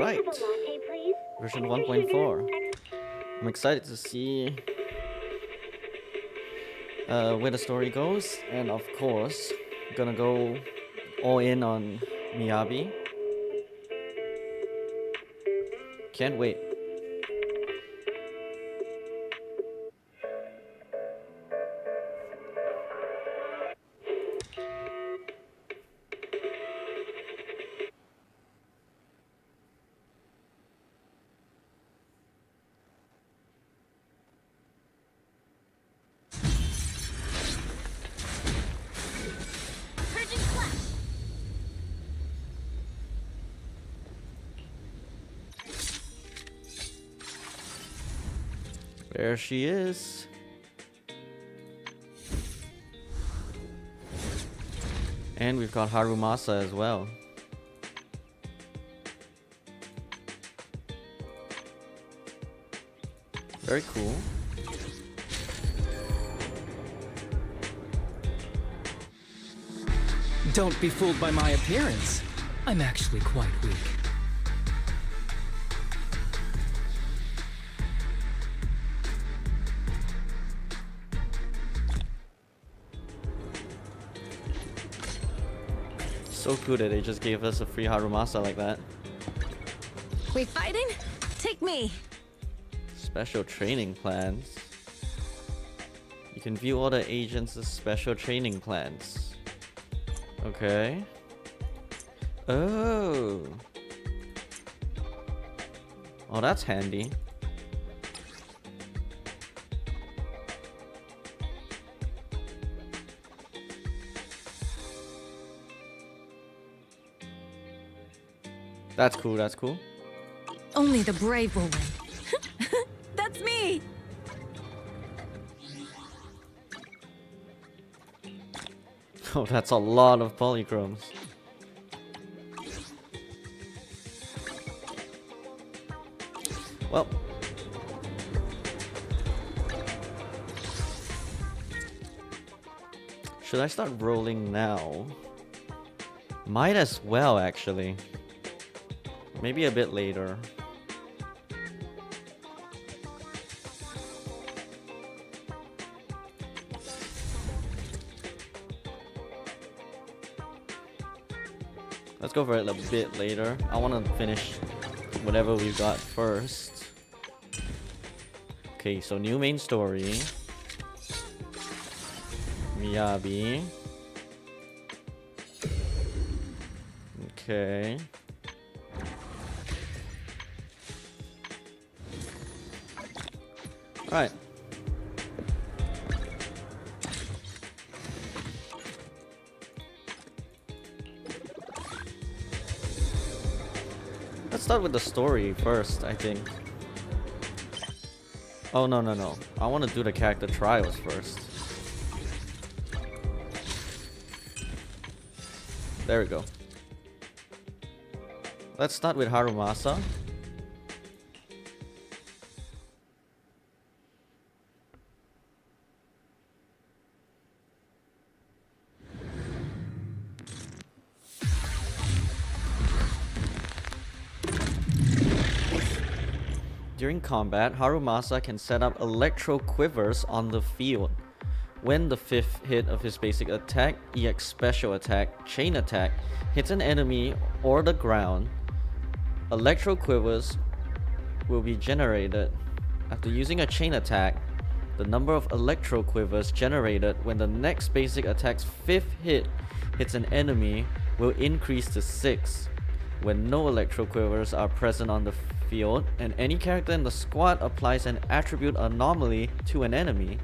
Alright, version 1.4. I'm excited to see where the story goes, and of course, gonna go all in on Miyabi. Can't wait. There she is. And we've got Harumasa as well. Very cool. Don't be fooled by my appearance. I'm actually quite weak. So cool that they just gave us a free Harumasa like that. We fighting? Take me. Special training plans. You can view all the agents' special training plans. Okay. Oh. Oh, that's handy. That's cool, that's cool. Only the brave will win. That's me. Oh, that's a lot of polychromes. Well. Should I start rolling now? Might as well, actually. Maybe a bit later. Let's go for it a bit later. I want to finish whatever we've got first. Okay, so new main story. Miyabi. Okay. Right. Let's start with the story first, I think. Oh, no. I want to do the character trials first. There we go. Let's start with Harumasa. During combat, Harumasa can set up electro quivers on the field. When the 5th hit of his basic attack, EX special attack, chain attack, hits an enemy or the ground, electro quivers will be generated. After using a chain attack, the number of electro quivers generated when the next basic attack's 5th hit hits an enemy will increase to 6. When no electro quivers are present on the field and any character in the squad applies an attribute anomaly to an enemy,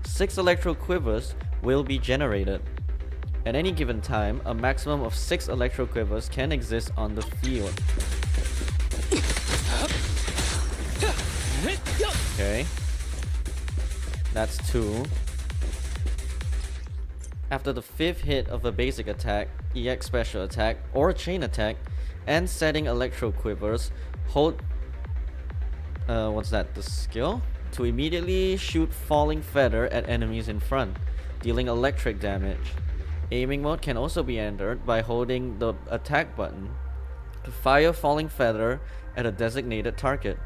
6 electro quivers will be generated. At any given time, a maximum of 6 electro quivers can exist on the field. Okay. That's 2. After the 5th hit of a basic attack, EX special attack, or chain attack, and setting electro quivers, hold what's that, the skill? To immediately shoot falling feather at enemies in front, dealing electric damage. Aiming mode can also be entered by holding the attack button to fire falling feather at a designated target.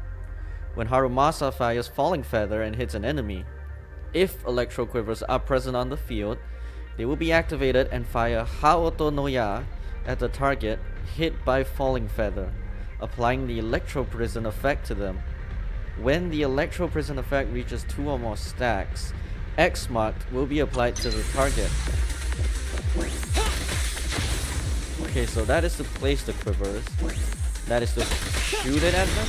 When Harumasa fires Falling Feather and hits an enemy, if electro quivers are present on the field, they will be activated and fire Haoto no Ya at the target hit by Falling Feather, applying the Electro Prison effect to them. When the Electro Prison effect reaches 2 or more stacks, X marked will be applied to the target. Okay, so that is to place the quivers. That is to shoot it at them?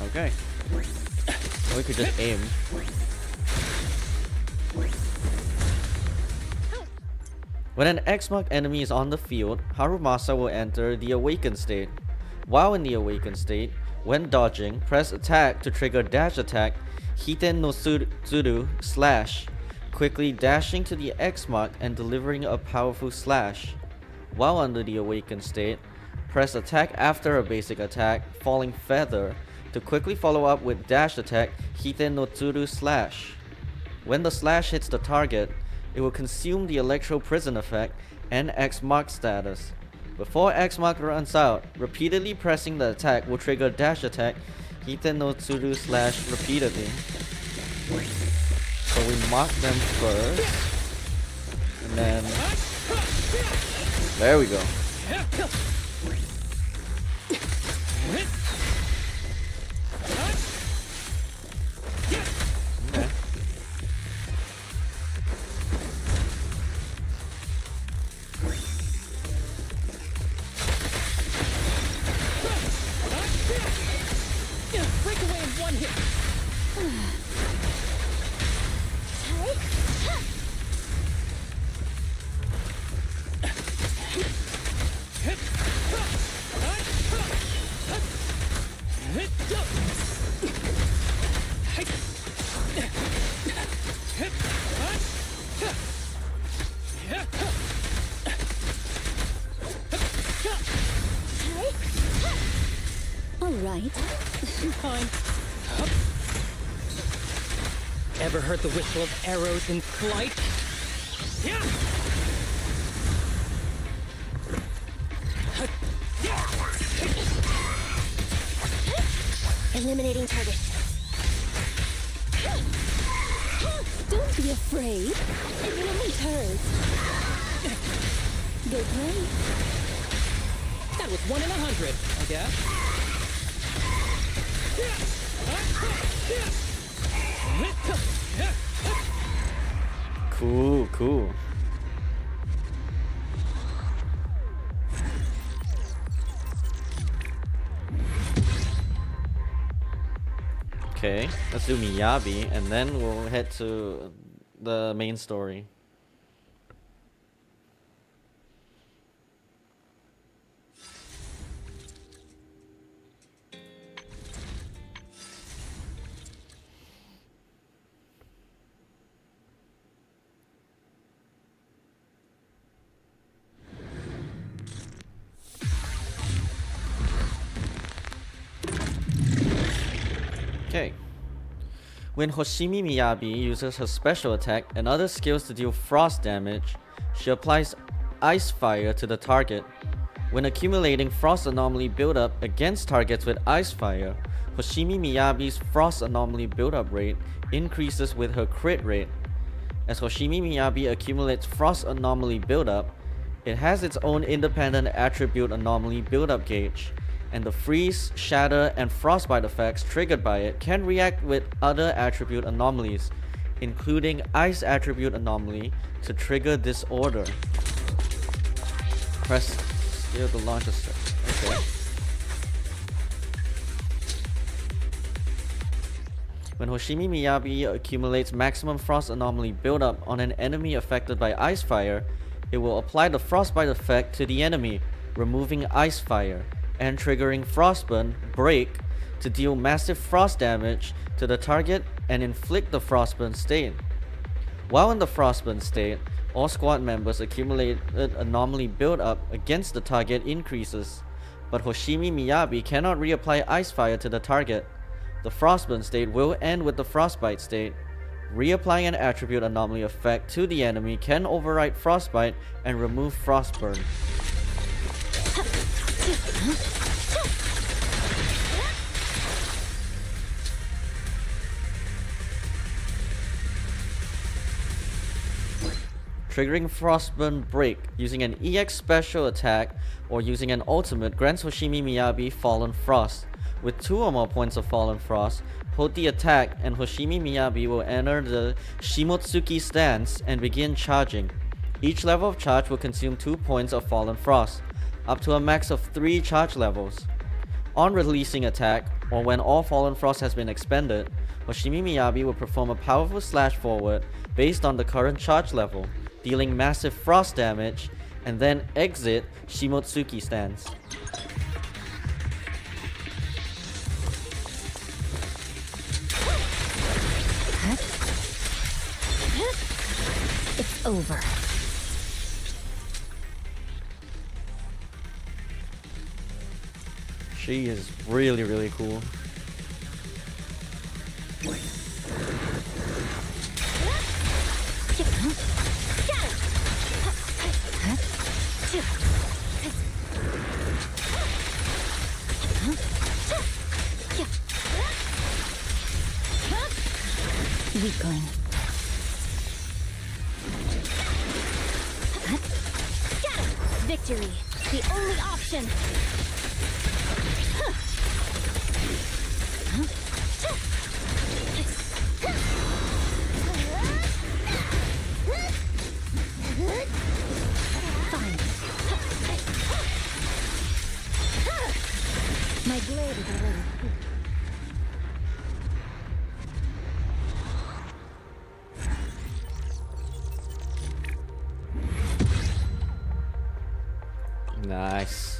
Okay. Or we could just aim. When an X-marked enemy is on the field, Harumasa will enter the awakened state. While in the awakened state, when dodging, press attack to trigger dash attack Hiten no Tsuru slash, quickly dashing to the X mark and delivering a powerful slash. While under the awakened state, press attack after a basic attack, Falling Feather, to quickly follow up with dash attack Hiten no Tsuru slash. When the slash hits the target, it will consume the Electro Prison effect and X mark status. Before X mark runs out, repeatedly pressing the attack will trigger dash attack Hiten no Tsuru slash repeatedly. So we mark them first, and then there we go. Okay. Break away in one hit. All right. Fine. Ever heard the whistle of arrows in flight? Yeah. Eliminating target. Don't be afraid. It only turns. Go play. That was 1 in 100, I guess. Cool, cool. Okay, let's do Miyabi, and then we'll head to the main story. Okay. When Hoshimi Miyabi uses her special attack and other skills to deal frost damage, she applies Ice Fire to the target. When accumulating Frost Anomaly buildup against targets with Ice Fire, Hoshimi Miyabi's Frost Anomaly buildup rate increases with her crit rate. As Hoshimi Miyabi accumulates Frost Anomaly buildup, it has its own independent attribute anomaly buildup gauge, and the freeze, shatter, and frostbite effects triggered by it can react with other attribute anomalies, including ice attribute anomaly, to trigger this order. Press skill to launch a set. Okay. When Hoshimi Miyabi accumulates maximum frost anomaly buildup on an enemy affected by ice fire, it will apply the frostbite effect to the enemy, removing ice fire, and triggering Frostburn Break to deal massive frost damage to the target and inflict the Frostburn state. While in the Frostburn state, all squad members' accumulated anomaly build-up against the target increases, but Hoshimi Miyabi cannot reapply Ice Fire to the target. The Frostburn state will end with the Frostbite state. Reapplying an attribute anomaly effect to the enemy can override Frostbite and remove Frostburn. Triggering Frostburn Break using an EX special attack or using an ultimate grants Hoshimi Miyabi Fallen Frost. With 2 or more points of Fallen Frost, hold the attack and Hoshimi Miyabi will enter the Shimotsuki stance and begin charging. Each level of charge will consume 2 points of Fallen Frost, up to a max of 3 charge levels. On releasing attack, or when all Fallen Frost has been expended, Hoshimi Miyabi will perform a powerful slash forward based on the current charge level, dealing massive frost damage, and then exit Shimotsuki stance. It's over. She is really, really cool. Weakling. Victory, the only option. Fine. My blade is already. Nice.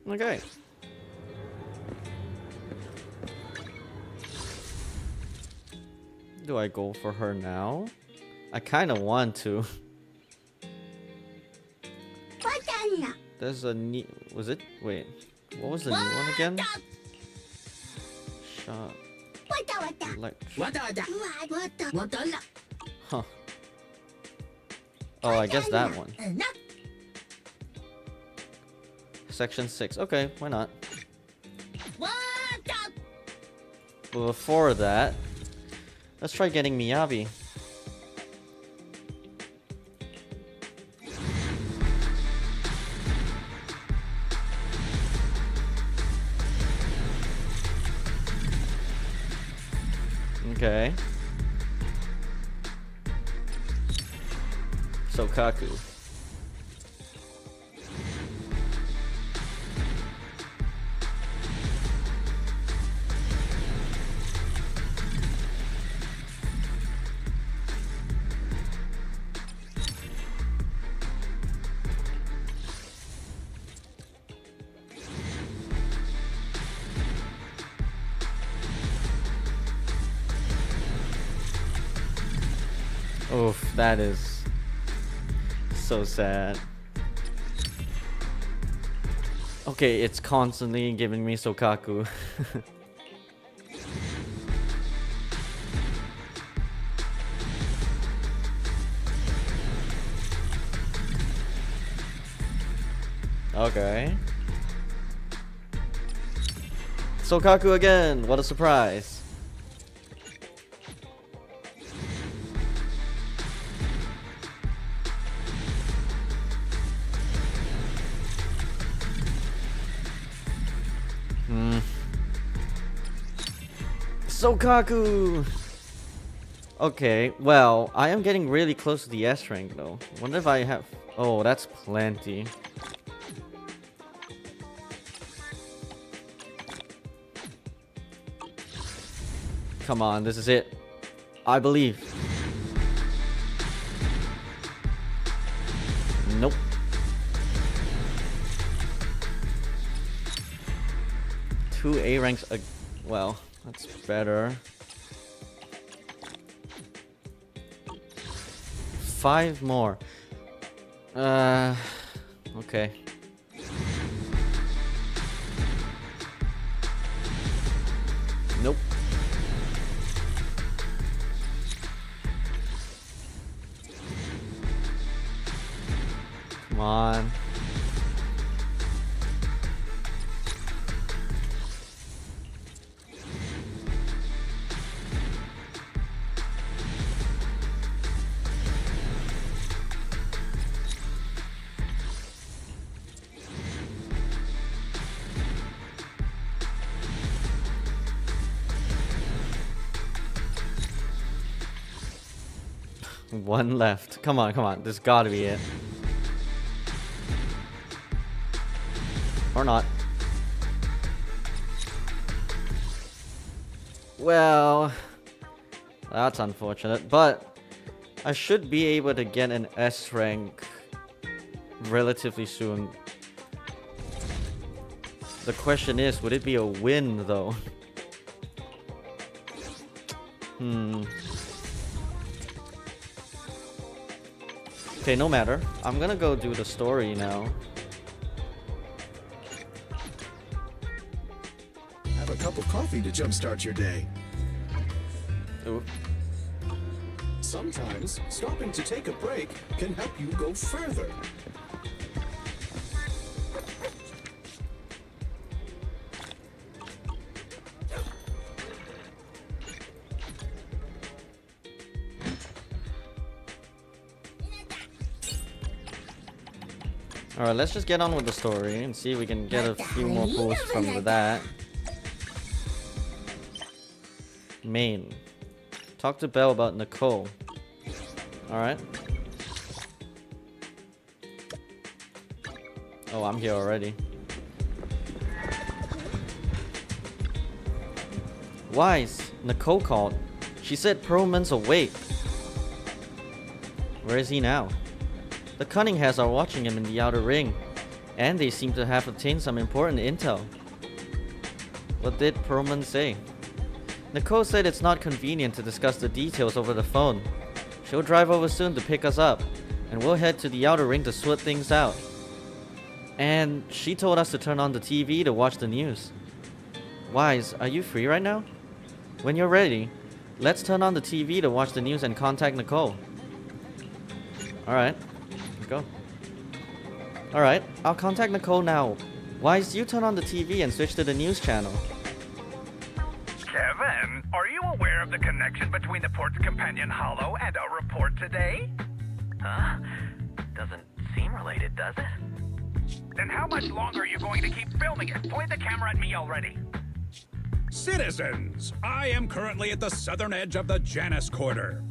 Okay. Do I go for her now? I kind of want to. There's a new. Was it? Wait. What was the new one again? Shot. Huh. Oh, I guess that one. Section 6. Okay, why not? But before that, let's try getting Miyabi. Okay. Sokaku. Oof, that is so sad. Okay, it's constantly giving me Sokaku. Okay. Sokaku again, what a surprise. Sokaku! Okay, well, I am getting really close to the S rank though. Wonder if I have... Oh, that's plenty. Come on, this is it. I believe. Nope. Two A ranks... well, that's better. 5 more. Okay. Nope. Come on. One left. Come on, come on. This gotta be it. Or not. Well, that's unfortunate, but I should be able to get an S rank relatively soon. The question is, would it be a win though? Okay, no matter. I'm gonna go do the story now. Have a cup of coffee to jumpstart your day. Ooh. Sometimes, stopping to take a break can help you go further. Alright, let's just get on with the story and see if we can get a few more pulls from that. Main. Talk to Belle about Nicole. Alright. Oh, I'm here already. Wise, Nicole called. She said Perlman's awake. Where is he now? The Cunninghams are watching him in the outer ring, and they seem to have obtained some important intel. What did Perlman say? Nicole said it's not convenient to discuss the details over the phone. She'll drive over soon to pick us up, and we'll head to the outer ring to sort things out. And she told us to turn on the TV to watch the news. Wise, are you free right now? When you're ready, let's turn on the TV to watch the news and contact Nicole. Alright. Go. Alright, I'll contact Nicole now. Wise, you turn on the TV and switch to the news channel. Kevin, are you aware of the connection between the port's companion Hollow and our report today? Huh? Doesn't seem related, does it? Then how much longer are you going to keep filming it? Point the camera at me already. Citizens, I am currently at the southern edge of the Janus Quarter.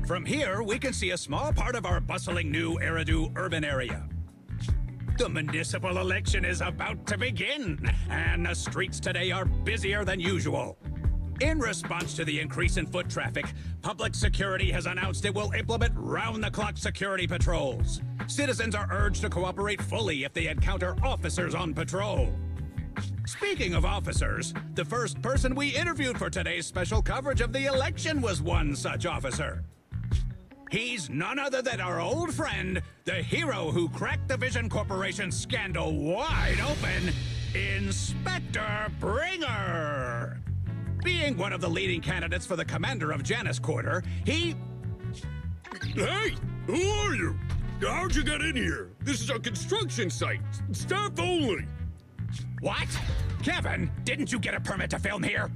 From here, we can see a small part of our bustling new Eridu urban area. The municipal election is about to begin, and the streets today are busier than usual. In response to the increase in foot traffic, public security has announced it will implement round-the-clock security patrols. Citizens are urged to cooperate fully if they encounter officers on patrol. Speaking of officers, the first person we interviewed for today's special coverage of the election was one such officer. He's none other than our old friend, the hero who cracked the Vision Corporation scandal wide open, Inspector Bringer. Being one of the leading candidates for the commander of Janus Quarter, he... Hey, who are you? How'd you get in here? This is a construction site. Staff only. What? Kevin, didn't you get a permit to film here?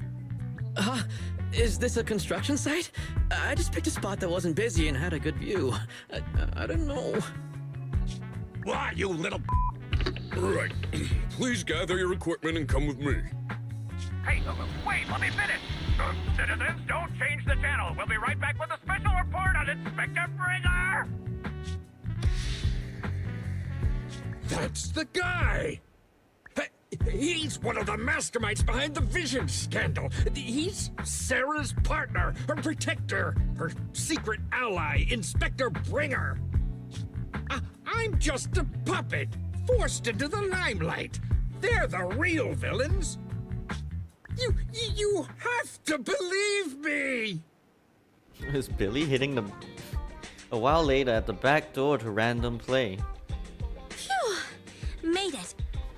Is this a construction site? I just picked a spot that wasn't busy and had a good view. I don't know. Why, you little... Right. Please gather your equipment and come with me. Hey, wait, let me finish. Citizens, don't change the channel. We'll be right back with a special report on Inspector Bringer. That's the guy! He's one of the masterminds behind the Vision scandal. He's Sarah's partner, her protector, her secret ally, Inspector Bringer. I'm just a puppet, forced into the limelight. They're the real villains. You have to believe me! Is Billy hitting them a while later at the back door to random play? Phew! Made it.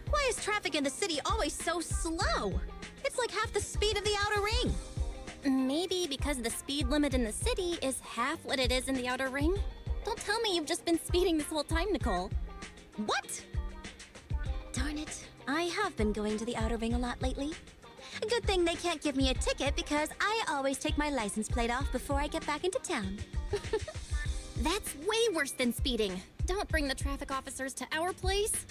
Why is traffic in the city always so slow? It's like half the speed of the outer ring. Maybe because the speed limit in the city is half what it is in the outer ring? Don't tell me you've just been speeding this whole time, Nicole. What? Darn it. I have been going to the outer ring a lot lately. A good thing they can't give me a ticket because I always take my license plate off before I get back into town. That's way worse than speeding. Don't bring the traffic officers to our place.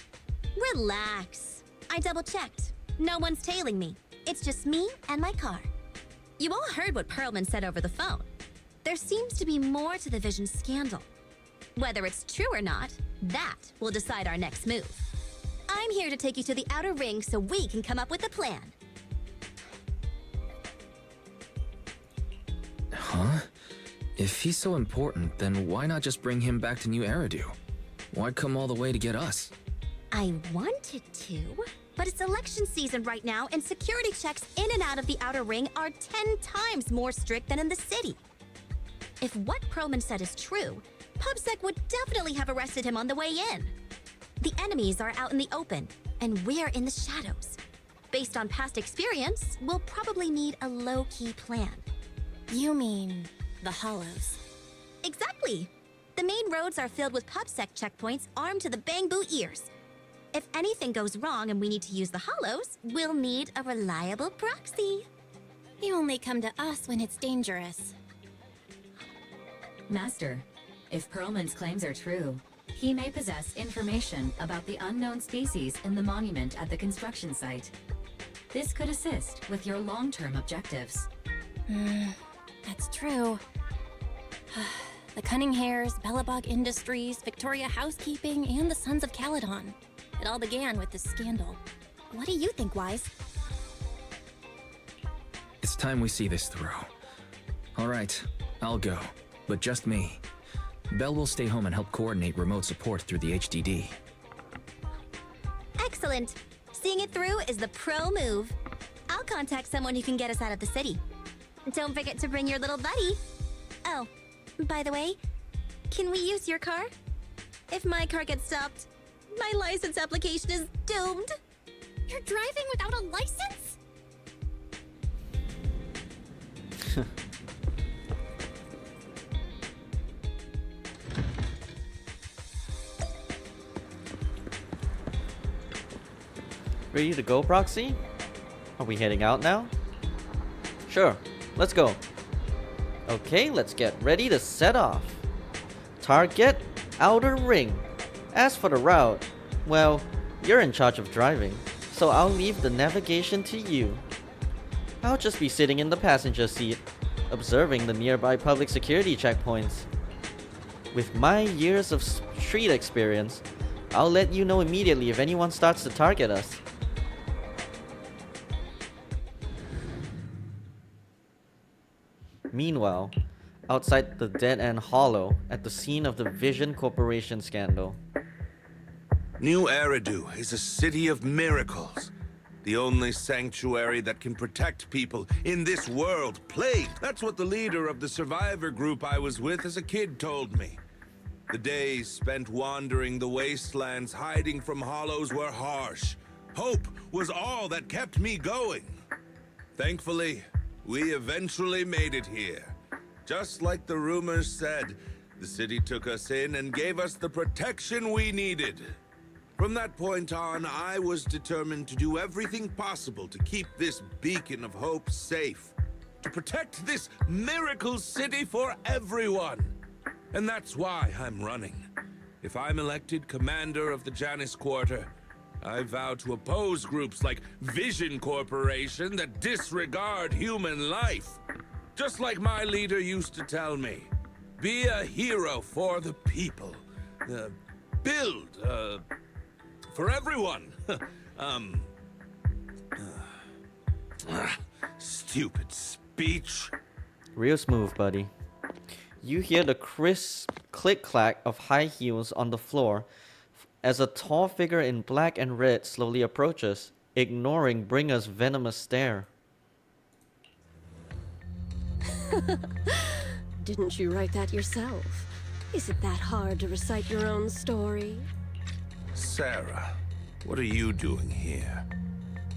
Relax. I double-checked. No one's tailing me. It's just me and my car. You all heard what Perlman said over the phone. there seems to be more to the Vision scandal. Whether it's true or not, that will decide our next move. I'm here to take you to the outer ring so we can come up with a plan. Huh? If he's so important, then why not just bring him back to New Eridu? Why come all the way to get us? I wanted to, but it's election season right now, and security checks in and out of the outer ring are 10 times more strict than in the city. If what Perlman said is true, PubSec would definitely have arrested him on the way in. The enemies are out in the open, and we're in the shadows. Based on past experience, we'll probably need a low-key plan. You mean the Hollows? Exactly! The main roads are filled with PubSec checkpoints armed to the bamboo ears. If anything goes wrong and we need to use the Hollows, we'll need a reliable proxy. You only come to us when it's dangerous. Master, if Perlman's claims are true, he may possess information about the unknown species in the monument at the construction site. This could assist with your long-term objectives. That's true. The Cunning Hares, Bellabog Industries, Victoria Housekeeping, and the Sons of Caledon. It all began with this scandal. What do you think, Wise? It's time we see this through. All right, I'll go, but just me. Belle will stay home and help coordinate remote support through the HDD. Excellent. Seeing it through is the pro move. I'll contact someone who can get us out of the city. Don't forget to bring your little buddy. Oh, by the way, can we use your car? If my car gets stopped, my license application is doomed. You're driving without a license? Ready to go, Proxy? Are we heading out now? Sure, let's go. Okay, let's get ready to set off. Target, outer ring. As for the route, well, you're in charge of driving, so I'll leave the navigation to you. I'll just be sitting in the passenger seat, observing the nearby public security checkpoints. With my years of street experience, I'll let you know immediately if anyone starts to target us. Meanwhile, outside the Dead End Hollow, at the scene of the Vision Corporation scandal. New Eridu is a city of miracles. The only sanctuary that can protect people in this world plagued. That's what the leader of the survivor group I was with as a kid told me. The days spent wandering the wastelands, hiding from hollows, were harsh. Hope was all that kept me going. Thankfully, we eventually made it here. Just like the rumors said, the city took us in and gave us the protection we needed. From that point on, I was determined to do everything possible to keep this beacon of hope safe. To protect this miracle city for everyone. And that's why I'm running. If I'm elected commander of the Janus Quarter, I vow to oppose groups like Vision Corporation that disregard human life. Just like my leader used to tell me, be a hero for the people. Build, for everyone. Stupid speech. Real smooth, buddy. You hear the crisp click-clack of high heels on the floor as a tall figure in black and red slowly approaches, ignoring Bringer's venomous stare. Didn't you write that yourself? Is it that hard to recite your own story? Sarah, what are you doing here?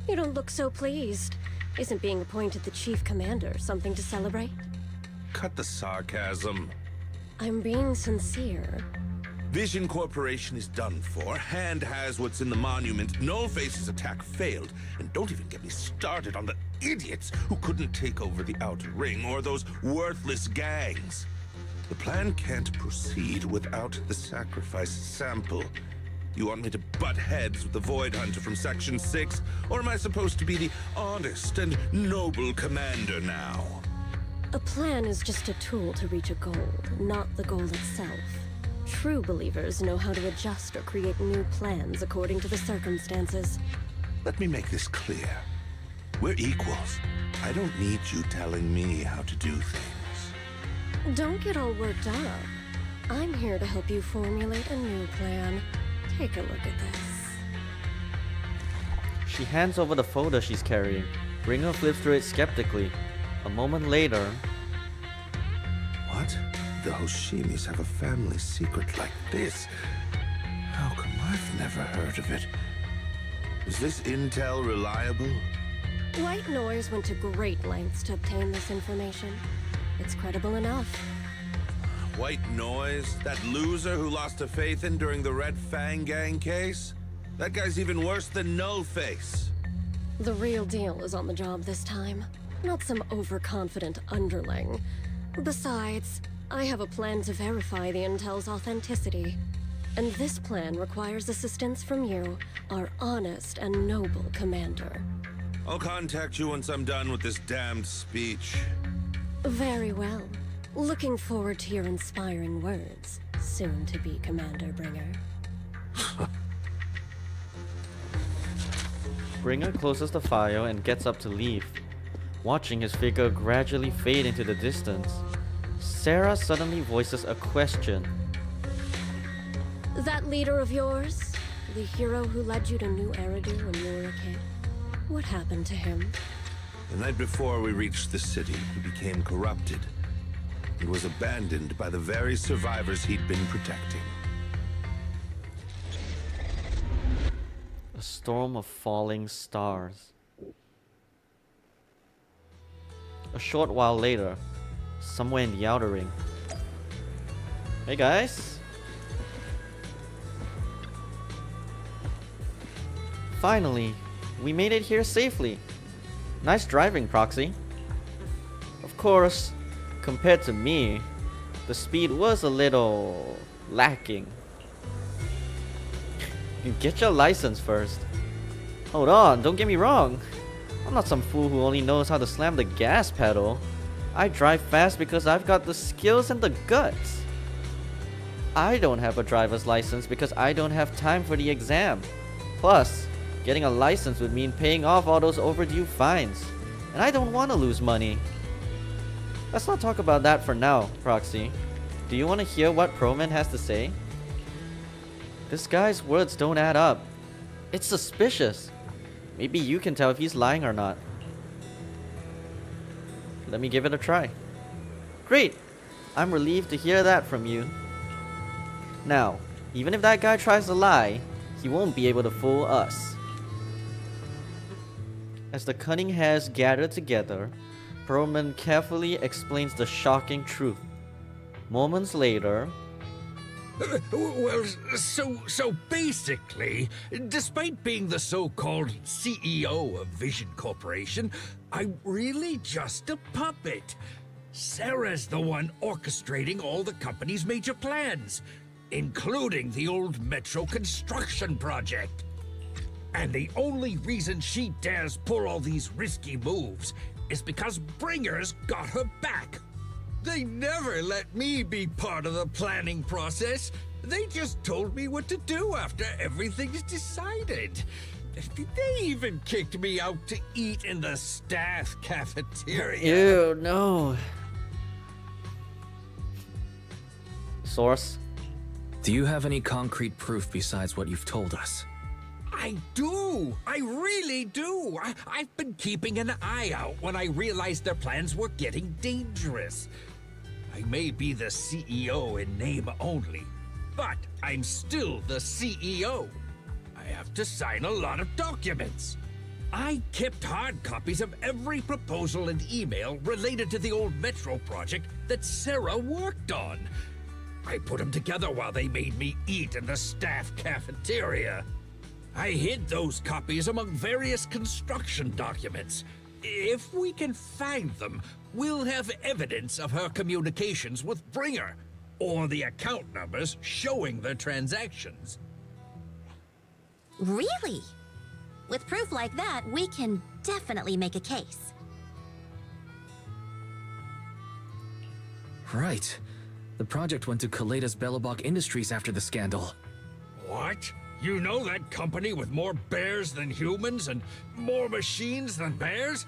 You don't look so pleased. Isn't being appointed the chief commander something to celebrate? Cut the sarcasm. I'm being sincere. Vision Corporation is done for. Hand has what's in the monument. Nullface's attack failed. And don't even get me started on the idiots who couldn't take over the Outer Ring or those worthless gangs. The plan can't proceed without the sacrifice sample. You want me to butt heads with the Void Hunter from Section 6? Or am I supposed to be the honest and noble commander now? A plan is just a tool to reach a goal, not the goal itself. True believers know how to adjust or create new plans according to the circumstances. Let me make this clear. We're equals. I don't need you telling me how to do things. Don't get all worked up. I'm here to help you formulate a new plan. Take a look at this. She hands over the folder she's carrying. Bringer flips through it skeptically. A moment later... What? The Hoshimis have a family secret like this? How come I've never heard of it? Is this intel reliable? White Noise went to great lengths to obtain this information. It's credible enough. White Noise? That loser who lost a faith in during the Red Fang Gang case? That guy's even worse than Nullface. The real deal is on the job this time. Not some overconfident underling. Besides, I have a plan to verify the intel's authenticity. And this plan requires assistance from you, our honest and noble commander. I'll contact you once I'm done with this damned speech. Very well. Looking forward to your inspiring words, soon to be Commander Bringer. Bringer closes the file and gets up to leave, watching his figure gradually fade into the distance. Sarah suddenly voices a question. That leader of yours? The hero who led you to New Eridu when you were a kid? What happened to him? The night before we reached the city, he became corrupted and was abandoned by the very survivors he'd been protecting. A storm of falling stars. A short while later, somewhere in the Outer Ring. Hey guys! Finally, we made it here safely. Nice driving, Proxy. Of course, compared to me, the speed was a little lacking. You get your license first. Hold on, don't get me wrong. I'm not some fool who only knows how to slam the gas pedal. I drive fast because I've got the skills and the guts. I don't have a driver's license because I don't have time for the exam. Plus, getting a license would mean paying off all those overdue fines. And I don't want to lose money. Let's not talk about that for now, Proxy. Do you want to hear what Proman has to say? This guy's words don't add up. It's suspicious. Maybe you can tell if he's lying or not. Let me give it a try. Great! I'm relieved to hear that from you. Now, even if that guy tries to lie, he won't be able to fool us. As the cunning hairs gather together, Perlman carefully explains the shocking truth. Moments later... Well, so basically, despite being the so-called CEO of Vision Corporation, I'm really just a puppet. Sarah's the one orchestrating all the company's major plans, including the old metro construction project. And the only reason she dares pull all these risky moves is because Bringer's got her back. They never let me be part of the planning process. They just told me what to do after everything's decided. They even kicked me out to eat in the staff cafeteria. Ew, no. Source? Do you have any concrete proof besides what you've told us? I do! I really do! I've been keeping an eye out when I realized their plans were getting dangerous. I may be the CEO in name only, but I'm still the CEO. I have to sign a lot of documents. I kept hard copies of every proposal and email related to the old metro project that Sarah worked on. I put them together while they made me eat in the staff cafeteria. I hid those copies among various construction documents. If we can find them, we'll have evidence of her communications with Bringer, or the account numbers showing the transactions. Really? With proof like that, we can definitely make a case. Right. The project went to Kaleda's Belobog Industries after the scandal. What? You know that company with more bears than humans and more machines than bears?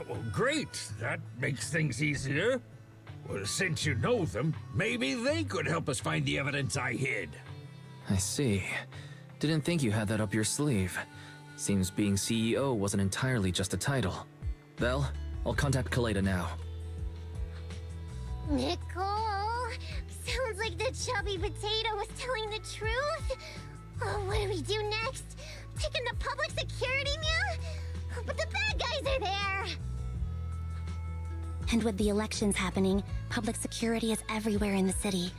Well, great. That makes things easier. Well, since you know them, maybe they could help us find the evidence I hid. I see. Didn't think you had that up your sleeve. Seems being CEO wasn't entirely just a title. Belle, I'll contact Kaleda now. Nicole! Sounds like the chubby potato was telling the truth. Oh, what do we do next? Taking the public security meal? But the bad guys are there! And with the elections happening, public security is everywhere in the city.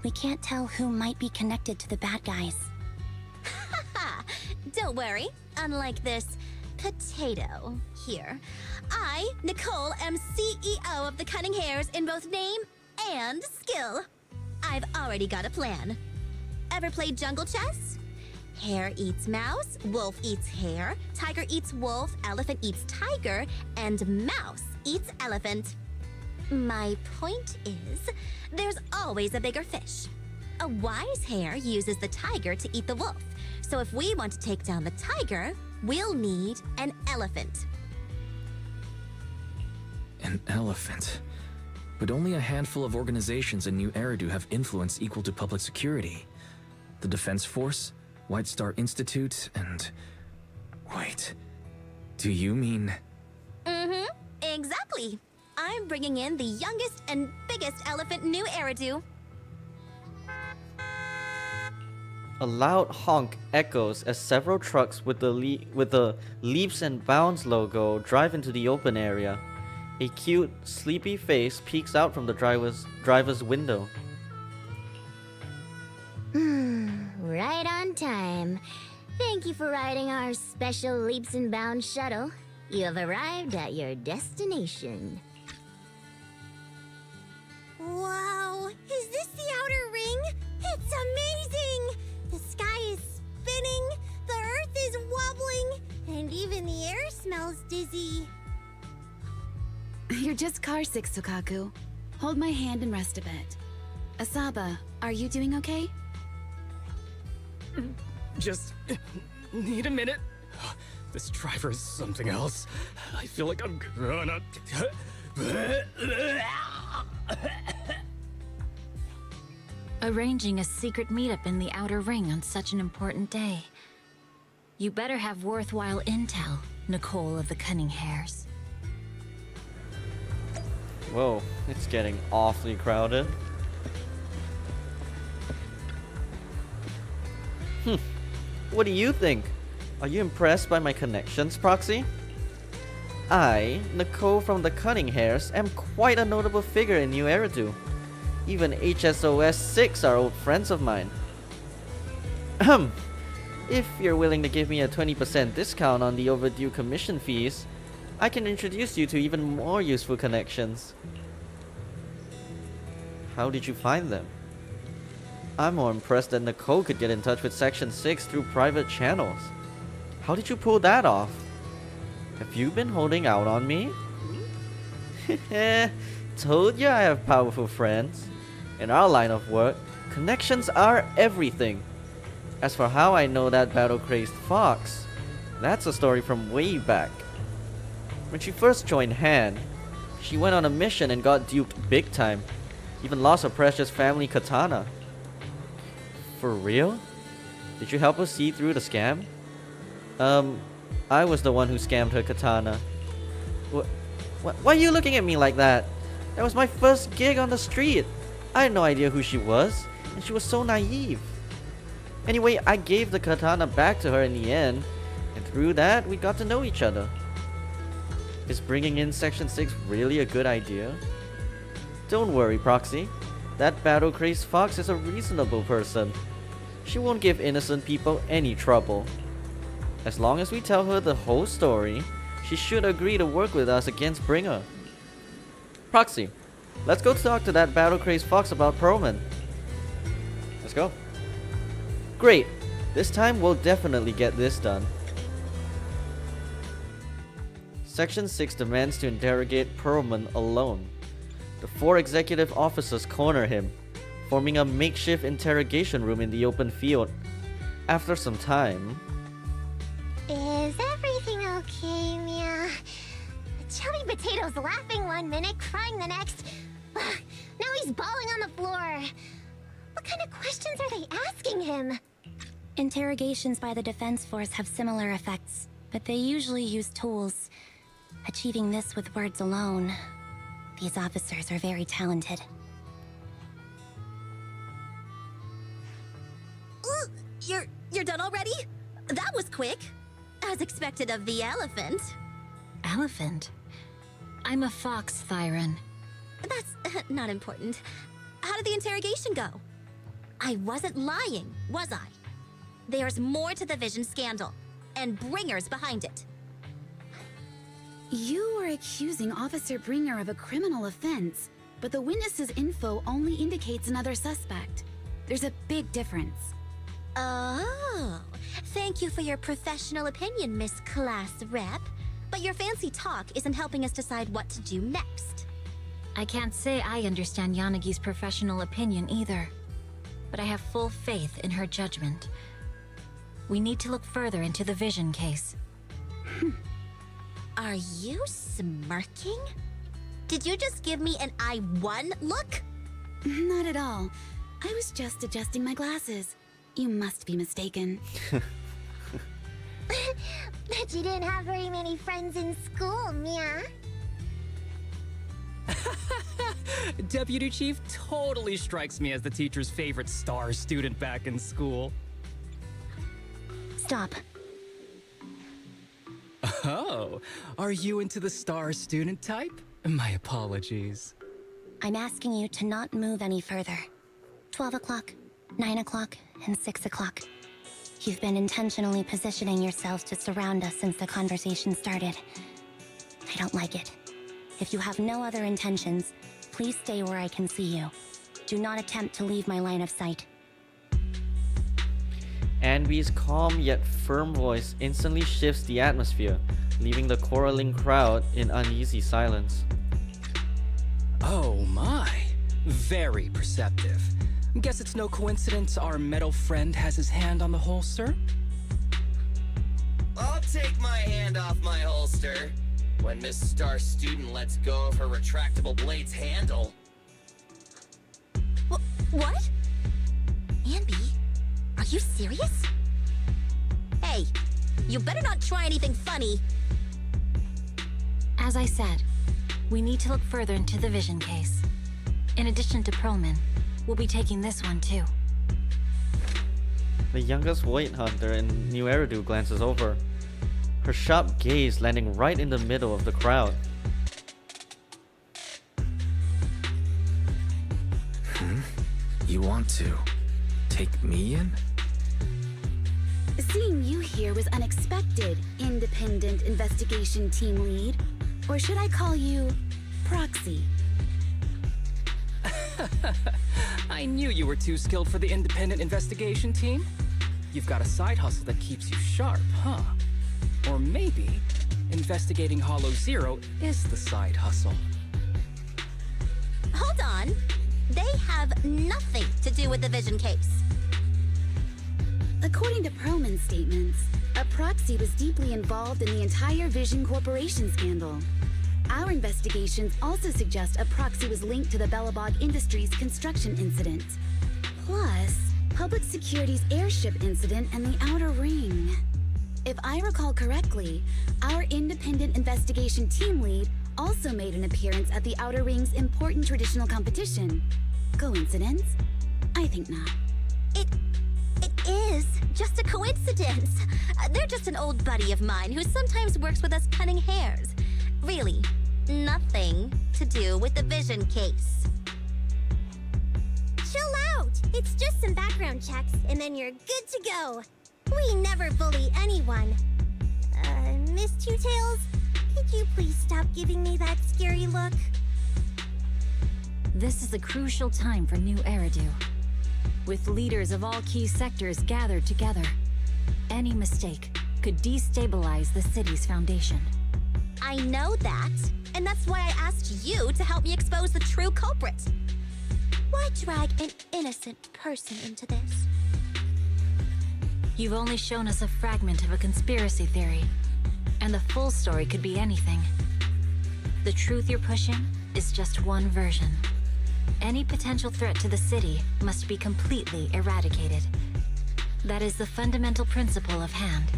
We can't tell who might be connected to the bad guys. Haha! Don't worry. Unlike this potato here, I, Nicole, am CEO of the Cunning Hares in both name and skill. I've already got a plan. Ever played jungle chess? Hare eats mouse, wolf eats hare, tiger eats wolf, elephant eats tiger, and mouse eats elephant. My point is, there's always a bigger fish. A wise hare uses the tiger to eat the wolf. So if we want to take down the tiger, we'll need an elephant. An elephant. But only a handful of organizations in New Eridu have influence equal to public security. The Defense Force, White Star Institute, and... Wait. Do you mean... Mm-hmm. Exactly. I'm bringing in the youngest and biggest elephant in New Eridu. A loud honk echoes as several trucks with the Leaps and Bounds logo drive into the open area. A cute, sleepy face peeks out from the driver's window. Right on time. Thank you for riding our special Leaps and Bounds shuttle. You have arrived at your destination. Wow! Is this the outer ring? It's amazing! The sky is spinning, the earth is wobbling, and even the air smells dizzy. You're just carsick, Sukaku. Hold my hand and rest a bit. Asaba, are you doing okay? Just need a minute. This driver is something else. I feel like I'm gonna... Arranging a secret meetup in the Outer Ring on such an important day. You better have worthwhile intel, Nicole of the Cunning Hares. Whoa, it's getting awfully crowded. What do you think? Are you impressed by my connections, Proxy? I, Nicole from the Cunning Hares, am quite a notable figure in New Eridu. Even HSOS 6 are old friends of mine. If you're willing to give me a 20% discount on the overdue commission fees, I can introduce you to even more useful connections. How did you find them? I'm more impressed that Nicole could get in touch with Section 6 through private channels. How did you pull that off? Have you been holding out on me? Told you I have powerful friends. In our line of work, connections are everything. As for how I know that battle-crazed fox, that's a story from way back. When she first joined Han, she went on a mission and got duped big time. Even lost her precious family katana. For real? Did you help us see through the scam? I was the one who scammed her katana. Why are you looking at me like that? That was my first gig on the street. I had no idea who she was, and she was so naive. Anyway, I gave the katana back to her in the end, and through that, we got to know each other. Is bringing in Section 6 really a good idea? Don't worry, Proxy. That battle-crazed fox is a reasonable person. She won't give innocent people any trouble. As long as we tell her the whole story, she should agree to work with us against Bringer. Proxy, let's go talk to that battle-crazed fox about Perlman. Let's go. Great. This time we'll definitely get this done. Section 6 demands to interrogate Perlman alone. The 4 executive officers corner him, forming a makeshift interrogation room in the open field. After some time... Is everything okay, Mia? Chubby Potato's laughing one minute, crying the next. Now he's bawling on the floor. What kind of questions are they asking him? Interrogations by the Defense Force have similar effects, but they usually use tools. Achieving this with words alone. These officers are very talented. Ooh, you're done already? That was quick. As expected of the elephant. Elephant? I'm a fox, Thyron. That's not important. How did the interrogation go? I wasn't lying, was I? There's more to the Vision scandal, and Bringer's behind it. You are accusing Officer Bringer of a criminal offense, but the witness's info only indicates another suspect. There's a big difference. Oh, thank you for your professional opinion, Miss Class Rep. But your fancy talk isn't helping us decide what to do next. I can't say I understand Yanagi's professional opinion either, but I have full faith in her judgment. We need to look further into the Vision case. Are you smirking? Did you just give me an I won look? Not at all. I was just adjusting my glasses. You must be mistaken. Bet you didn't have very many friends in school, Mia. Deputy Chief totally strikes me as the teacher's favorite star student back in school. Stop. Oh, are you into the star student type? My apologies. I'm asking you to not move any further. 12 o'clock, 9 o'clock, and 6 o'clock. You've been intentionally positioning yourselves to surround us since the conversation started. I don't like it. If you have no other intentions, please stay where I can see you. Do not attempt to leave my line of sight. Anvi's calm yet firm voice instantly shifts the atmosphere, leaving the quarreling crowd in uneasy silence. Oh my, very perceptive. Guess it's no coincidence our metal friend has his hand on the holster? I'll take my hand off my holster when Miss Star Student lets go of her retractable blade's handle. What? Anby, are you serious? Hey, you better not try anything funny. As I said, we need to look further into the Vision case. In addition to Perlman, we'll be taking this one too. The youngest Void Hunter in New Eridu glances over, her sharp gaze landing right in the middle of the crowd. You want to take me in? Seeing you here was unexpected, Independent Investigation Team Lead. Or should I call you Proxy? I knew you were too skilled for the independent investigation team. You've got a side hustle that keeps you sharp, huh? Or maybe investigating Hollow Zero is the side hustle. Hold on. They have nothing to do with the Vision case. According to Perlman's statements, a Proxy was deeply involved in the entire Vision Corporation scandal. Our investigations also suggest a Proxy was linked to the Belobog Industries construction incident. Plus, Public Security's airship incident and the Outer Ring. If I recall correctly, our independent investigation team lead also made an appearance at the Outer Ring's important traditional competition. Coincidence? I think not. It is just a coincidence. They're just an old buddy of mine who sometimes works with us cutting hairs. Really, nothing to do with the Vision case. Chill out! It's just some background checks, and then you're good to go. We never bully anyone. Miss Two Tails, could you please stop giving me that scary look? This is a crucial time for New Eridu. With leaders of all key sectors gathered together, any mistake could destabilize the city's foundation. I know that, and that's why I asked you to help me expose the true culprit. Why drag an innocent person into this? You've only shown us a fragment of a conspiracy theory, and the full story could be anything. The truth you're pushing is just one version. Any potential threat to the city must be completely eradicated. That is the fundamental principle of Hand.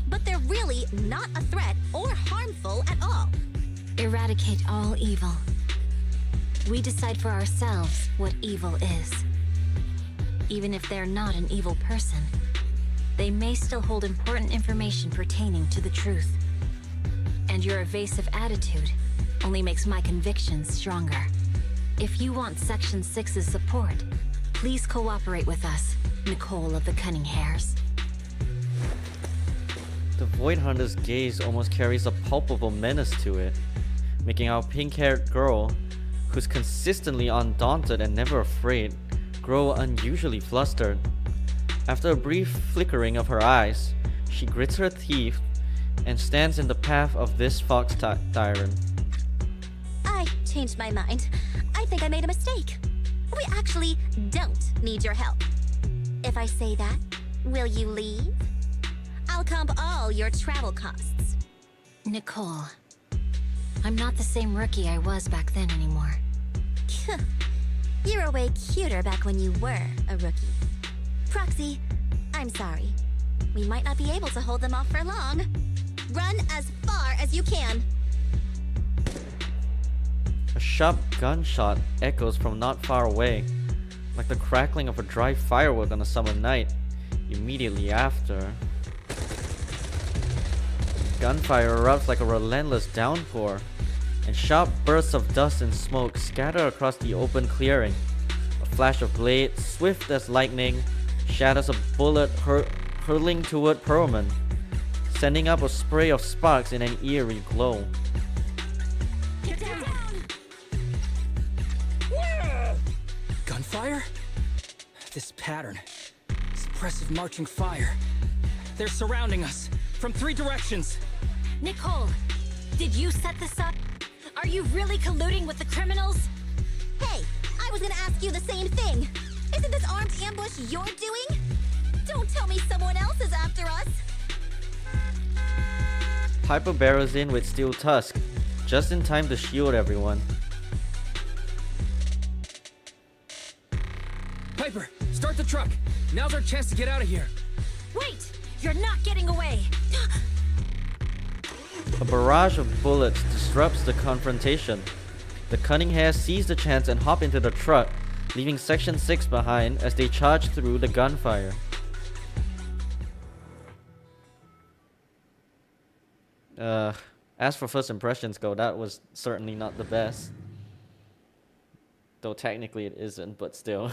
But they're really not a threat or harmful at all. Eradicate all evil. We decide for ourselves what evil is. Even if they're not an evil person, they may still hold important information pertaining to the truth. And your evasive attitude only makes my convictions stronger. If you want Section 6's support, please cooperate with us, Nicole of the Cunning Hairs. The Void Hunter's gaze almost carries a palpable menace to it, making our pink-haired girl, who's consistently undaunted and never afraid, grow unusually flustered. After a brief flickering of her eyes, she grits her teeth and stands in the path of this fox tyrant. I changed my mind. I think I made a mistake. We actually don't need your help. If I say that, will you leave? I'll comp all your travel costs. Nicole, I'm not the same rookie I was back then anymore. You were way cuter back when you were a rookie. Proxy, I'm sorry. We might not be able to hold them off for long. Run as far as you can. A sharp gunshot echoes from not far away, like the crackling of a dry firework on a summer night. Immediately after, gunfire erupts like a relentless downpour, and sharp bursts of dust and smoke scatter across the open clearing. A flash of blade, swift as lightning, shatters a bullet hurtling toward Perlman, sending up a spray of sparks in an eerie glow. Get down! Gunfire? This pattern. Suppressive marching fire. They're surrounding us from 3 directions. Nicole, did you set this up? Are you really colluding with the criminals? Hey, I was gonna ask you the same thing. Isn't this armed ambush you're doing? Don't tell me someone else is after us. Piper barrels in with steel tusk, just in time to shield everyone. Piper, start the truck. Now's our chance to get out of here. Wait! You're not getting away! A barrage of bullets disrupts the confrontation. The Cunning Hair seize the chance and hop into the truck, leaving Section 6 behind as they charge through the gunfire. As for first impressions go, that was certainly not the best. Though technically it isn't, but still.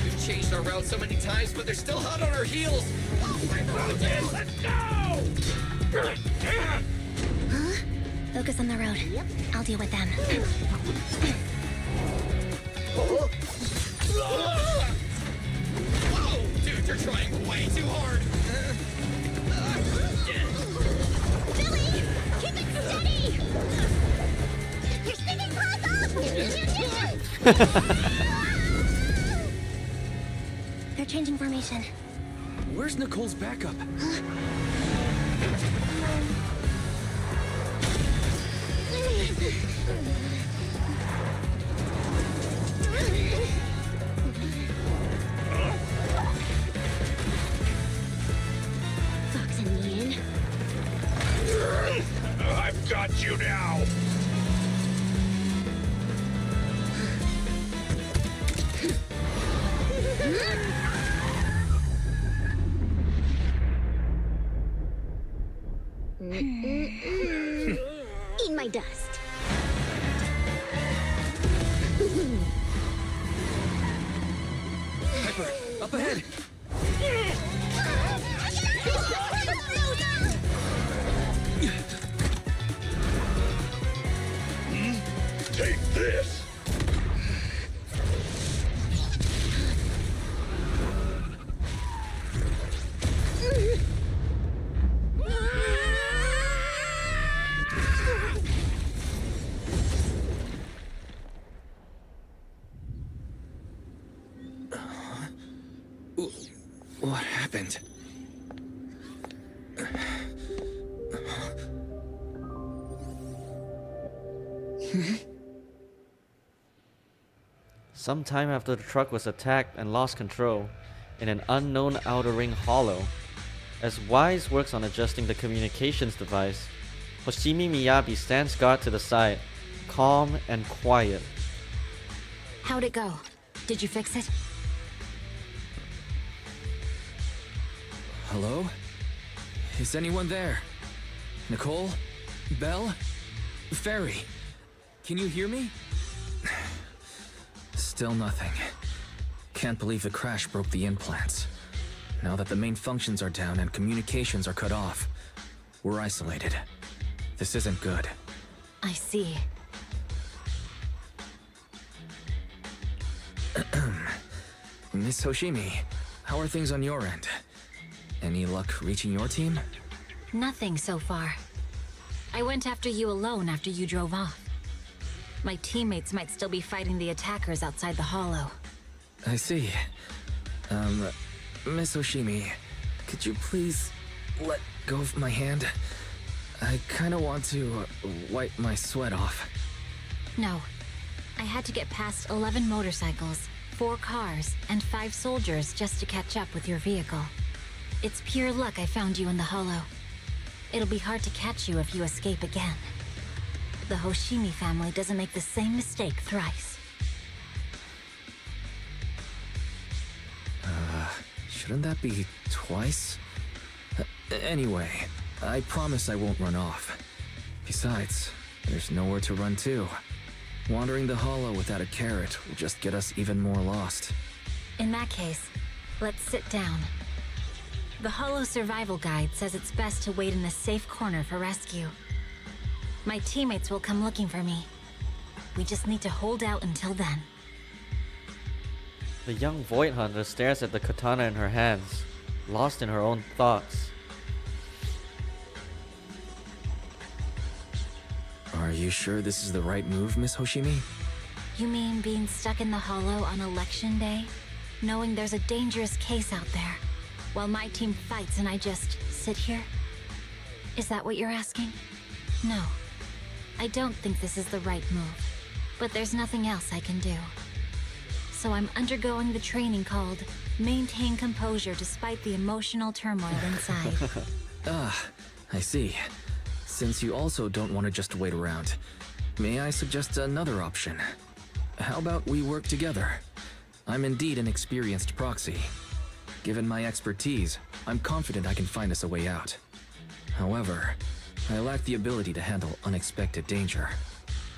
We've changed our route so many times, but they're still hot on our heels. Let's go! Focus on the road. I'll deal with them. Whoa! Dude, you're trying way too hard. Billy! Keep it steady! You're sticking close up! They're changing formation. Where's Nicole's backup? Fox and Ian. I've got you now! Eat my dust. Piper, up ahead! What happened? Sometime after the truck was attacked and lost control, in an unknown outer ring hollow, as Wise works on adjusting the communications device, Hoshimi Miyabi stands guard to the side, calm and quiet. How'd it go? Did you fix it? Hello? Is anyone there? Nicole? Belle? Fairy? Can you hear me? Still nothing. Can't believe the crash broke the implants. Now that the main functions are down and communications are cut off, we're isolated. This isn't good. I see. Miss Hoshimi, how are things on your end? Any luck reaching your team? Nothing so far. I went after you alone after you drove off. My teammates might still be fighting the attackers outside the hollow. I see. Miss Hoshimi, could you please let go of my hand? I kinda want to wipe my sweat off. No. I had to get past 11 motorcycles, 4 cars, and 5 soldiers just to catch up with your vehicle. It's pure luck I found you in the hollow. It'll be hard to catch you if you escape again. The Hoshimi family doesn't make the same mistake thrice. Shouldn't that be twice? Anyway, I promise I won't run off. Besides, there's nowhere to run to. Wandering the hollow without a carrot will just get us even more lost. In that case, let's sit down. The Hollow Survival Guide says it's best to wait in a safe corner for rescue. My teammates will come looking for me. We just need to hold out until then. The young Void Hunter stares at the katana in her hands, lost in her own thoughts. Are you sure this is the right move, Miss Hoshimi? You mean being stuck in the hollow on election day? Knowing there's a dangerous case out there, while my team fights and I just sit here? Is that what you're asking? No. I don't think this is the right move, but there's nothing else I can do. So I'm undergoing the training called Maintain Composure Despite the Emotional Turmoil Inside. I see. Since you also don't want to just wait around, may I suggest another option? How about we work together? I'm indeed an experienced proxy. Given my expertise, I'm confident I can find us a way out. However, I lack the ability to handle unexpected danger.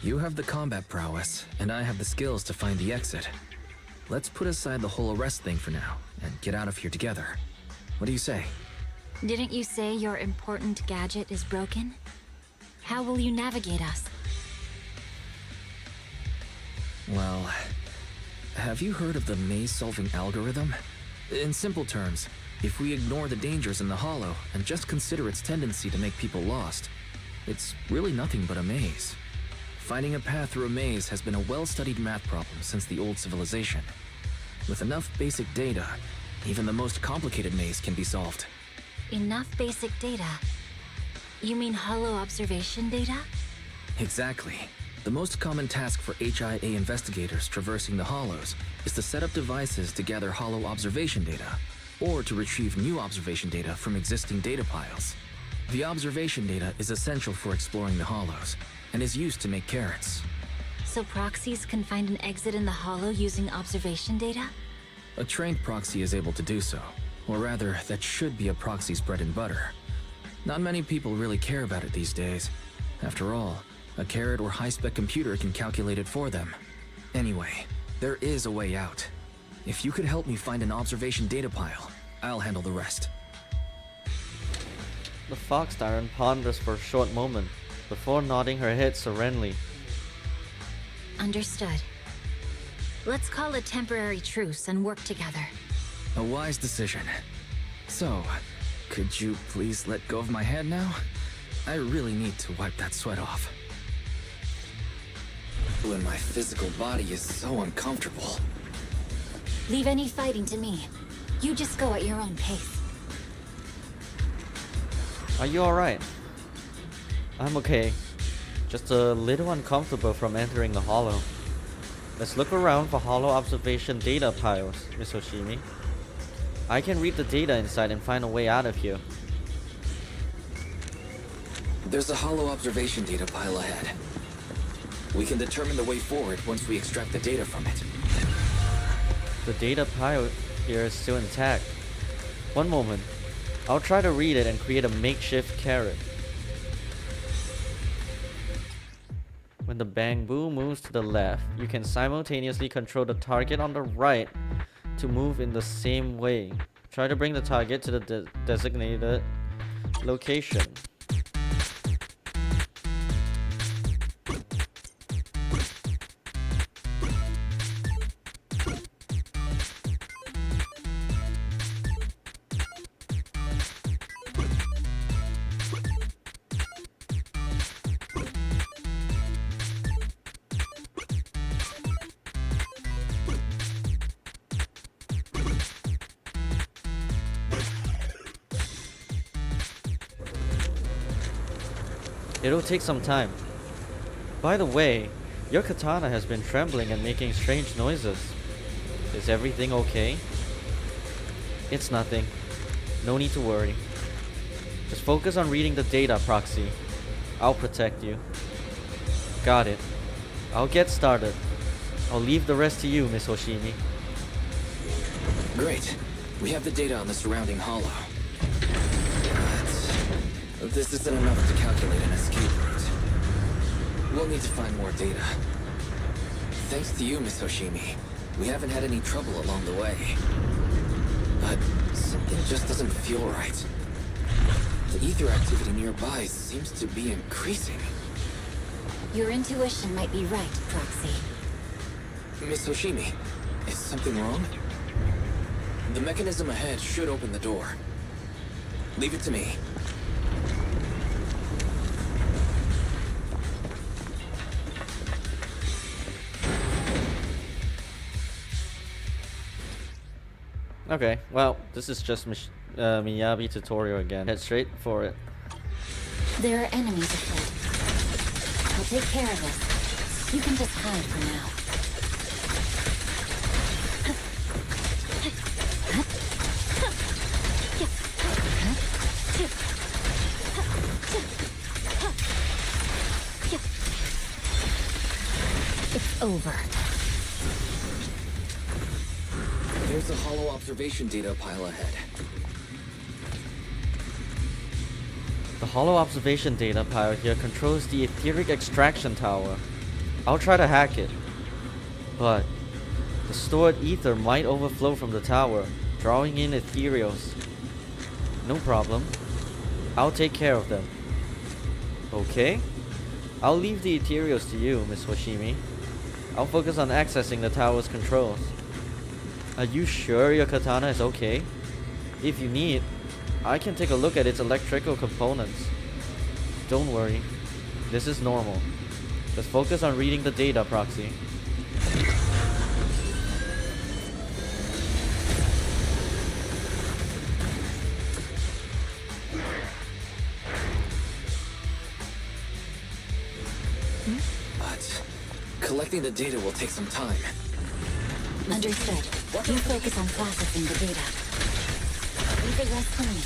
You have the combat prowess, and I have the skills to find the exit. Let's put aside the whole arrest thing for now, and get out of here together. What do you say? Didn't you say your important gadget is broken? How will you navigate us? Well, have you heard of the maze-solving algorithm? In simple terms, if we ignore the dangers in the hollow and just consider its tendency to make people lost, it's really nothing but a maze. Finding a path through a maze has been a well-studied math problem since the old civilization. With enough basic data, even the most complicated maze can be solved. Enough basic data? You mean hollow observation data? Exactly. The most common task for HIA investigators traversing the hollows is to set up devices to gather hollow observation data, or to retrieve new observation data from existing data piles. The observation data is essential for exploring the hollows, and is used to make carrots. So proxies can find an exit in the hollow using observation data? A trained proxy is able to do so, or rather, that should be a proxy's bread and butter. Not many people really care about it these days. After all, a carrot or high-spec computer can calculate it for them. Anyway, there is a way out. If you could help me find an observation data pile, I'll handle the rest. The Fox Tyrant ponders for a short moment, before nodding her head serenely. Understood. Let's call a temporary truce and work together. A wise decision. So, Could you please let go of my hand now? I really need to wipe that sweat off. When my physical body is so uncomfortable. Leave any fighting to me. You just go at your own pace. Are you alright? I'm okay. Just a little uncomfortable from entering the hollow. Let's look around for hollow observation data piles, Miss Hoshimi. I can read the data inside and find a way out of here. There's a hollow observation data pile ahead. We can determine the way forward once we extract the data from it. The data pile here is still intact. One moment. I'll try to read it and create a makeshift carrot. When the bamboo moves to the left, you can simultaneously control the target on the right to move in the same way. Try to bring the target to the designated location. It'll take some time. By the way, your katana has been trembling and making strange noises. Is everything okay? It's nothing. No need to worry. Just focus on reading the data, Proxy. I'll protect you. Got it. I'll get started. I'll leave the rest to you, Miss Hoshimi. Great. We have the data on the surrounding hollow. But this isn't enough to calculate an escape route. We'll need to find more data. Thanks to you, Miss Hoshimi, we haven't had any trouble along the way. But something just doesn't feel right. The ether activity nearby seems to be increasing. Your intuition might be right, Proxy. Miss Hoshimi, is something wrong? The mechanism ahead should open the door. Leave it to me. Okay, well, this is just Miyabi tutorial again. Head straight for it. There are enemies ahead. I'll take care of this. You can just hide for now. It's over. There's a hollow observation data pile ahead. The hollow observation data pile here controls the etheric extraction tower. I'll try to hack it. But the stored ether might overflow from the tower, drawing in ethereals. No problem. I'll take care of them. Okay? I'll leave the ethereals to you, Miss Hoshimi. I'll focus on accessing the tower's controls. Are you sure your katana is okay? If you need, I can take a look at its electrical components. Don't worry, this is normal. Just focus on reading the data, Proxy. But collecting the data will take some time. Understood. You focus on processing the data. Leave the rest to me.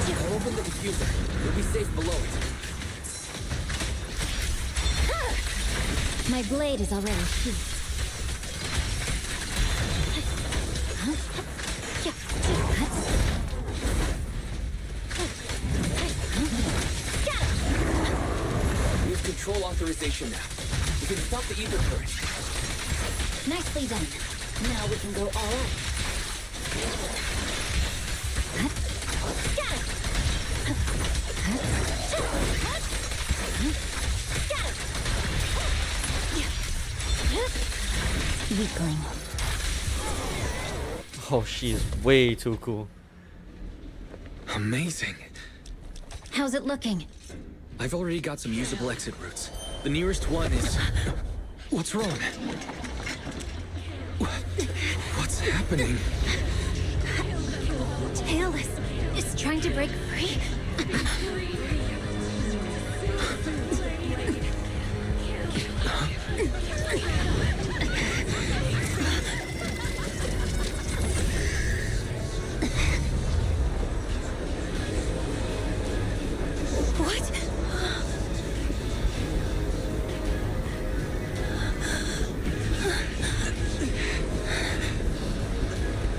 I'll open the diffuser. You'll be safe below it. My blade is already sheathed. We have control authorization now. We can stop the ether current. Nicely done. Now we can go all out. Weakling. Oh, she is way too cool. Amazing. How's it looking? I've already got some usable exit routes. The nearest one is... What's wrong? What's happening? Tailless is trying to break free. What?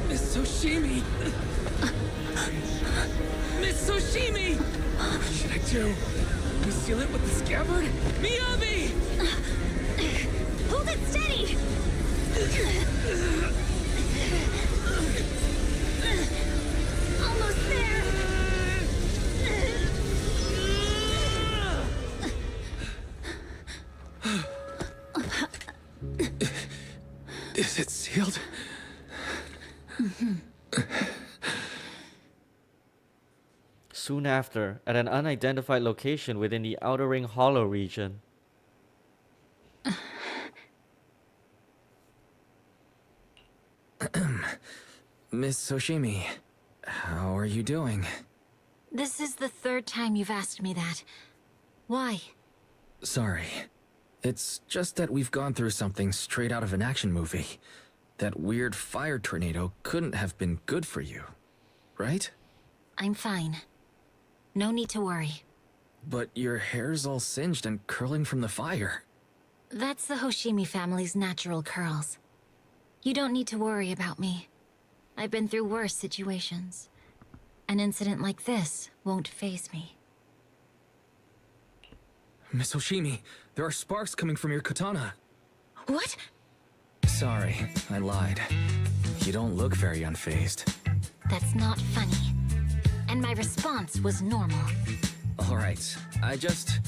Miss Hoshimi! Miss Hoshimi! What should I do? We seal it with the scabbard? Miyabi! Hold it steady! Almost there! Is it sealed? Soon after, at an unidentified location within the Outer Ring Hollow region. Miss Hoshimi, how are you doing? This is the third time you've asked me that. Why? Sorry. It's just that we've gone through something straight out of an action movie. That weird fire tornado couldn't have been good for you, right? I'm fine. No need to worry. But your hair's all singed and curling from the fire. That's the Hoshimi family's natural curls. You don't need to worry about me. I've been through worse situations. An incident like this won't faze me. Miss Hoshimi, there are sparks coming from your katana. What? Sorry, I lied. You don't look very unfazed. That's not funny. And my response was normal. Alright, I just...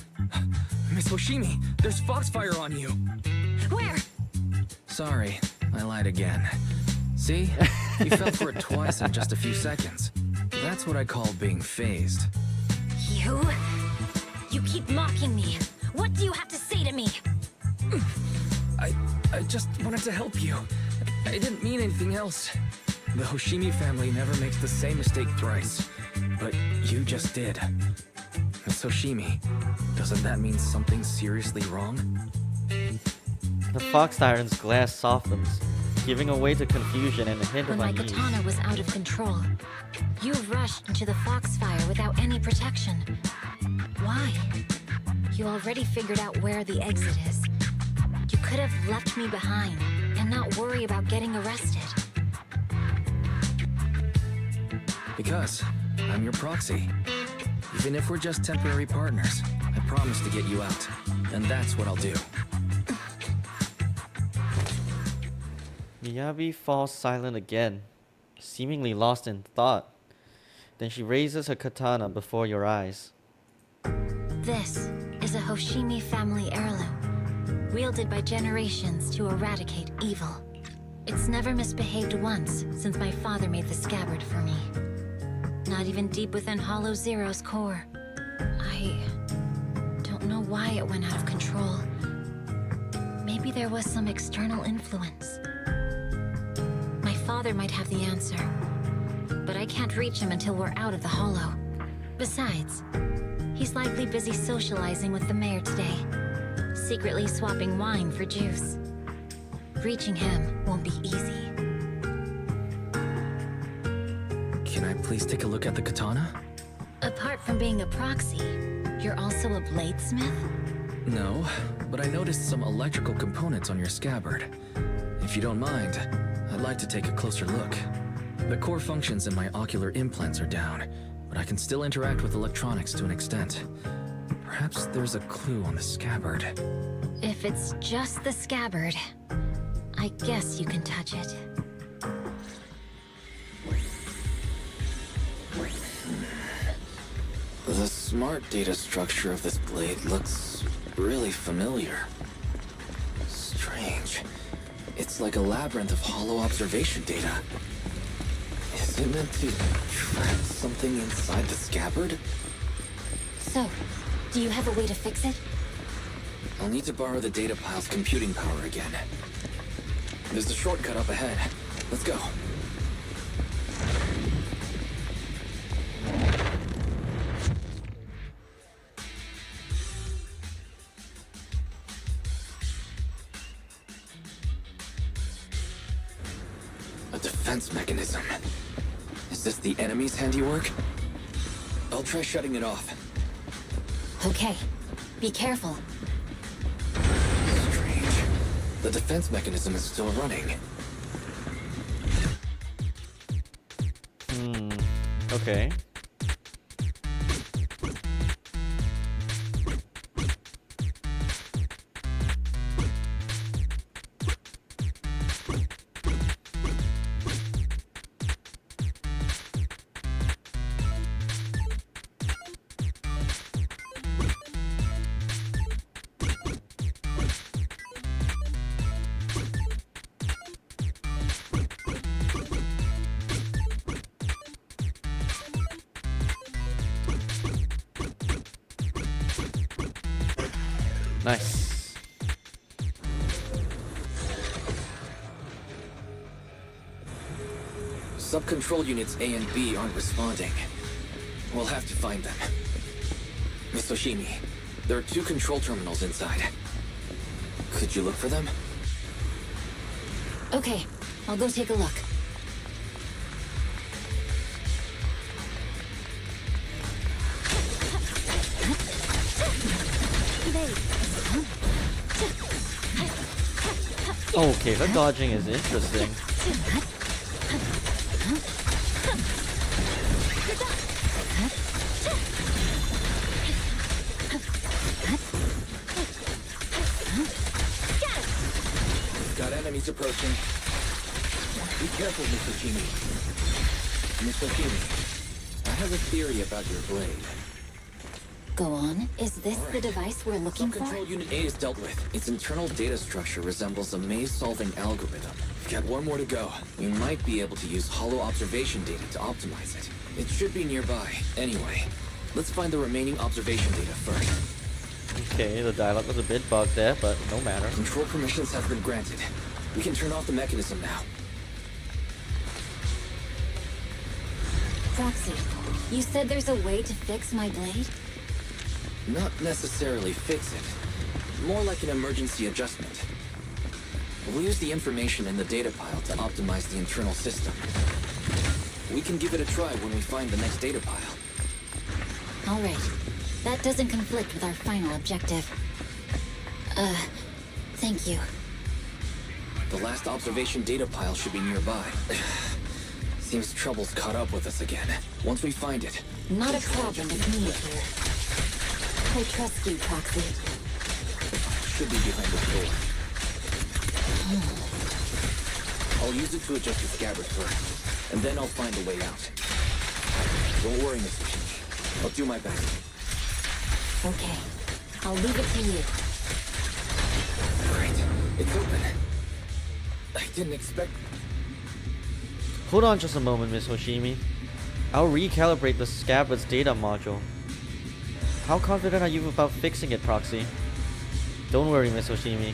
Miss Hoshimi, there's foxfire on you! Where? Sorry, I lied again. See? You fell for it twice in just a few seconds. That's what I call being phased. You? You keep mocking me. What do you have to say to me? I just wanted to help you. I didn't mean anything else. The Hoshimi family never makes the same mistake thrice. But you just did. Miss Hoshimi, doesn't that mean something seriously wrong? The fox tyrant's glass softens, giving way to confusion and a hint When of my unease. katana was out of control, you rushed into the foxfire without any protection. Why? You already figured out where the exit is. You could have left me behind and not worry about getting arrested. Because I'm your proxy. Even if we're just temporary partners, I promise to get you out. And that's what I'll do. Miyabi falls silent again, seemingly lost in thought. Then she raises her katana before your eyes. This is a Hoshimi family heirloom, wielded by generations to eradicate evil. It's never misbehaved once since my father made the scabbard for me. Not even deep within Hollow Zero's core. I don't know why it went out of control. Maybe there was some external influence. My father might have the answer, but I can't reach him until we're out of the Hollow. Besides, he's likely busy socializing with the mayor today, secretly swapping wine for juice. Reaching him won't be easy. Can I please take a look at the katana? Apart from being a proxy, you're also a bladesmith? No, but I noticed some electrical components on your scabbard. If you don't mind, I'd like to take a closer look. The core functions in my ocular implants are down, but I can still interact with electronics to an extent. Perhaps there's a clue on the scabbard. If it's just the scabbard, I guess you can touch it. The smart data structure of this blade looks really familiar. Strange. It's like a labyrinth of hollow observation data. Is it meant to track something inside the scabbard? So, do you have a way to fix it? I'll need to borrow the data pile's computing power again. There's a shortcut up ahead. Let's go. A defense mechanism. Is this the enemy's handiwork? I'll try shutting it off. Okay. Be careful. Strange. The defense mechanism is still running. Okay. Nice. Sub-control units A and B aren't responding. We'll have to find them. Miss Hoshimi, there are 2 control terminals inside. Could you look for them? Okay, I'll go take a look. Okay, her dodging is interesting. Got enemies approaching. Be careful, Miss Hoshimi. Miss Hoshimi, I have a theory about your blade. Go on. Is this the device we're looking for? Sub-control unit A is dealt with. Its internal data structure resembles a maze-solving algorithm. Got one more to go. We might be able to use hollow observation data to optimize it. It should be nearby. Anyway, let's find the remaining observation data first. Okay, the dialogue was a bit bugged there, but no matter. Control permissions have been granted. We can turn off the mechanism now. Proxy, you said there's a way to fix my blade? Not necessarily fix it. More like an emergency adjustment. We'll use the information in the data pile to optimize the internal system. We can give it a try when we find the next data pile. All right. That doesn't conflict with our final objective. Thank you. The last observation data pile should be nearby. Seems trouble's caught up with us again. Once we find it... Not a problem with me here. I trust you, Proxy. Should be behind the door. I'll use it to adjust the scabbard first, and then I'll find a way out. Don't worry, Mr. Hoshimi. I'll do my best. Okay. I'll leave it to you. Great. It's open. I didn't expect... Hold on just a moment, Miss Hoshimi. I'll recalibrate the scabbard's data module. How confident are you about fixing it, Proxy? Don't worry, Miss Hoshimi.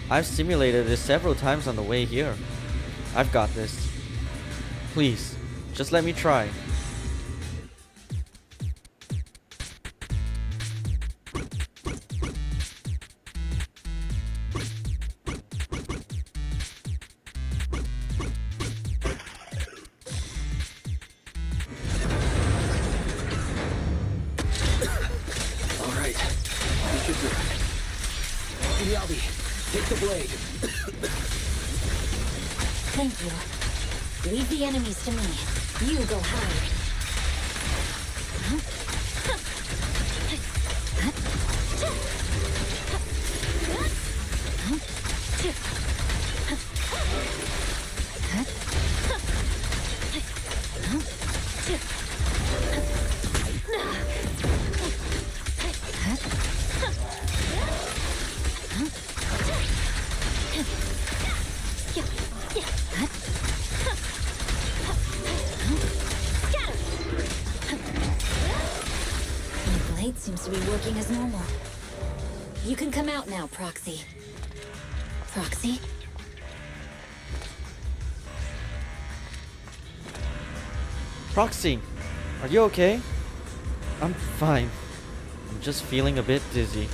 I've simulated this several times on the way here. I've got this. Please, just let me try. Miyabi, take the blade. Thank you. Leave the enemies to me. You go hide. blade seems to be working as normal. You can come out now, Proxy. Proxy? Proxy, are you okay? I'm fine. I'm just feeling a bit dizzy.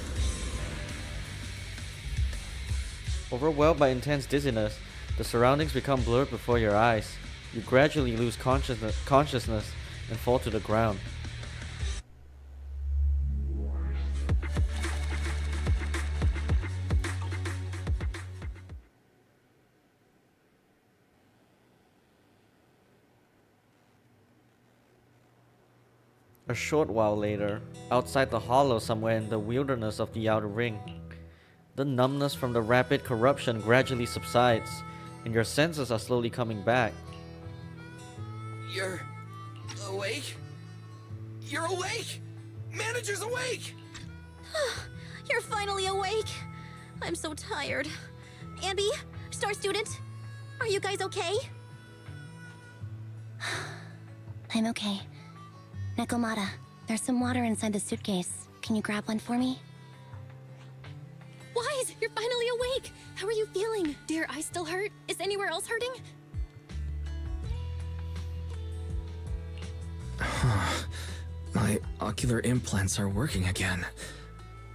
Overwhelmed by intense dizziness, the surroundings become blurred before your eyes. You gradually lose consciousness and fall to the ground. A short while later, outside the hollow somewhere in the wilderness of the Outer Ring, the numbness from the rapid corruption gradually subsides, and your senses are slowly coming back. You're awake? You're awake! Manager's awake! You're finally awake. I'm so tired. Ambi, Star Student, are you guys okay? I'm okay. Nekomata, there's some water inside the suitcase. Can you grab one for me? Wise, you're finally awake. How are you feeling? Do your eyes still hurt? Is anywhere else hurting? My ocular implants are working again.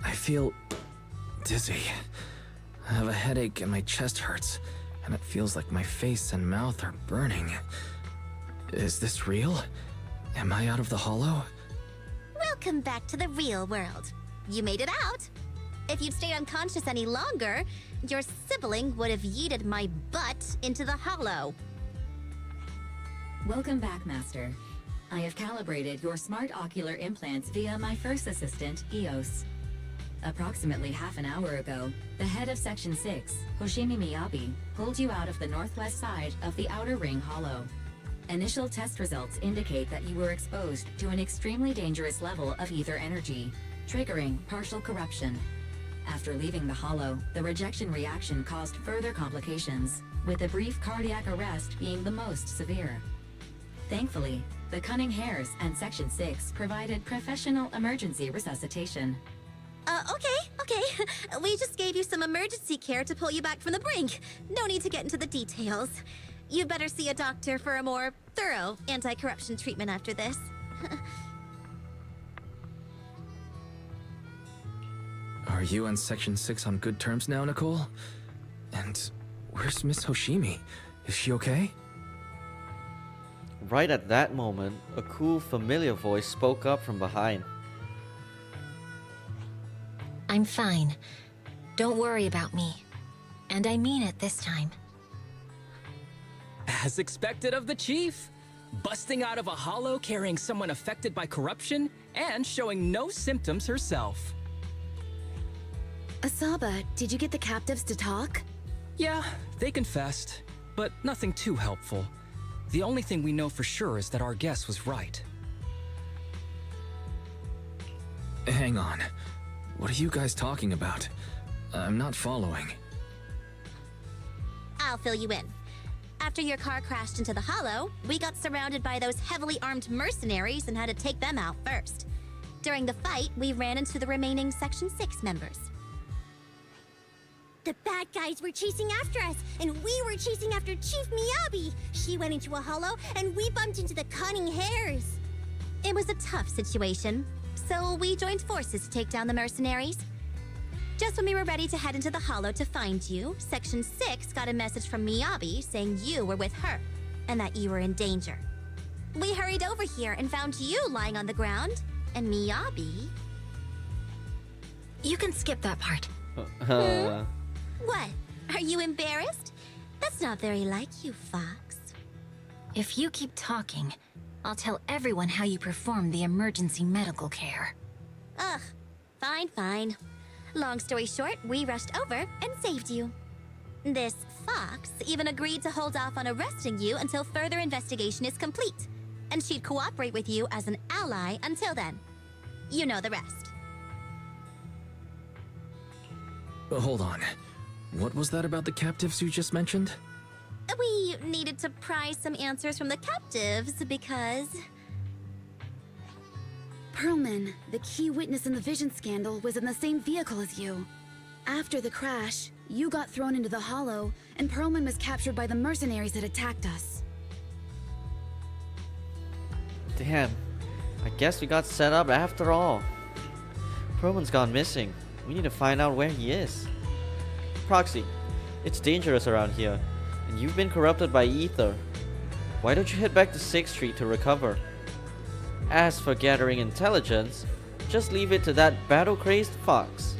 I feel dizzy. I have a headache and my chest hurts, and it feels like my face and mouth are burning. Is this real? Am I out of the hollow? Welcome back to the real world. You made it out. If you'd stayed unconscious any longer, your sibling would have yeeted my butt into the hollow. Welcome back, Master. I have calibrated your smart ocular implants via my first assistant, EOS. Approximately half an hour ago, the head of Section 6, Hoshimi Miyabi, pulled you out of the northwest side of the Outer Ring Hollow. Initial test results indicate that you were exposed to an extremely dangerous level of ether energy, triggering partial corruption. After leaving the hollow, the rejection reaction caused further complications, with a brief cardiac arrest being the most severe. Thankfully, the Cunning Hares and Section 6 provided professional emergency resuscitation. Okay. We just gave you some emergency care to pull you back from the brink. No need to get into the details. You'd better see a doctor for a more thorough anti-corruption treatment after this. Are you and Section 6 on good terms now, Nicole? And where's Miss Hoshimi? Is she okay? Right at that moment, a cool, familiar voice spoke up from behind. I'm fine. Don't worry about me. And I mean it this time. As expected of the chief. Busting out of a hollow carrying someone affected by corruption and showing no symptoms herself. Asaba, did you get the captives to talk? Yeah, they confessed, but nothing too helpful. The only thing we know for sure is that our guess was right. Hang on. What are you guys talking about? I'm not following. I'll fill you in. After your car crashed into the hollow, we got surrounded by those heavily armed mercenaries and had to take them out first. During the fight, we ran into the remaining Section 6 members. The bad guys were chasing after us, and we were chasing after Chief Miyabi. She went into a hollow, and we bumped into the Cunning Hares. It was a tough situation, so we joined forces to take down the mercenaries. Just when we were ready to head into the hollow to find you, Section 6 got a message from Miyabi saying you were with her, and that you were in danger. We hurried over here and found you lying on the ground, and Miyabi... You can skip that part. What? Are you embarrassed? That's not very like you, Fox. If you keep talking, I'll tell everyone how you performed the emergency medical care. Ugh, fine. Long story short, we rushed over and saved you. This Fox even agreed to hold off on arresting you until further investigation is complete, and she'd cooperate with you as an ally until then. You know the rest. Hold on. What was that about the captives you just mentioned? We needed to pry some answers from the captives because... Perlman, the key witness in the Vision scandal, was in the same vehicle as you. After the crash, you got thrown into the Hollow, and Perlman was captured by the mercenaries that attacked us. Damn, I guess we got set up after all. Perlman's gone missing. We need to find out where he is. Proxy, it's dangerous around here, and you've been corrupted by ether. Why don't you head back to 6th Street to recover? As for gathering intelligence, just leave it to that battle-crazed fox.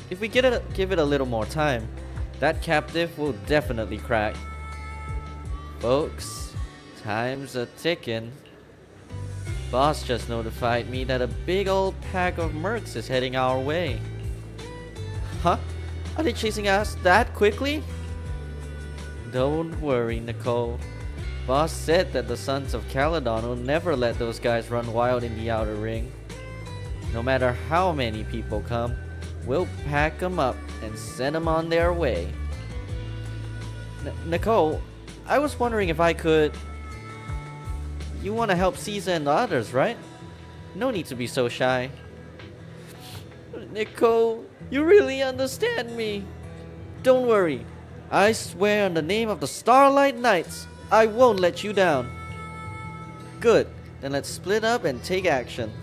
If we give it a little more time, that captive will definitely crack. Folks, time's a ticking. Boss just notified me that a big old pack of mercs is heading our way. Huh? Are they chasing us that quickly? Don't worry, Nicole. Boss said that the Sons of Caledon will never let those guys run wild in the Outer Ring. No matter how many people come, we'll pack them up and send them on their way. Nicole, I was wondering if I could... You want to help Caesar and the others, right? No need to be so shy. Nicole, you really understand me. Don't worry. I swear on the name of the Starlight Knights, I won't let you down. Good, then let's split up and take action.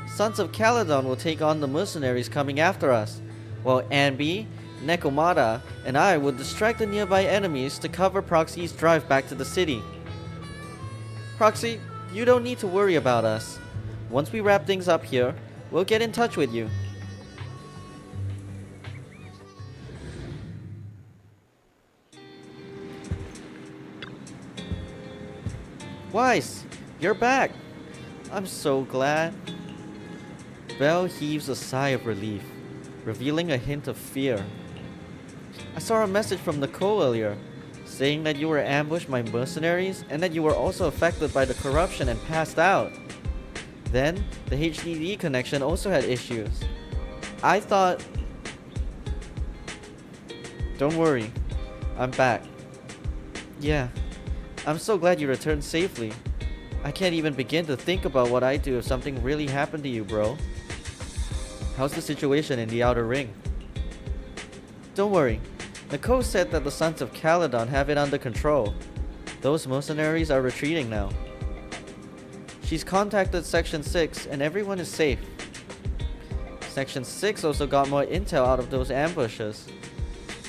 Sons of Caledon will take on the mercenaries coming after us, while Anby, Nekomata, and I will distract the nearby enemies to cover Proxy's drive back to the city. Proxy, you don't need to worry about us. Once we wrap things up here, we'll get in touch with you. Weiss, you're back. I'm so glad. Belle heaves a sigh of relief, revealing a hint of fear. I saw a message from Nicole earlier, saying that you were ambushed by mercenaries and that you were also affected by the corruption and passed out. Then, the HDD connection also had issues. I thought... Don't worry, I'm back. Yeah, I'm so glad you returned safely. I can't even begin to think about what I'd do if something really happened to you, bro. How's the situation in the Outer Ring? Don't worry. Nicole said that the Sons of Caledon have it under control. Those mercenaries are retreating now. She's contacted Section 6 and everyone is safe. Section 6 also got more intel out of those ambushes.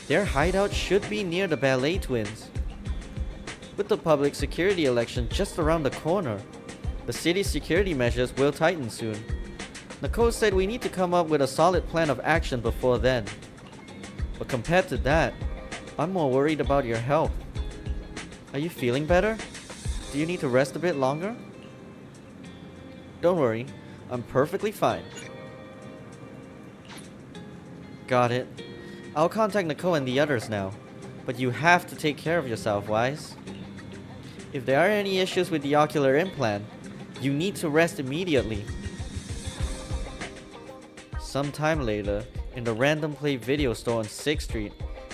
Their hideout should be near the Ballet Twins. With the public security election just around the corner, the city's security measures will tighten soon. Nicole said we need to come up with a solid plan of action before then. But compared to that, I'm more worried about your health. Are you feeling better? Do you need to rest a bit longer? Don't worry, I'm perfectly fine. Got it. I'll contact Nicole and the others now, but you have to take care of yourself, Wise. If there are any issues with the ocular implant, you need to rest immediately. Sometime later, in the Random Play video store on 6th Street,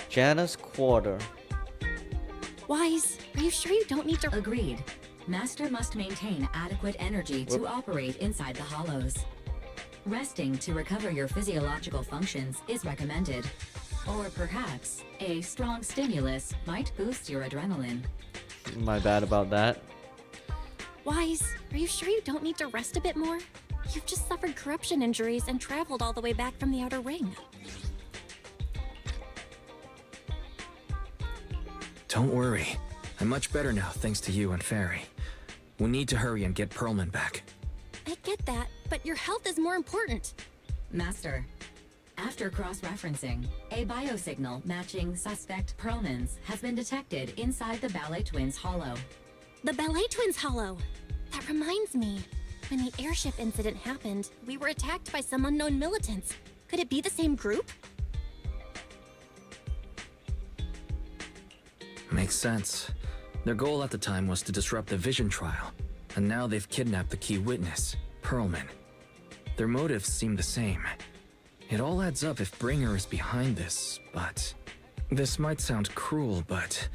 Jana's quarter. Wise, are you sure you don't need to... Agreed. Master must maintain adequate energy to operate inside the hollows. Resting to recover your physiological functions is recommended. Or perhaps, a strong stimulus might boost your adrenaline. My bad about that. Wise, are you sure you don't need to rest a bit more? You've just suffered corruption injuries and traveled all the way back from the Outer Ring. Don't worry. I'm much better now thanks to you and Fairy. We need to hurry and get Perlman back. I get that, but your health is more important. Master, after cross-referencing, a biosignal matching suspect Perlman's has been detected inside the Ballet Twins Hollow. The Ballet Twins Hollow! That reminds me. When the airship incident happened, we were attacked by some unknown militants. Could it be the same group? Makes sense. Their goal at the time was to disrupt the Vision trial, and now they've kidnapped the key witness, Perlman. Their motives seem the same. It all adds up if Bringer is behind this, but... This might sound cruel, but...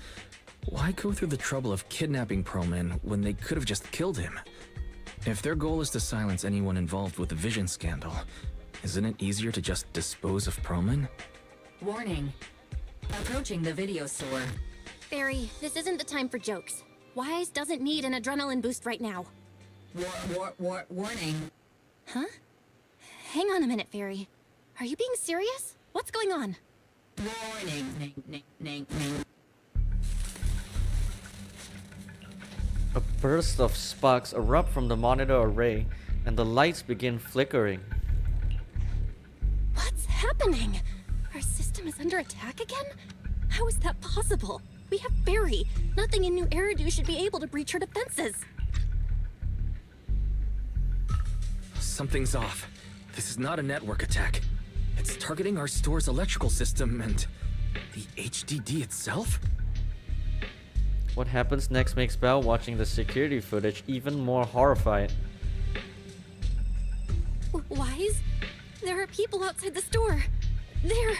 Why go through the trouble of kidnapping Perlman when they could have just killed him? If their goal is to silence anyone involved with the Vision scandal, isn't it easier to just dispose of Perlman? Warning. Approaching the video store. Fairy, this isn't the time for jokes. Wise doesn't need an adrenaline boost right now. Warning. Huh? Hang on a minute, Fairy. Are you being serious? What's going on? Warning. A burst of sparks erupt from the monitor array, and the lights begin flickering. What's happening? Our system is under attack again? How is that possible? We have Barry. Nothing in New Eridu should be able to breach her defenses. Something's off. This is not a network attack. It's targeting our store's electrical system and the HDD itself? What happens next makes Belle watching the security footage even more horrified. Wise? There are people outside the store. There.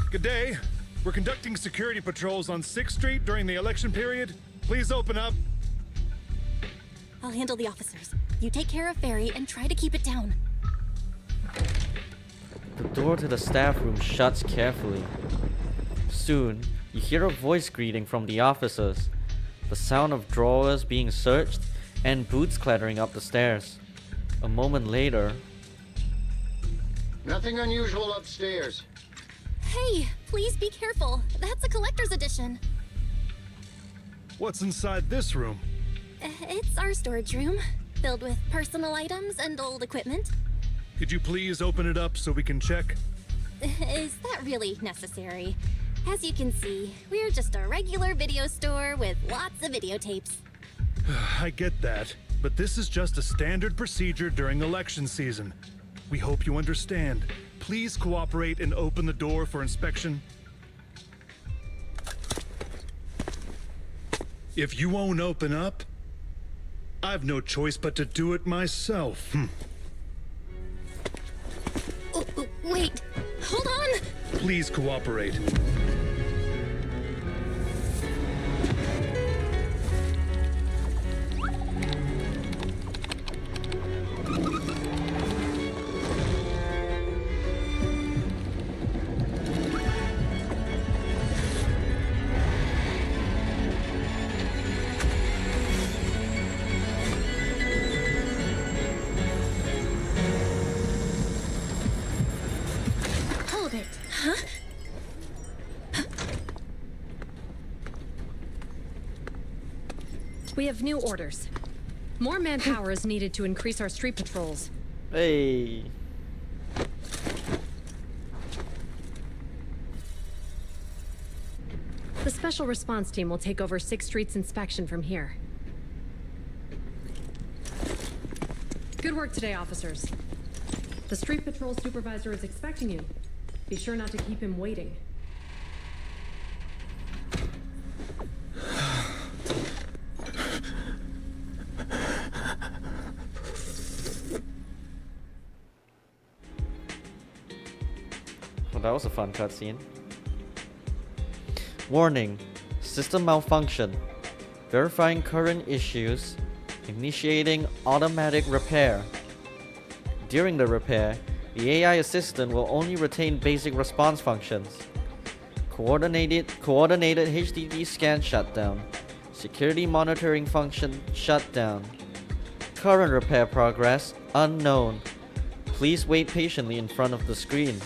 Good day. We're conducting security patrols on 6th Street during the election period. Please open up. I'll handle the officers. You take care of Fairy and try to keep it down. The door to the staff room shuts carefully. Soon, you hear a voice greeting from the officers, the sound of drawers being searched, and boots clattering up the stairs. A moment later... Nothing unusual upstairs. Hey, please be careful. That's a collector's edition. What's inside this room? It's our storage room, filled with personal items and old equipment. Could you please open it up so we can check? Is that really necessary? As you can see, we're just a regular video store with lots of videotapes. I get that, but this is just a standard procedure during election season. We hope you understand. Please cooperate and open the door for inspection. If you won't open up, I've no choice but to do it myself. Wait, hold on! Please cooperate. Hold it. Huh? We have new orders. More manpower is needed to increase our street patrols. Hey. The special response team will take over 6th Street's inspection from here. Good work today, officers. The street patrol supervisor is expecting you. Be sure not to keep him waiting. Well, that was a fun cutscene. Warning: system malfunction. Verifying current issues. Initiating automatic repair. During the repair, the AI assistant will only retain basic response functions. Coordinated HDD scan shutdown. Security monitoring function shut down. Current repair progress unknown. Please wait patiently in front of the screen.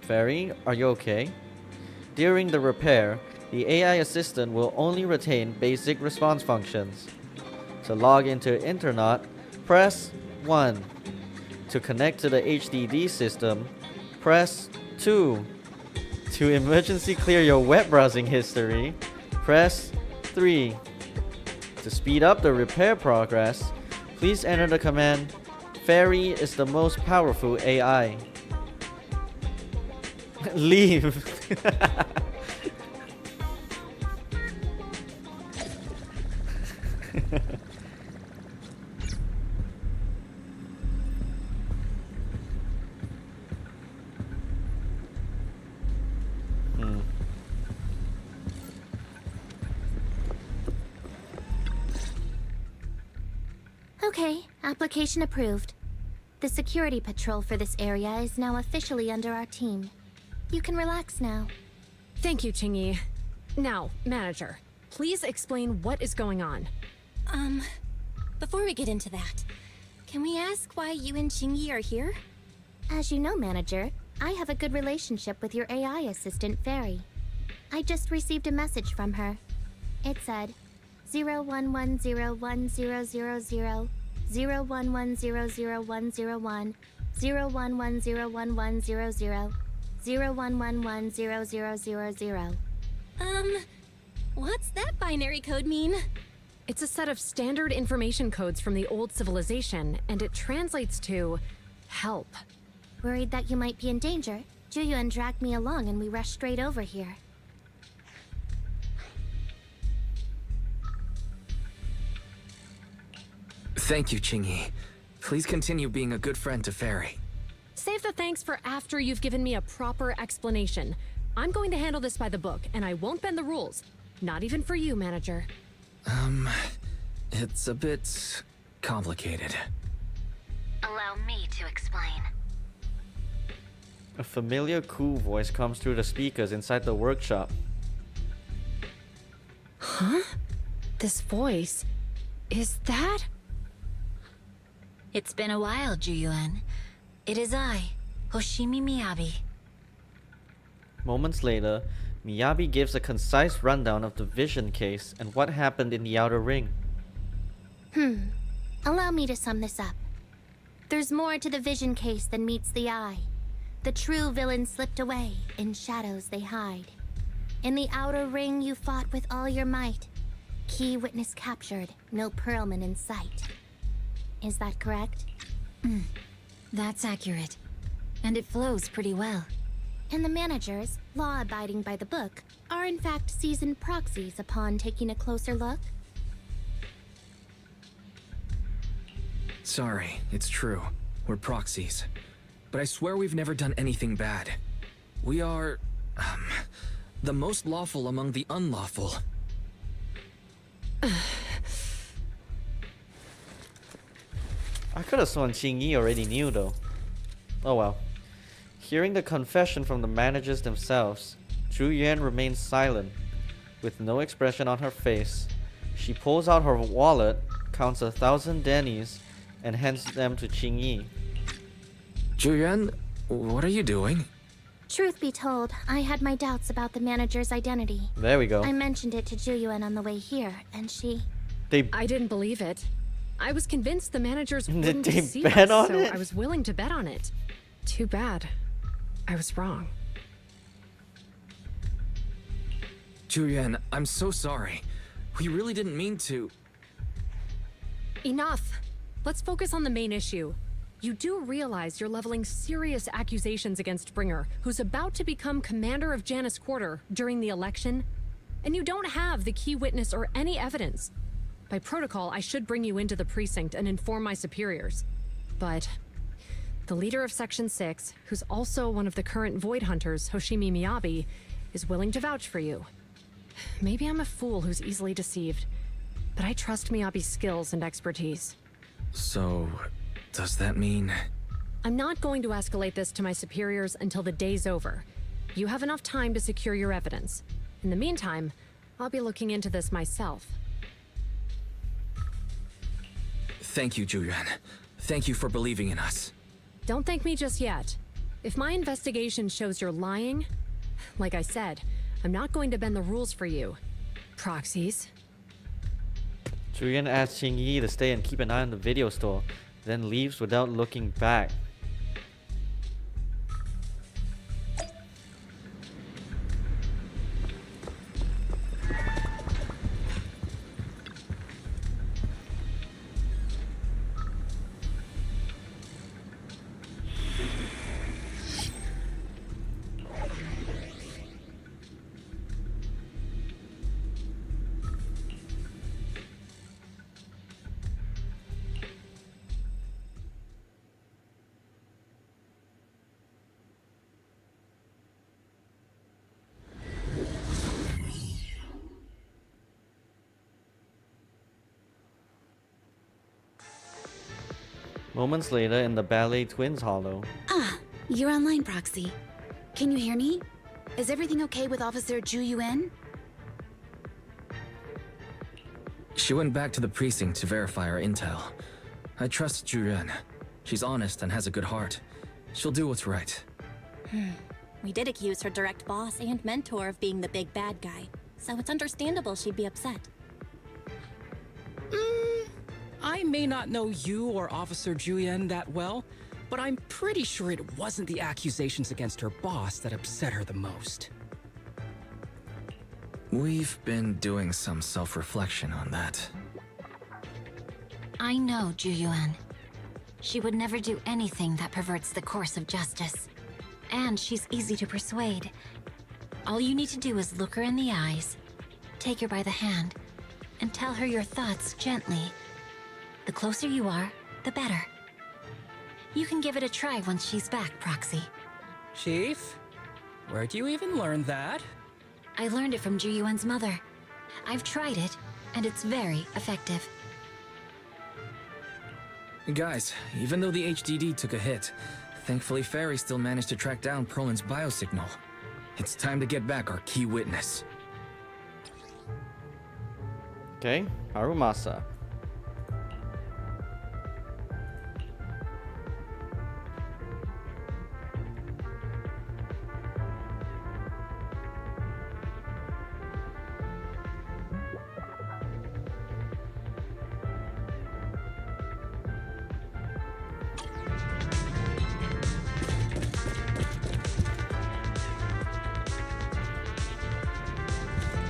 Fairy, are you okay? During the repair, the AI assistant will only retain basic response functions. To log into Internet, press 1. To connect to the HDD system, press 2. To emergency clear your web browsing history, press 3. To speed up the repair progress, please enter the command, Fairy is the most powerful AI. Leave. Okay, application approved. The security patrol for this area is now officially under our team. You can relax now. Thank you, Qingyi. Now, manager, please explain what is going on. Before we get into that, can we ask why you and Qingyi are here? As you know, manager, I have a good relationship with your AI assistant, Fairy. I just received a message from her. It said, 01101000, 01100101, 01101100, 01110000. What's that binary code mean? It's a set of standard information codes from the old civilization, and it translates to help. Worried that you might be in danger, Juyuan dragged me along and we rushed straight over here. Thank you, Qingyi. Please continue being a good friend to Fairy. Save the thanks for after you've given me a proper explanation. I'm going to handle this by the book, and I won't bend the rules. Not even for you, manager. It's a bit complicated. Allow me to explain. A familiar cool voice comes through the speakers inside the workshop. Huh? This voice... is that... It's been a while, Juyuan. It is I, Hoshimi Miyabi. Moments later, Miyabi gives a concise rundown of the vision case and what happened in the outer ring. Allow me to sum this up. There's more to the vision case than meets the eye. The true villain slipped away, in shadows they hide. In the outer ring you fought with all your might. Key witness captured, no Pearlman in sight. Is that correct? That's accurate. And it flows pretty well. And the managers, law-abiding by the book, are in fact seasoned proxies upon taking a closer look? Sorry, it's true. We're proxies. But I swear we've never done anything bad. We are... the most lawful among the unlawful. I could have sworn Qingyi already knew though. Oh well. Hearing the confession from the managers themselves, Zhu Yuan remains silent. With no expression on her face, she pulls out her wallet, counts 1,000 dennies, and hands them to Qingyi. Juyuan, what are you doing? Truth be told, I had my doubts about the manager's identity. There we go. I mentioned it to Juyuan on the way here, and she... I didn't believe it. I was convinced the managers Did wouldn't they deceive bet us, on so it? I was willing to bet on it. Too bad. I was wrong. Juyuan, I'm so sorry. We really didn't mean to... Enough! Let's focus on the main issue. You do realize you're leveling serious accusations against Bringer, who's about to become commander of Janus Quarter during the election? And you don't have the key witness or any evidence. By protocol, I should bring you into the precinct and inform my superiors. But the leader of Section 6, who's also one of the current Void Hunters, Hoshimi Miyabi, is willing to vouch for you. Maybe I'm a fool who's easily deceived, but I trust Miyabi's skills and expertise. So, does that mean... I'm not going to escalate this to my superiors until the day's over. You have enough time to secure your evidence. In the meantime, I'll be looking into this myself. Thank you, Juyuan. Thank you for believing in us. Don't thank me just yet. If my investigation shows you're lying, like I said, I'm not going to bend the rules for you. Proxies. Zhu Yuan asks Qingyi to stay and keep an eye on the video store, then leaves without looking back. Moments later in the Ballet Twins Hollow. Ah, you're online, Proxy. Can you hear me? Is everything okay with Officer Zhu Yuan? She went back to the precinct to verify our intel. I trust Juren. She's honest and has a good heart. She'll do what's right. We did accuse her direct boss and mentor of being the big bad guy, so it's understandable she'd be upset. I may not know you or Officer Julian that well, but I'm pretty sure it wasn't the accusations against her boss that upset her the most. We've been doing some self-reflection on that. I know Juyuan. She would never do anything that perverts the course of justice. And she's easy to persuade. All you need to do is look her in the eyes, take her by the hand, and tell her your thoughts gently. The closer you are, the better. You can give it a try once she's back, Proxy. Chief? Where'd you even learn that? I learned it from Juyuan's mother. I've tried it, and it's very effective. Guys, even though the HDD took a hit, thankfully Fairy still managed to track down Perlin's biosignal. It's time to get back our key witness. Okay, Harumasa.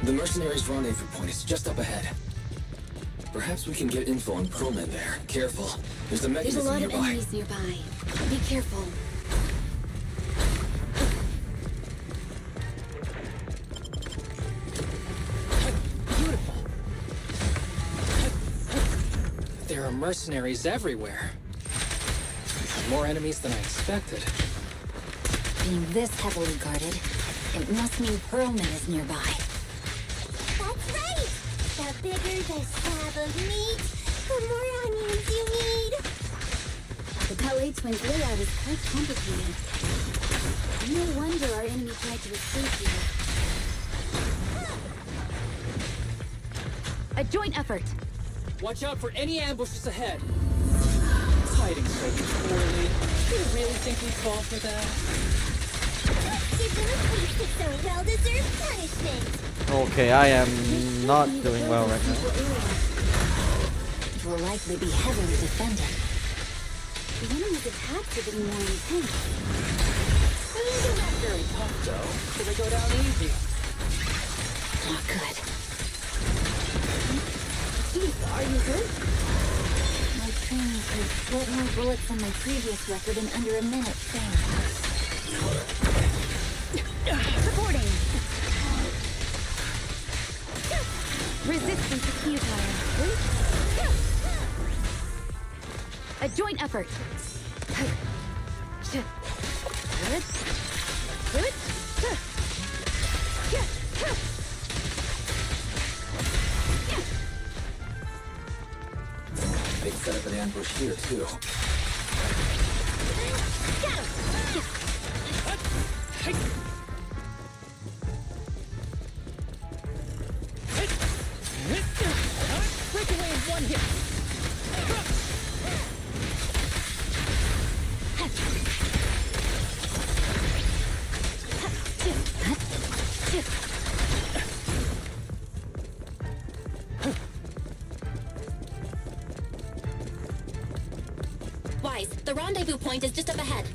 The mercenaries' rendezvous point is just up ahead. Perhaps we can get info on Perlman there. Careful. There's a There's a mechanism lot of nearby. enemies nearby. Be careful. Beautiful. There are mercenaries everywhere. More enemies than I expected. Being this heavily guarded, it must mean Perlman is nearby. That's right! The bigger the slab of meat, the more onions you need. The Ballet Twins' layout is quite complicated. No wonder our enemy tried to escape here. A joint effort. Watch out for any ambushes ahead. Hiding so poorly. Do you really think we'd fall for that? Give them a taste of some well-deserved punishment. Okay, I am not doing well right now. It will likely be heavily defended. The enemy's attacks are getting more intense. They're not very tough, though, so they go down easy. Not good. Keith, are you hurt? My training could split more bullets than my previous record in under a minute thing. Supporting. Resistance is futile. A joint effort. They've set up an ambush here, too. Break away in one hit. Wise, the rendezvous point is just up ahead.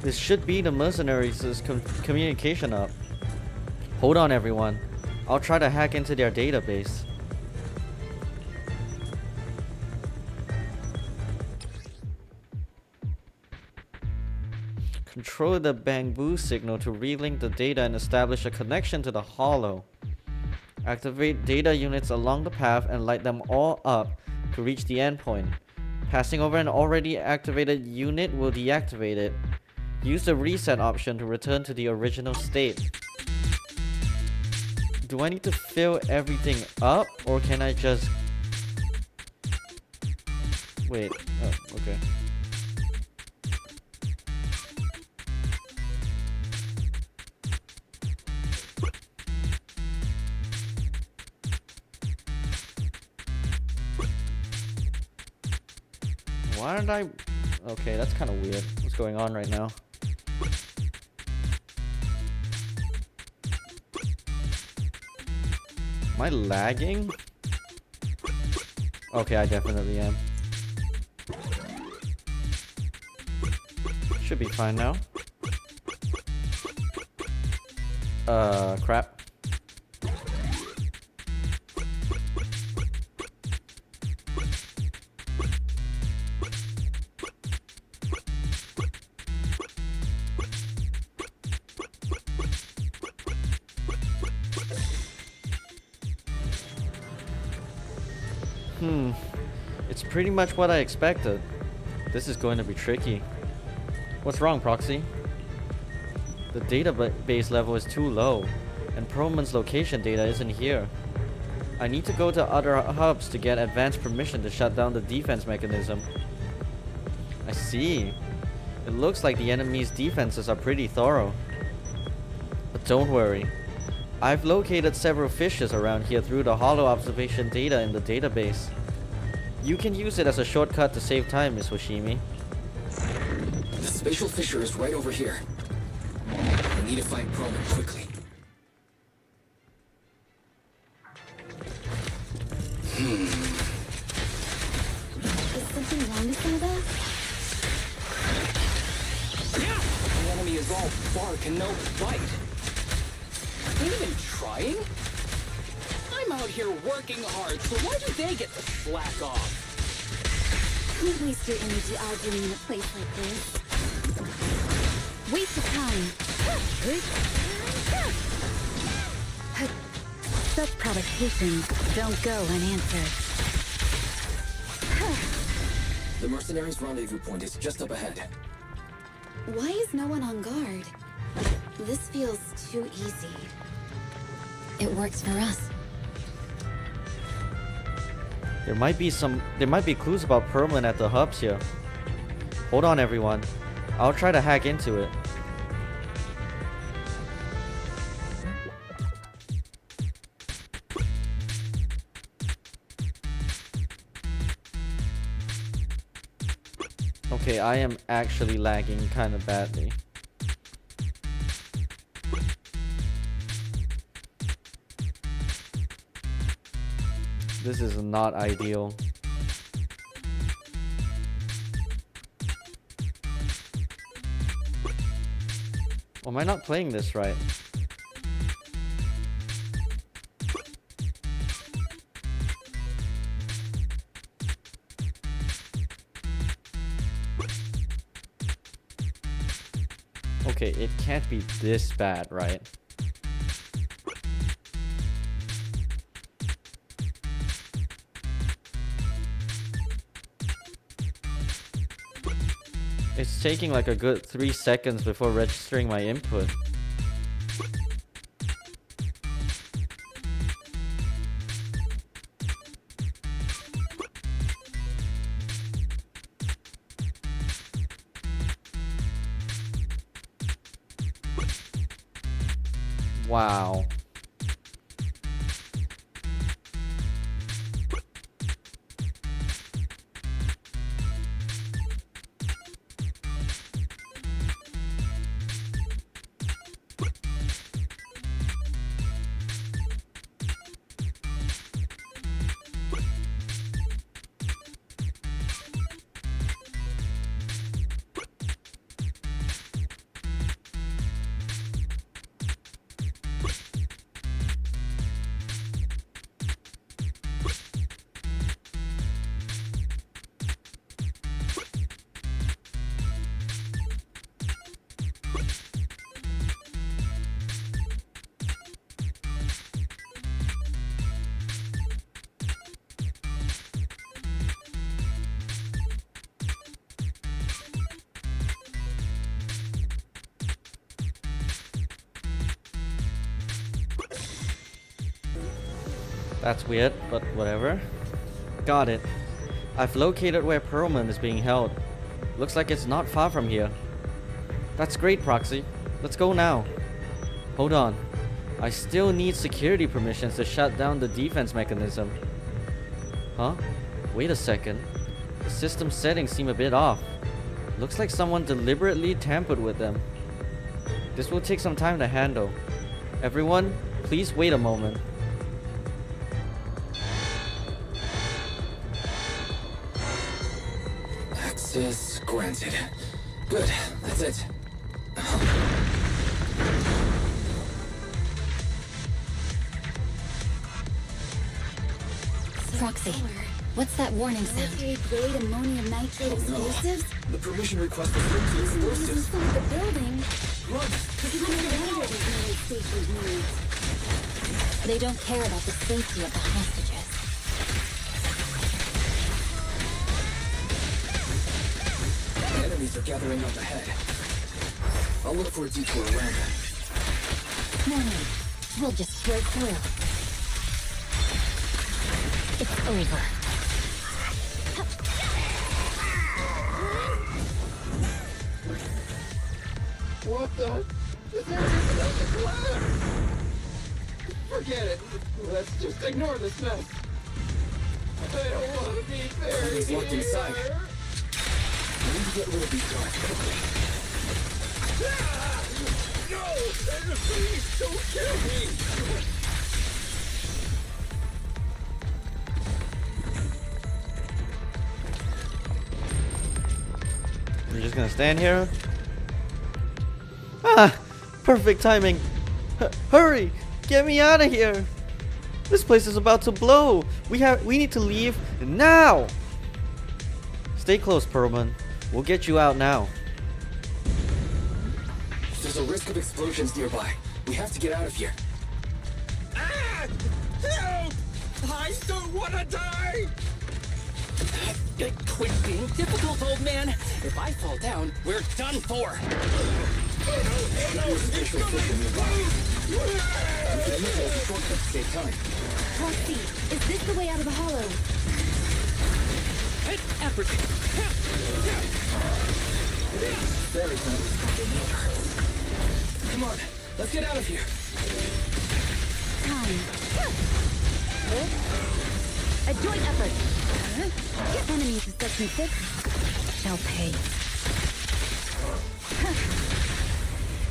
This should be the mercenaries' communication up. Hold on, everyone. I'll try to hack into their database. Control the bamboo signal to relink the data and establish a connection to the hollow. Activate data units along the path and light them all up to reach the endpoint. Passing over an already activated unit will deactivate it. Use the reset option to return to the original state. Do I need to fill everything up, or can I just... Wait. Oh, okay. Why aren't I... Okay, that's kind of weird. What's going on right now? Am I lagging? Okay, I definitely am. Should be fine now. Crap. It's pretty much what I expected. This is going to be tricky. What's wrong, Proxy? The database level is too low, and Perlman's location data isn't here. I need to go to other hubs to get advanced permission to shut down the defense mechanism. I see. It looks like the enemy's defenses are pretty thorough. But don't worry. I've located several fissures around here through the hollow observation data in the database. You can use it as a shortcut to save time, Miss Hoshimi. The spatial fissure is right over here. I need to find Perlman quickly. Is something wrong with some of that? Yeah! The enemy is all bark and no bite. Ain't even trying? I'm out here working hard, so why do they get to slack off? Don't waste your energy arguing in a place like this. Waste of time. Such provocations don't go unanswered. The mercenaries' rendezvous point is just up ahead. Why is no one on guard? This feels too easy. It works for us. There might be clues about Perlman at the hubs here. Hold on, everyone. I'll try to hack into it. Okay, I am actually lagging kind of badly. This is not ideal. Am I not playing this right? Okay, it can't be this bad, right? It's taking like a good 3 seconds before registering my input. Wow. That's weird, but whatever. Got it. I've located where Perlman is being held. Looks like it's not far from here. That's great, Proxy. Let's go now. Hold on. I still need security permissions to shut down the defense mechanism. Huh? Wait a second. The system settings seem a bit off. Looks like someone deliberately tampered with them. This will take some time to handle. Everyone, please wait a moment. Access granted. Good, that's it. Proxy, what's that warning sound? Grade ammonium nitrate explosives? The permission request was linked to explosives. Inside the building. Run! They don't care about the safety of the hostages. Enemies are gathering up ahead. I'll look for a detour around them. No need. We'll just break through. It's over. What the? This area's about to collapse! Forget it. Let's just ignore this mess. I don't want to be buried He's locked inside. We need to get rid of these guards quickly. No! Please don't kill me! You're just gonna stand here? Ah! Perfect timing! Hurry! Get me out of here! This place is about to blow! We need to leave now! Stay close, Perlman. We'll get you out now. There's a risk of explosions nearby. We have to get out of here. Ah! Help! I don't want to die! Quit being difficult, old man. If I fall down, we're done for. There's a visual system nearby. We can use it as a shortcut to save time. Proxy, is this the way out of the hollow? Effort. There is no something either. Come on, let's get out of here. Time. A joint effort. Enemies to Section 6 shall pay.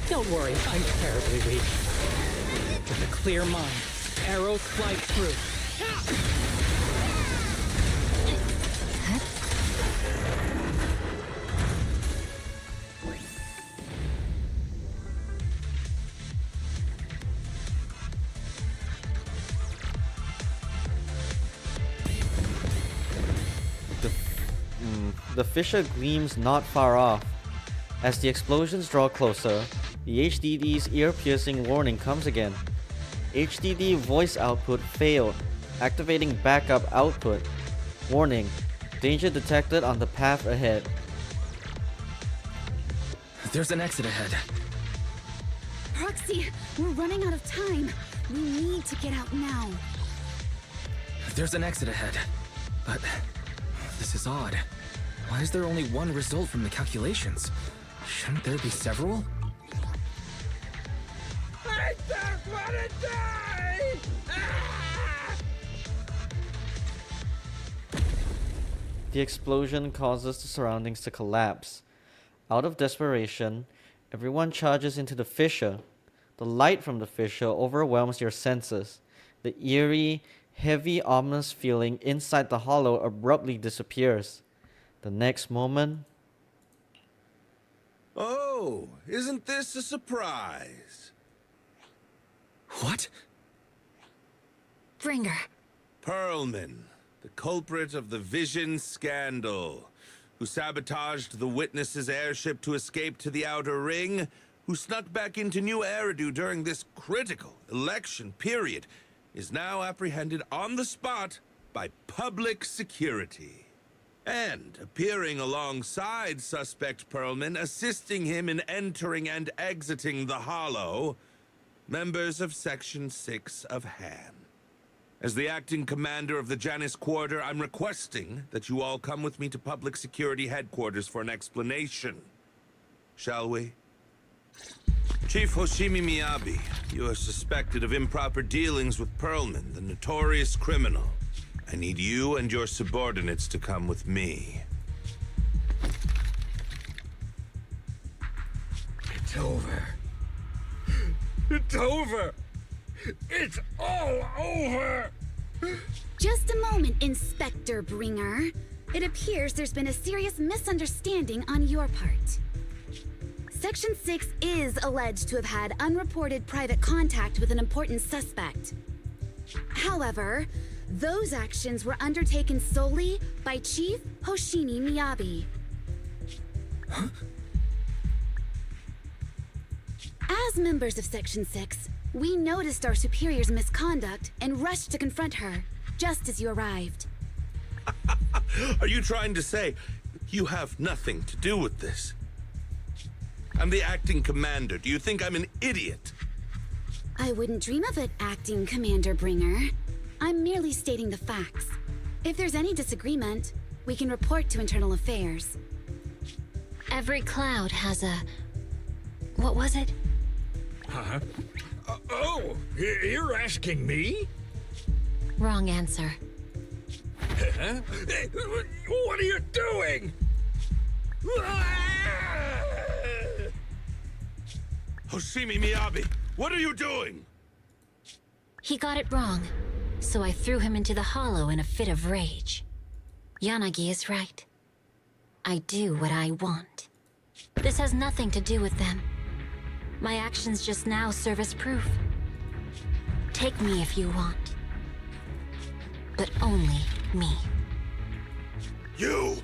Don't worry, I'm terribly weak. With a clear mind, arrows fly through. The fissure gleams not far off. As the explosions draw closer, the HDD's ear-piercing warning comes again. HDD voice output failed, activating backup output. Warning, danger detected on the path ahead. There's an exit ahead. Proxy, we're running out of time. We need to get out now. There's an exit ahead. But this is odd. Why is there only one result from the calculations? Shouldn't there be several? I don't want to die! Ah! The explosion causes the surroundings to collapse. Out of desperation, everyone charges into the fissure. The light from the fissure overwhelms your senses. The eerie, heavy, ominous feeling inside the hollow abruptly disappears. The next moment... Oh, isn't this a surprise? What? Bringer. Perlman, the culprit of the Vision scandal, who sabotaged the Witness's airship to escape to the Outer Ring, who snuck back into New Eridu during this critical election period, is now apprehended on the spot by public security. And appearing alongside suspect Perlman, assisting him in entering and exiting the Hollow, members of Section 6 of Han. As the acting commander of the Janus Quarter, I'm requesting that you all come with me to Public Security Headquarters for an explanation. Shall we? Chief Hoshimi Miyabi, you are suspected of improper dealings with Perlman, the notorious criminal. I need you and your subordinates to come with me. It's over. It's over. It's all over! Just a moment, Inspector Bringer. It appears there's been a serious misunderstanding on your part. Section 6 is alleged to have had unreported private contact with an important suspect. However, those actions were undertaken solely by Chief Hoshimi Miyabi. Huh? As members of Section 6, we noticed our superior's misconduct and rushed to confront her, just as you arrived. Are you trying to say you have nothing to do with this? I'm the acting commander. Do you think I'm an idiot? I wouldn't dream of it, Acting Commander Bringer. I'm merely stating the facts. If there's any disagreement, we can report to Internal Affairs. Every cloud has a... What was it? Huh? Oh, you're asking me? Wrong answer. Huh? What are you doing? Hoshimi Miyabi, what are you doing? He got it wrong, so I threw him into the hollow in a fit of rage. Yanagi is right. I do what I want. This has nothing to do with them. My actions just now serve as proof. Take me if you want. But only me. You!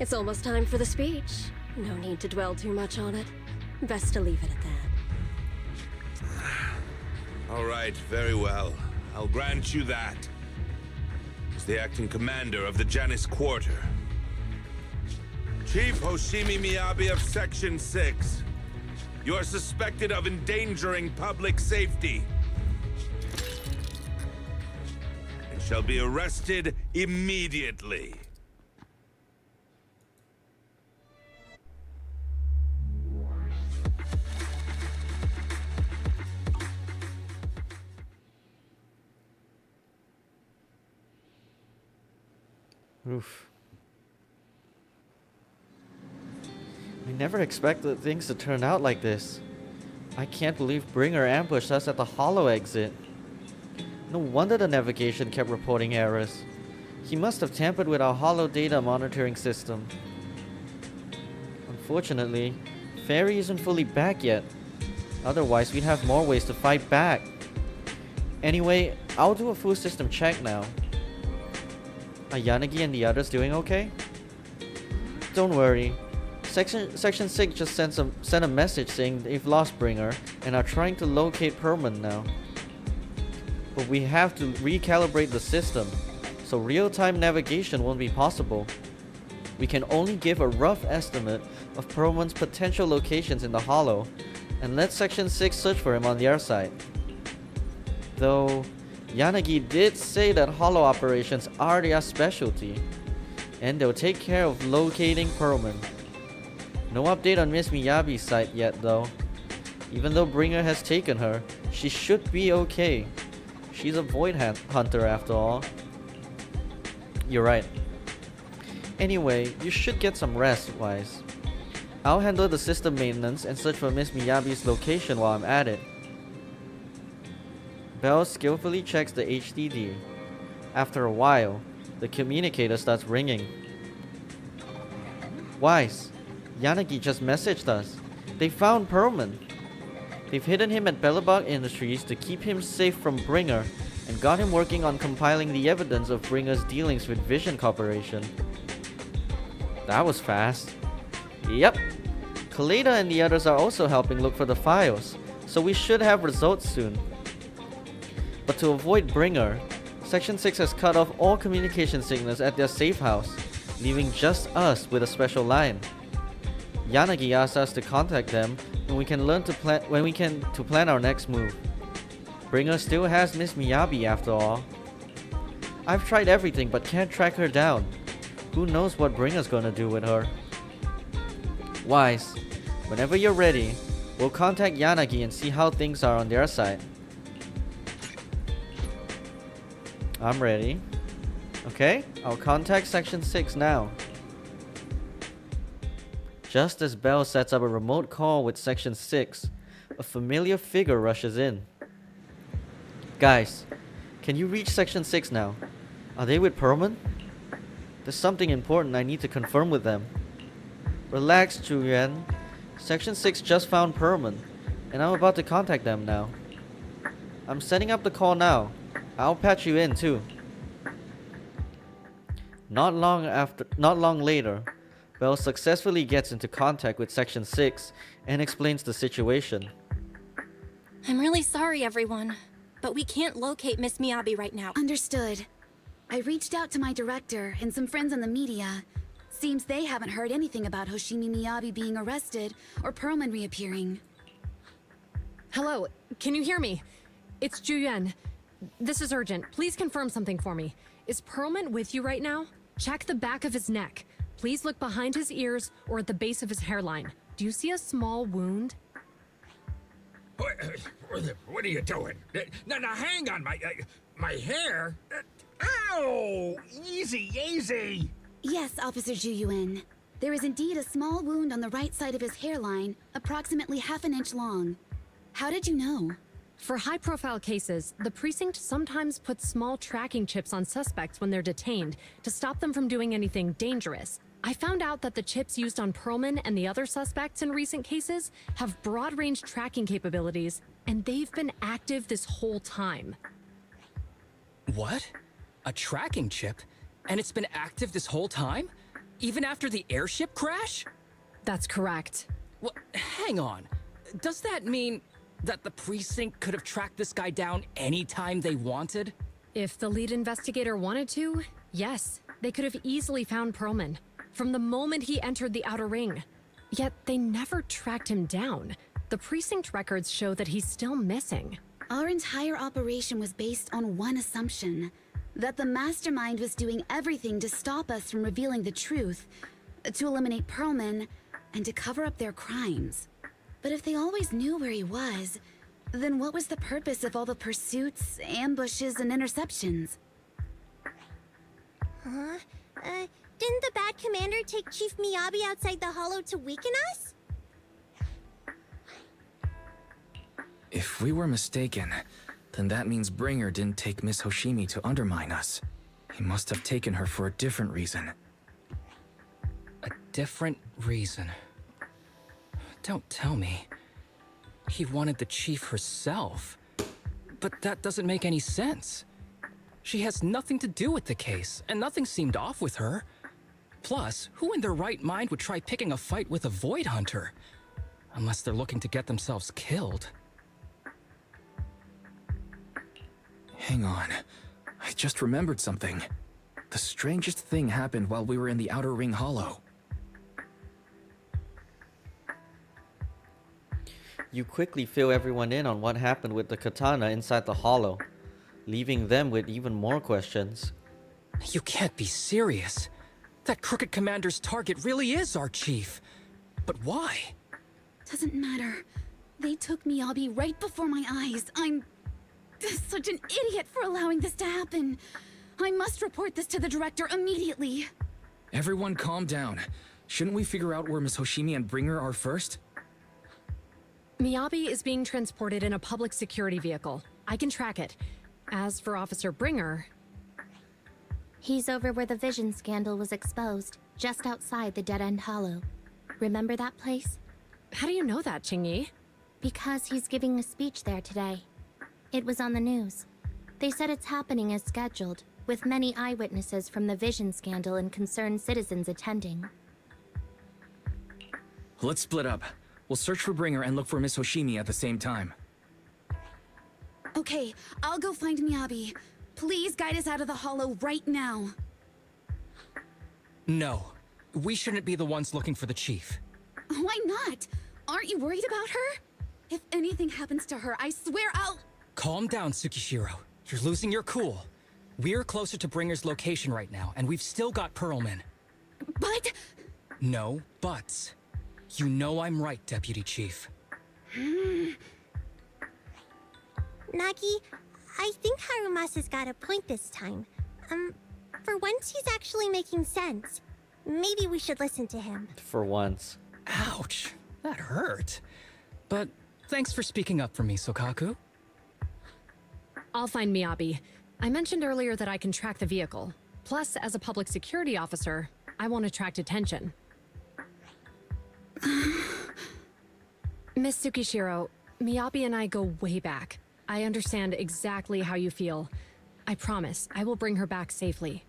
It's almost time for the speech. No need to dwell too much on it. Best to leave it at that. All right, very well. I'll grant you that. As the acting commander of the Janus Quarter. Chief Hoshimi Miyabi of Section 6. You are suspected of endangering public safety. And shall be arrested immediately. Oof. I never expected things to turn out like this. I can't believe Bringer ambushed us at the hollow exit. No wonder the navigation kept reporting errors. He must have tampered with our hollow data monitoring system. Unfortunately, Fairy isn't fully back yet. Otherwise, we'd have more ways to fight back. Anyway, I'll do a full system check now. Are Yanagi and the others doing okay? Don't worry. Section 6 just sent a message saying they've lost Bringer and are trying to locate Perlman now. But we have to recalibrate the system, so real-time navigation won't be possible. We can only give a rough estimate of Perlman's potential locations in the hollow and let Section 6 search for him on their side. Though, Yanagi did say that hollow operations are their specialty, and they'll take care of locating Perlman. No update on Miss Miyabi's side yet though. Even though Bringer has taken her, she should be okay. She's a void hunter after all. You're right. Anyway, you should get some rest, Wise. I'll handle the system maintenance and search for Miss Miyabi's location while I'm at it. Bell skillfully checks the HDD. After a while, the communicator starts ringing. Wise, Yanagi just messaged us. They found Perlman. They've hidden him at Belobog Industries to keep him safe from Bringer and got him working on compiling the evidence of Bringer's dealings with Vision Corporation. That was fast. Yep. Kaleda and the others are also helping look for the files, so we should have results soon. But to avoid Bringer, Section 6 has cut off all communication signals at their safe house, leaving just us with a special line. Yanagi asked us to contact them when we can plan our next move. Bringer still has Miss Miyabi after all. I've tried everything but can't track her down. Who knows what Bringer's gonna do with her? Wise, whenever you're ready, we'll contact Yanagi and see how things are on their side. I'm ready. Okay, I'll contact Section 6 now. Just as Bell sets up a remote call with Section 6, a familiar figure rushes in. Guys, can you reach Section 6 now? Are they with Perlman? There's something important I need to confirm with them. Relax, Zhu-Yuan. Section 6 just found Perlman, and I'm about to contact them now. I'm setting up the call now. I'll patch you in too. Not long later, Bell successfully gets into contact with Section 6 and explains the situation. I'm really sorry, everyone, but we can't locate Miss Miyabi right now. Understood. I reached out to my director and some friends in the media. Seems they haven't heard anything about Hoshimi Miyabi being arrested or Perlman reappearing. Hello, can you hear me? It's Zhu-Yuan. This is urgent. Please confirm something for me. Is Perlman with you right now? Check the back of his neck. Please look behind his ears or at the base of his hairline. Do you see a small wound? What are you doing? Now hang on, my hair? Ow! Easy, easy! Yes, Officer Zhu-Yuan. There is indeed a small wound on the right side of his hairline, approximately half an inch long. How did you know? For high-profile cases, the precinct sometimes puts small tracking chips on suspects when they're detained to stop them from doing anything dangerous. I found out that the chips used on Perlman and the other suspects in recent cases have broad-range tracking capabilities, and they've been active this whole time. What? A tracking chip? And it's been active this whole time? Even after the airship crash? That's correct. What? Hang on. Does that mean that the precinct could have tracked this guy down anytime they wanted? If the lead investigator wanted to, yes, they could have easily found Perlman from the moment he entered the outer ring. Yet they never tracked him down. The precinct records show that he's still missing. Our entire operation was based on one assumption: that the mastermind was doing everything to stop us from revealing the truth, to eliminate Perlman, and to cover up their crimes. But if they always knew where he was, then what was the purpose of all the pursuits, ambushes, and interceptions? Huh? Didn't the bad commander take Chief Miyabi outside the hollow to weaken us? If we were mistaken, then that means Bringer didn't take Miss Hoshimi to undermine us. He must have taken her for a different reason. A different reason? Don't tell me. He wanted the chief herself. But that doesn't make any sense. She has nothing to do with the case, and nothing seemed off with her. Plus, who in their right mind would try picking a fight with a Void Hunter? Unless they're looking to get themselves killed. Hang on. I just remembered something. The strangest thing happened while we were in the Outer Ring Hollow. You quickly fill everyone in on what happened with the katana inside the hollow, leaving them with even more questions. You can't be serious. That crooked commander's target really is our chief. But why? Doesn't matter. They took Miyabi right before my eyes. I'm such an idiot for allowing this to happen. I must report this to the director immediately. Everyone calm down. Shouldn't we figure out where Miss Hoshimi and Bringer are first? Miyabi is being transported in a public security vehicle. I can track it. As for Officer Bringer... He's over where the vision scandal was exposed, just outside the Dead End Hollow. Remember that place? How do you know that, Qingyi? Because he's giving a speech there today. It was on the news. They said it's happening as scheduled, with many eyewitnesses from the vision scandal and concerned citizens attending. Let's split up. We'll search for Bringer and look for Miss Hoshimi at the same time. Okay, I'll go find Miyabi. Please guide us out of the hollow right now. No. We shouldn't be the ones looking for the chief. Why not? Aren't you worried about her? If anything happens to her, I swear I'll... Calm down, Tsukishiro. You're losing your cool. We're closer to Bringer's location right now, and we've still got Pearlman. But... No buts. You know I'm right, Deputy Chief. Nagi, I think Harumasa's got a point this time. For once he's actually making sense. Maybe we should listen to him. For once. Ouch. That hurt. But thanks for speaking up for me, Sokaku. I'll find Miyabi. I mentioned earlier that I can track the vehicle. Plus, as a public security officer, I won't attract attention. Miss Tsukishiro, Miyabi and I go way back. I understand exactly how you feel. I promise, I will bring her back safely.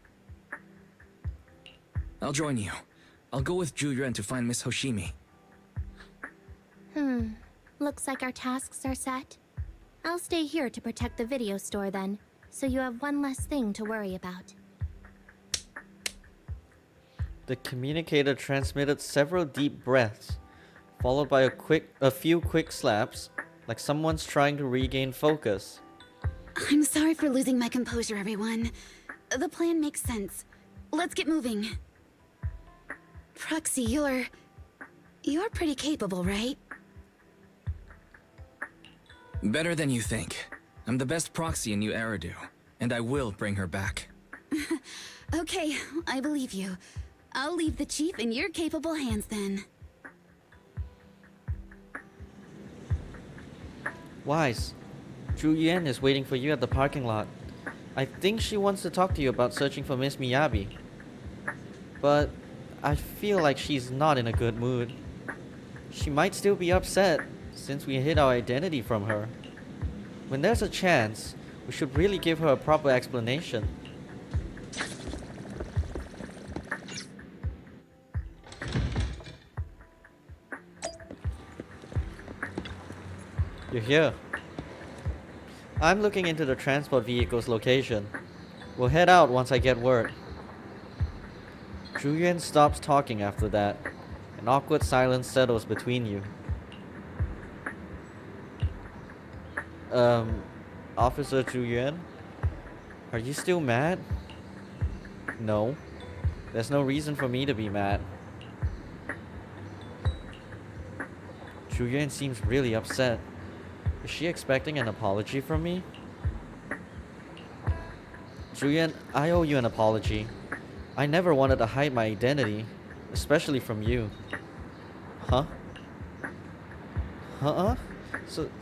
I'll join you. I'll go with Zhu Yuan to find Miss Hoshimi. Looks like our tasks are set. I'll stay here to protect the video store then, so you have one less thing to worry about. The communicator transmitted several deep breaths, followed by a few quick slaps, like someone's trying to regain focus. I'm sorry for losing my composure, everyone. The plan makes sense. Let's get moving. Proxy, you're pretty capable, right? Better than you think. I'm the best proxy in New Eridu, and I will bring her back. Okay, I believe you. I'll leave the chief in your capable hands then. Wise, Zhu Yuan is waiting for you at the parking lot. I think she wants to talk to you about searching for Miss Miyabi. But I feel like she's not in a good mood. She might still be upset since we hid our identity from her. When there's a chance, we should really give her a proper explanation. You're here. I'm looking into the transport vehicle's location. We'll head out once I get word. Zhu Yuan stops talking after that. An awkward silence settles between you. Officer Zhu Yuan? Are you still mad? No. There's no reason for me to be mad. Zhu Yuan seems really upset. Is she expecting an apology from me? Zhu Yuan, I owe you an apology. I never wanted to hide my identity, especially from you. Huh? Huh?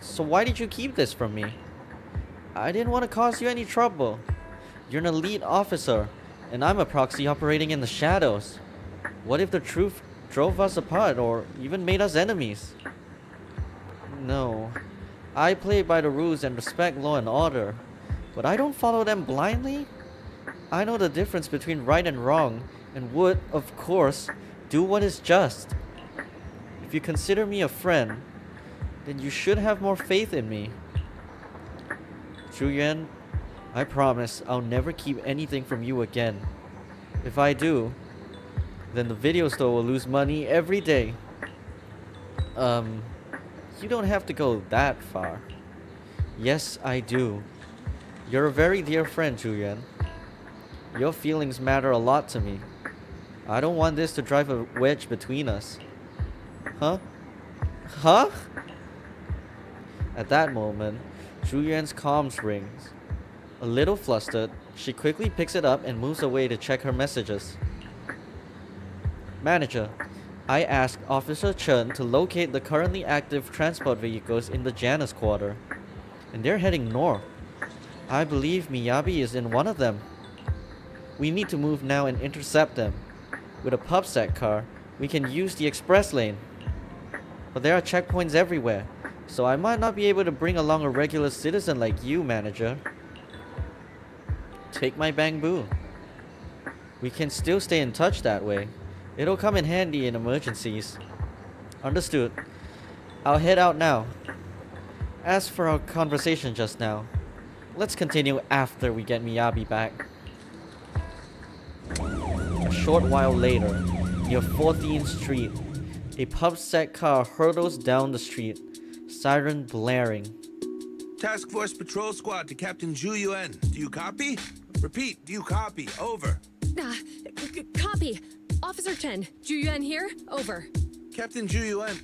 So why did you keep this from me? I didn't want to cause you any trouble. You're an elite officer, and I'm a proxy operating in the shadows. What if the truth drove us apart or even made us enemies? No. I play by the rules and respect law and order, but I don't follow them blindly. I know the difference between right and wrong, and would, of course, do what is just. If you consider me a friend, then you should have more faith in me. Zhu Yuan, I promise I'll never keep anything from you again. If I do, then the video store will lose money every day. You don't have to go that far. Yes, I do. You're a very dear friend, Zhu Yuan. Your feelings matter a lot to me. I don't want this to drive a wedge between us. Huh? Huh? At that moment, Zhu Yuan's comms rings. A little flustered, she quickly picks it up and moves away to check her messages. Manager, I asked Officer Chen to locate the currently active transport vehicles in the Janus Quarter, and they're heading north. I believe Miyabi is in one of them. We need to move now and intercept them. With a PubSec car, we can use the express lane. But there are checkpoints everywhere, so I might not be able to bring along a regular citizen like you, Manager. Take my bamboo. We can still stay in touch that way. It'll come in handy in emergencies. Understood. I'll head out now. As for our conversation just now, let's continue after we get Miyabi back. A short while later, near 14th Street, a PubSec car hurtles down the street, siren blaring. Task Force Patrol Squad to Captain Zhu Yuan. Do you copy? Repeat, do you copy? Over. Copy. Officer Chen, Zhu Yuan here. Over. Captain Zhu Yuan,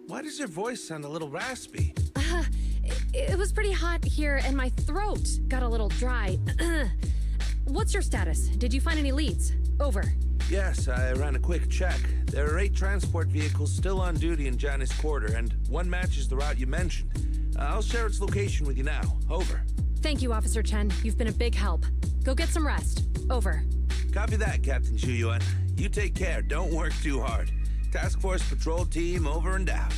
why does your voice sound a little raspy? It was pretty hot here, and my throat got a little dry. What's your status? Did you find any leads? Over. Yes, I ran a quick check. There are 8 transport vehicles still on duty in Janus Quarter, and one matches the route you mentioned. I'll share its location with you now. Over. Thank you, Officer Chen. You've been a big help. Go get some rest. Over. Copy that, Captain Zhu Yuan. You take care. Don't work too hard. Task Force Patrol Team over and out.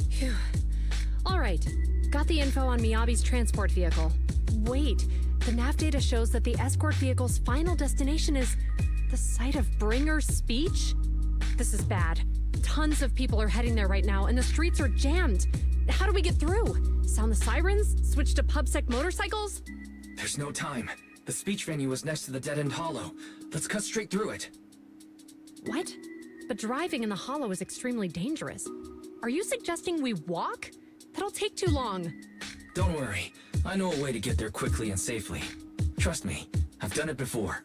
Phew. All right. Got the info on Miyabi's transport vehicle. Wait, the nav data shows that the escort vehicle's final destination is the site of Bringer's speech? This is bad. Tons of people are heading there right now, and the streets are jammed. How do we get through? Sound the sirens? Switch to PubSec motorcycles? There's no time. The speech venue was next to the dead-end hollow. Let's cut straight through it. What? But driving in the hollow is extremely dangerous. Are you suggesting we walk? That'll take too long. Don't worry. I know a way to get there quickly and safely. Trust me, I've done it before.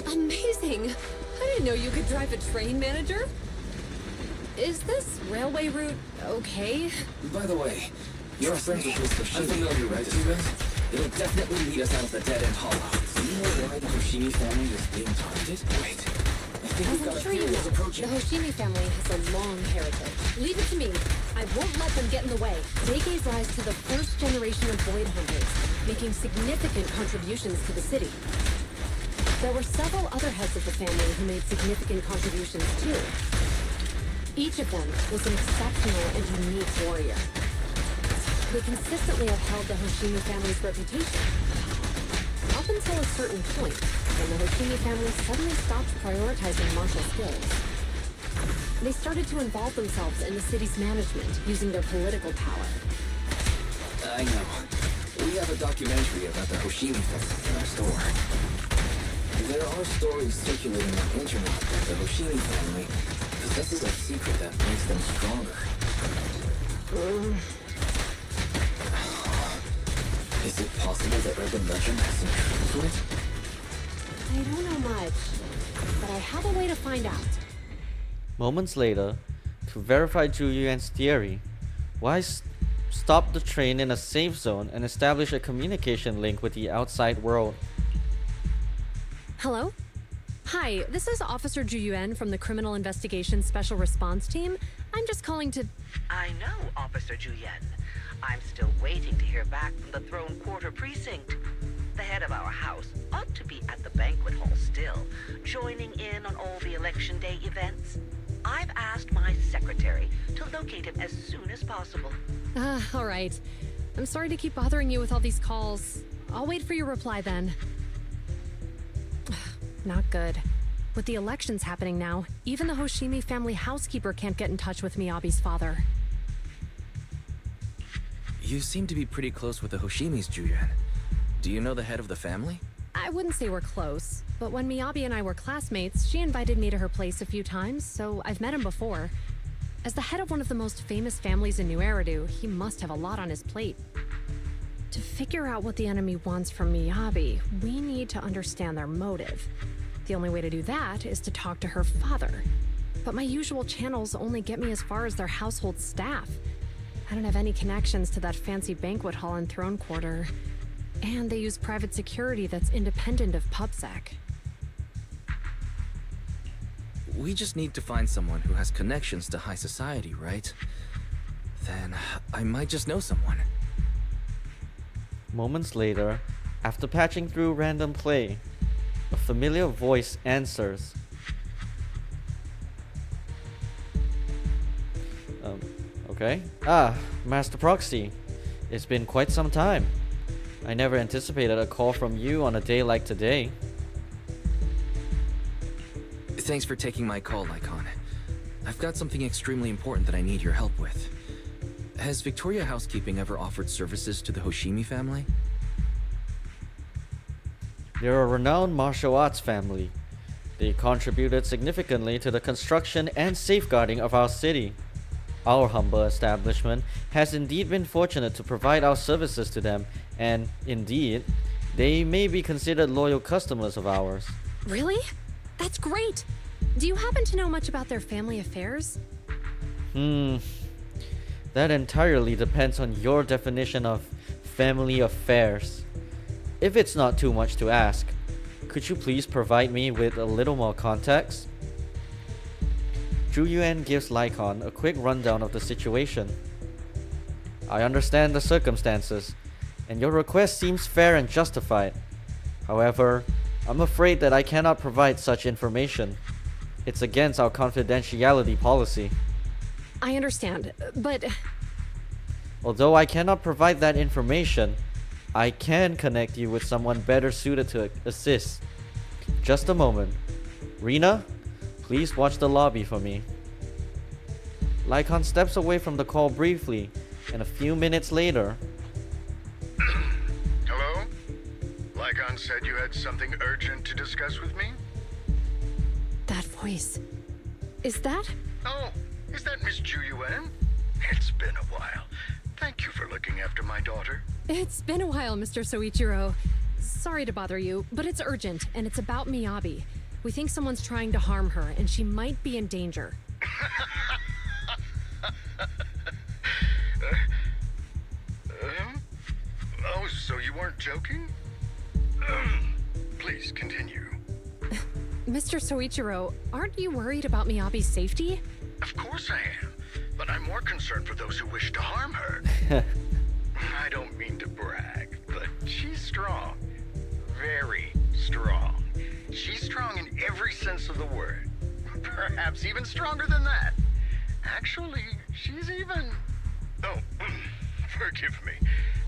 Amazing! I didn't know you could drive a train, manager. Is this railway route okay? By the way, your friends with Mr. Hoshimi. I'm familiar, right, Steven? It'll definitely lead us out of the dead-end hollow. Do you know why the Hoshimi family is being targeted? Wait. I think we've got a few is approaching. The Hoshimi family has a long heritage. Leave it to me. I won't let them get in the way. They gave rise to the first generation of Void Hunters, making significant contributions to the city. There were several other heads of the family who made significant contributions too. Each of them was an exceptional and unique warrior. They consistently upheld the Hoshimi family's reputation. Up until a certain point, when the Hoshimi family suddenly stopped prioritizing martial skills. They started to involve themselves in the city's management, using their political power. I know. We have a documentary about the Hoshimi family in our store. There are stories circulating on the internet that the Hoshimi family possesses a secret that makes them stronger. Is it possible that urban legend has some truth to it? I don't know much, but I have a way to find out. Moments later, to verify Zhu Yuan's theory, Wai stopped the train in a safe zone and established a communication link with the outside world. Hello? Hi, this is Officer Zhu Yuan from the Criminal Investigation Special Response Team. I'm just calling to... I know, Officer Zhu Yuan. I'm still waiting to hear back from the Throne Quarter Precinct. The head of our house ought to be at the banquet hall still, joining in on all the Election Day events. I've asked my secretary to locate him as soon as possible. All right. I'm sorry to keep bothering you with all these calls. I'll wait for your reply then. Not good. With the elections happening now, even the Hoshimi family housekeeper can't get in touch with Miyabi's father. You seem to be pretty close with the Hoshimis, Zhu Yuan. Do you know the head of the family? I wouldn't say we're close, but when Miyabi and I were classmates, she invited me to her place a few times, so I've met him before. As the head of one of the most famous families in New Eridu, he must have a lot on his plate. To figure out what the enemy wants from Miyabi, we need to understand their motive. The only way to do that is to talk to her father. But my usual channels only get me as far as their household staff. I don't have any connections to that fancy banquet hall and Throne Quarter. And they use private security that's independent of PubSec. We just need to find someone who has connections to high society, right? Then I might just know someone. Moments later, after patching through random play, a familiar voice answers. Okay. Master Proxy. It's been quite some time. I never anticipated a call from you on a day like today. Thanks for taking my call, Lycon. I've got something extremely important that I need your help with. Has Victoria Housekeeping ever offered services to the Hoshimi family? They're a renowned martial arts family. They contributed significantly to the construction and safeguarding of our city. Our humble establishment has indeed been fortunate to provide our services to them, and indeed, they may be considered loyal customers of ours. Really? That's great! Do you happen to know much about their family affairs? That entirely depends on your definition of family affairs. If it's not too much to ask, could you please provide me with a little more context? Zhu Yuan gives Lycon a quick rundown of the situation. I understand the circumstances, and your request seems fair and justified. However, I'm afraid that I cannot provide such information. It's against our confidentiality policy. I understand, but... Although I cannot provide that information, I can connect you with someone better suited to assist. Just a moment. Rena, please watch the lobby for me. Lycon steps away from the call briefly, and a few minutes later... Hello? Lycon said you had something urgent to discuss with me? That voice... Is that... Oh, is that Miss Zhu Yuan? It's been a while. Thank you for looking after my daughter. It's been a while, Mr. Soichiro. Sorry to bother you, but it's urgent, and it's about Miyabi. We think someone's trying to harm her, and she might be in danger. Oh, so you weren't joking? Please continue. Mr. Soichiro, aren't you worried about Miyabi's safety? Of course I am, but I'm more concerned for those who wish to harm her. I don't mean to brag, but she's strong. Very strong. She's strong in every sense of the word. Perhaps even stronger than that. Actually, she's even... Oh, forgive me.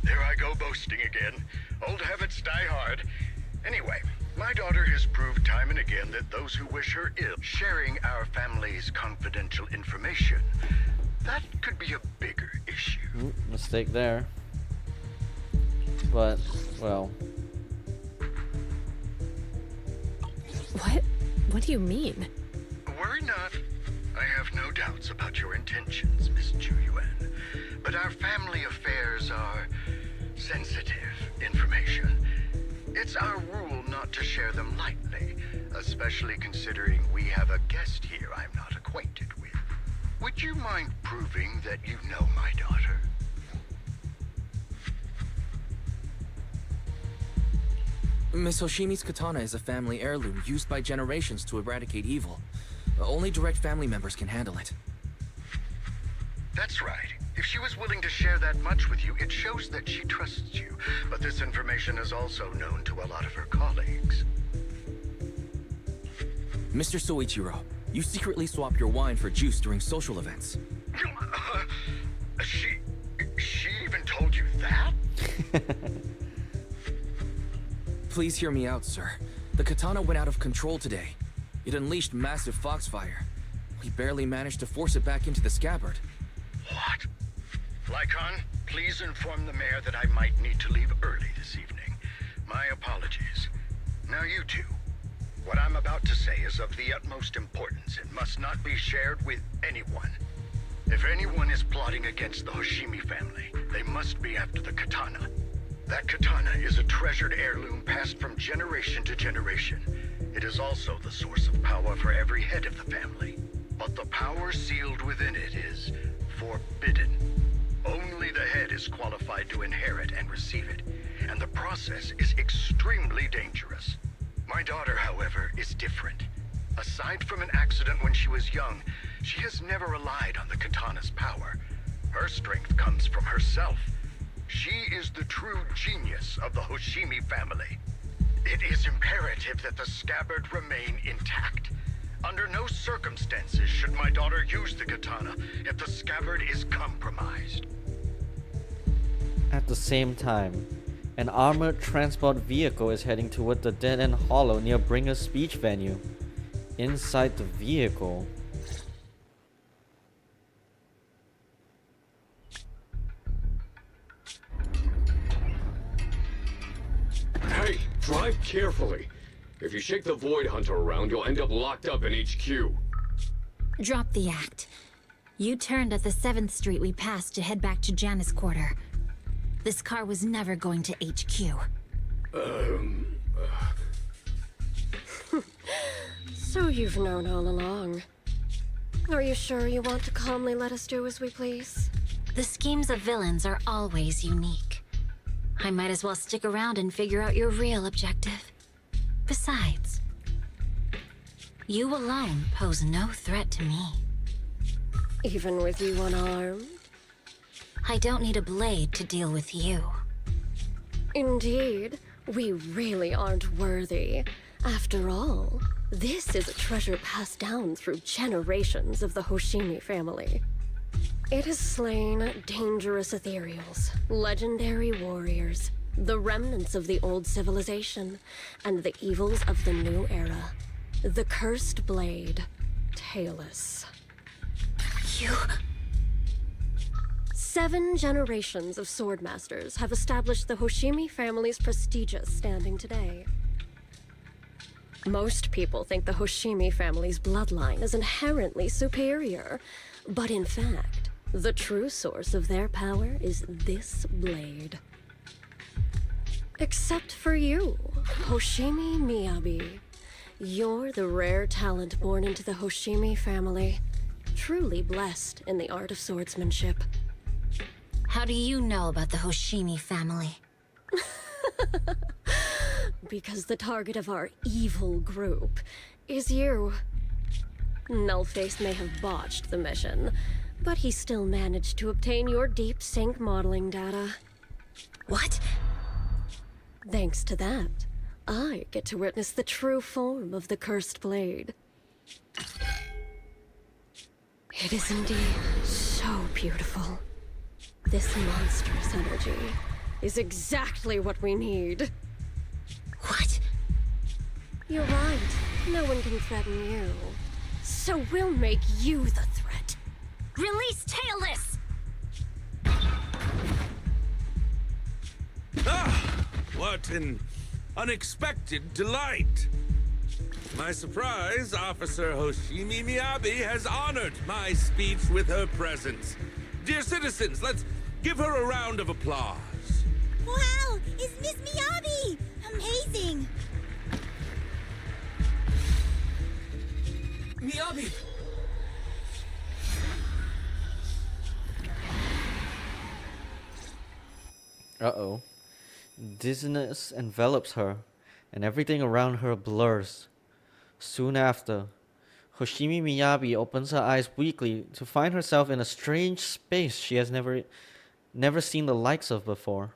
There I go boasting again. Old habits die hard. Anyway, my daughter has proved time and again that those who wish her ill, sharing our family's confidential information, that could be a bigger issue. Mistake there. But, well... What do you mean? Worry not. I have no doubts about your intentions, Miss Zhu Yuan. But our family affairs are sensitive information. It's our rule not to share them lightly, especially considering we have a guest here I'm not acquainted with. Would you mind proving that you know my daughter? Miss Hoshimi's katana is a family heirloom used by generations to eradicate evil. Only direct family members can handle it. That's right. If she was willing to share that much with you, it shows that she trusts you. But this information is also known to a lot of her colleagues. Mr. Soichiro, you secretly swap your wine for juice during social events. She even told you that? Please hear me out, sir. The katana went out of control today. It unleashed massive foxfire. We barely managed to force it back into the scabbard. What? Lycon, please inform the mayor that I might need to leave early this evening. My apologies. Now you two. What I'm about to say is of the utmost importance and must not be shared with anyone. If anyone is plotting against the Hoshimi family, they must be after the katana. That katana is a treasured heirloom passed from generation to generation. It is also the source of power for every head of the family. But the power sealed within it is forbidden. Only the head is qualified to inherit and receive it, and the process is extremely dangerous. My daughter, however, is different. Aside from an accident when she was young, she has never relied on the katana's power. Her strength comes from herself. She is the true genius of the Hoshimi family. It is imperative that the scabbard remain intact. Under no circumstances should my daughter use the katana if the scabbard is compromised. At the same time, an armored transport vehicle is heading toward the dead-end hollow near Bringer's speech venue. Inside the vehicle... Hey, Drive carefully. If you shake the Void Hunter around, you'll end up locked up in HQ. Drop the act. You turned at the 7th Street we passed to head back to Janus Quarter. This car was never going to HQ. So you've known all along. Are you sure you want to calmly let us do as we please? The schemes of villains are always unique. I might as well stick around and figure out your real objective. Besides, you alone pose no threat to me. Even with you unarmed? I don't need a blade to deal with you. Indeed, we really aren't worthy. After all, this is a treasure passed down through generations of the Hoshimi family. It has slain dangerous ethereals, legendary warriors, the remnants of the old civilization, and the evils of the new era. The cursed blade, Tailless. You... 7 generations of swordmasters have established the Hoshimi family's prestigious standing today. Most people think the Hoshimi family's bloodline is inherently superior, but in fact, the true source of their power is this blade. Except for you, Hoshimi Miyabi. You're the rare talent born into the Hoshimi family, truly blessed in the art of swordsmanship. How do you know about the Hoshimi family? Because the target of our evil group is you. Nullface may have botched the mission, but he still managed to obtain your deep sync modeling data. What? Thanks to that, I get to witness the true form of the cursed blade. It is indeed so beautiful. This monstrous energy is exactly what we need. What? You're right. No one can threaten you. So we'll make you the threat. Release Tailless! Ah! What an unexpected delight! My surprise, Officer Hoshimi Miyabi has honored my speech with her presence. Dear citizens, let's give her a round of applause. Wow! It's Miss Miyabi! Amazing! Miyabi! Uh-oh. Dizziness envelops her, and everything around her blurs. Soon after, Hoshimi Miyabi opens her eyes weakly to find herself in a strange space she has never seen the likes of before.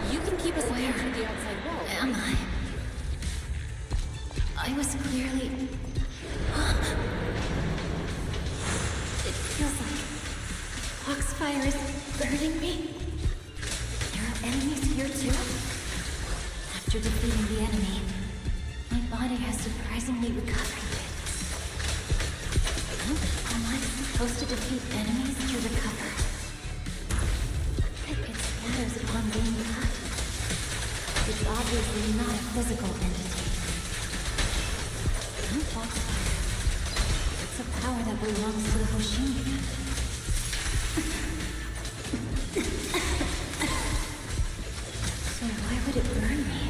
You can keep us away from the outside wall. Am I? I was clearly... It feels like Foxfire is burning me. There are enemies here too? After defeating the enemy, my body has surprisingly recovered. Am I supposed to defeat enemies to recover? It scatters upon being cut. It's obviously not a physical entity. Foxfire. It's a power that belongs to the Hoshimi family. So why would it burn me?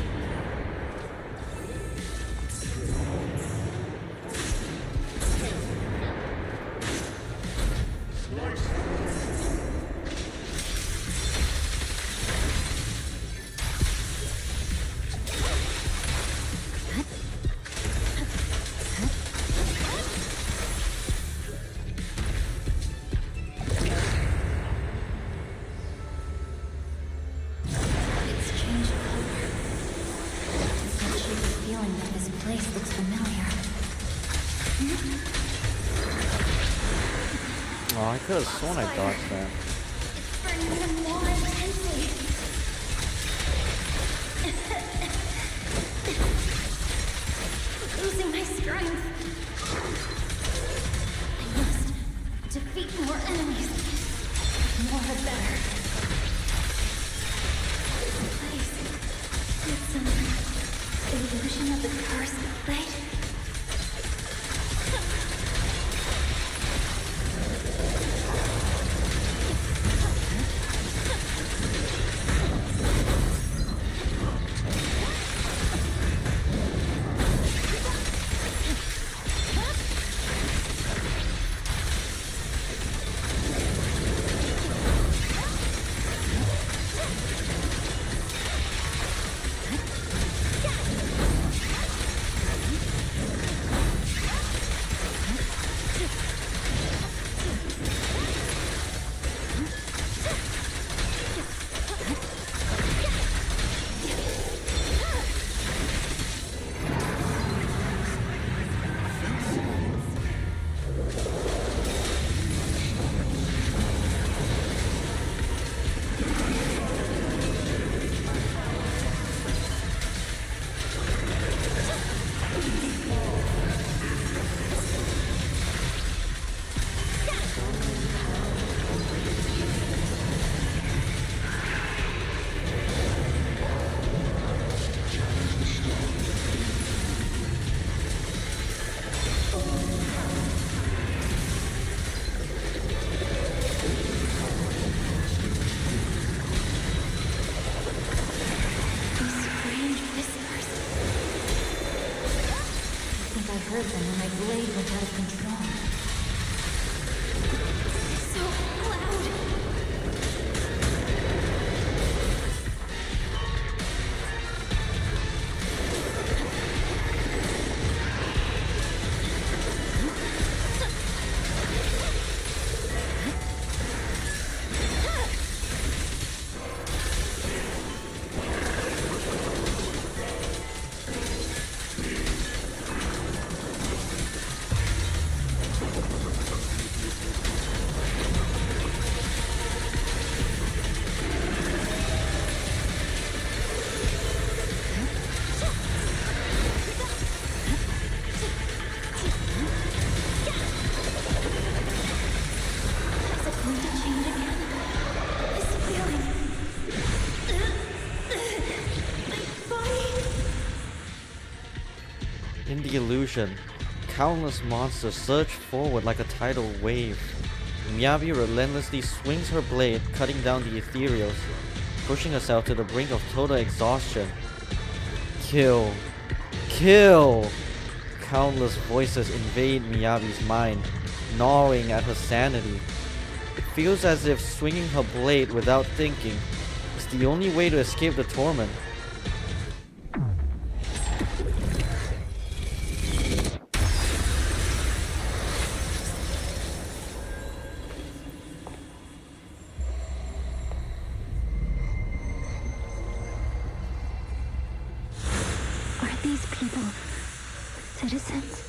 Oh, I could have sworn I dodged that. Burning even more intensely. heard them when my blade went out of control. So loud. In the illusion, countless monsters surge forward like a tidal wave. Miyabi relentlessly swings her blade, cutting down the ethereals, pushing herself to the brink of total exhaustion. Kill. Kill! Countless voices invade Miyabi's mind, gnawing at her sanity. It feels as if swinging her blade without thinking is the only way to escape the torment. Are these people citizens?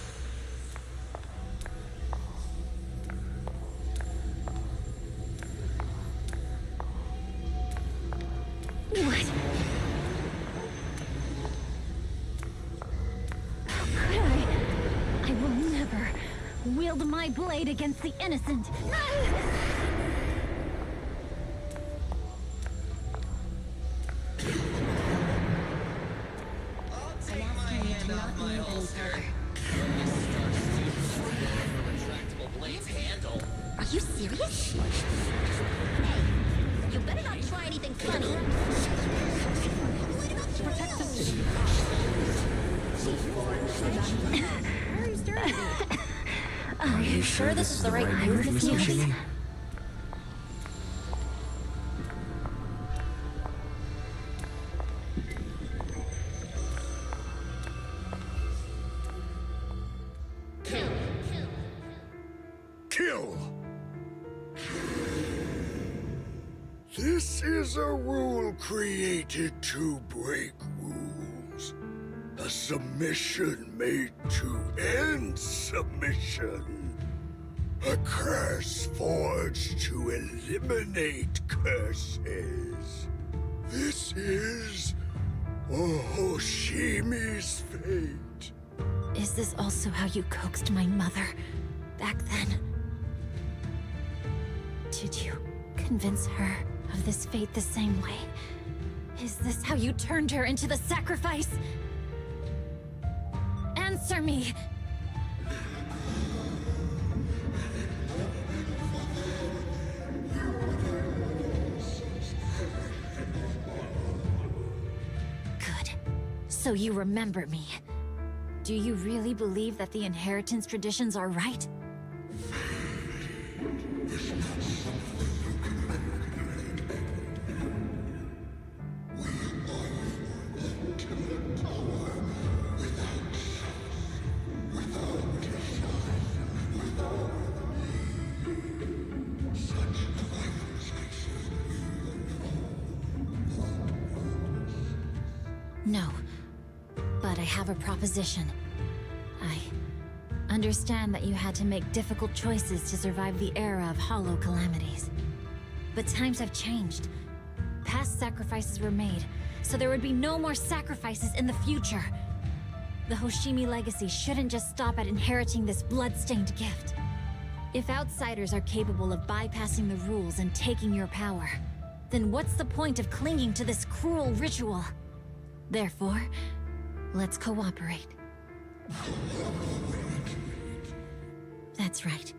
What? How could I will never wield my blade against the innocent. Are you serious? Hey, you better not try anything funny. Protect the city. Why are you staring at me? Are you sure this is the right move, Miss Miyabi? Kill! This is a rule created to break rules. A submission made to end submission. A curse forged to eliminate curses. This is Hoshimi's fate. Is this also how you coaxed my mother back then? Did you convince her of this fate the same way? Is this how you turned her into the sacrifice? Answer me! Good. So you remember me. Do you really believe that the inheritance traditions are right? No, but I have a proposition. I understand that you had to make difficult choices to survive the era of hollow calamities. But times have changed. Past sacrifices were made, so there would be no more sacrifices in the future. The Hoshimi legacy shouldn't just stop at inheriting this blood-stained gift. If outsiders are capable of bypassing the rules and taking your power, then what's the point of clinging to this cruel ritual? Therefore, let's cooperate. That's right.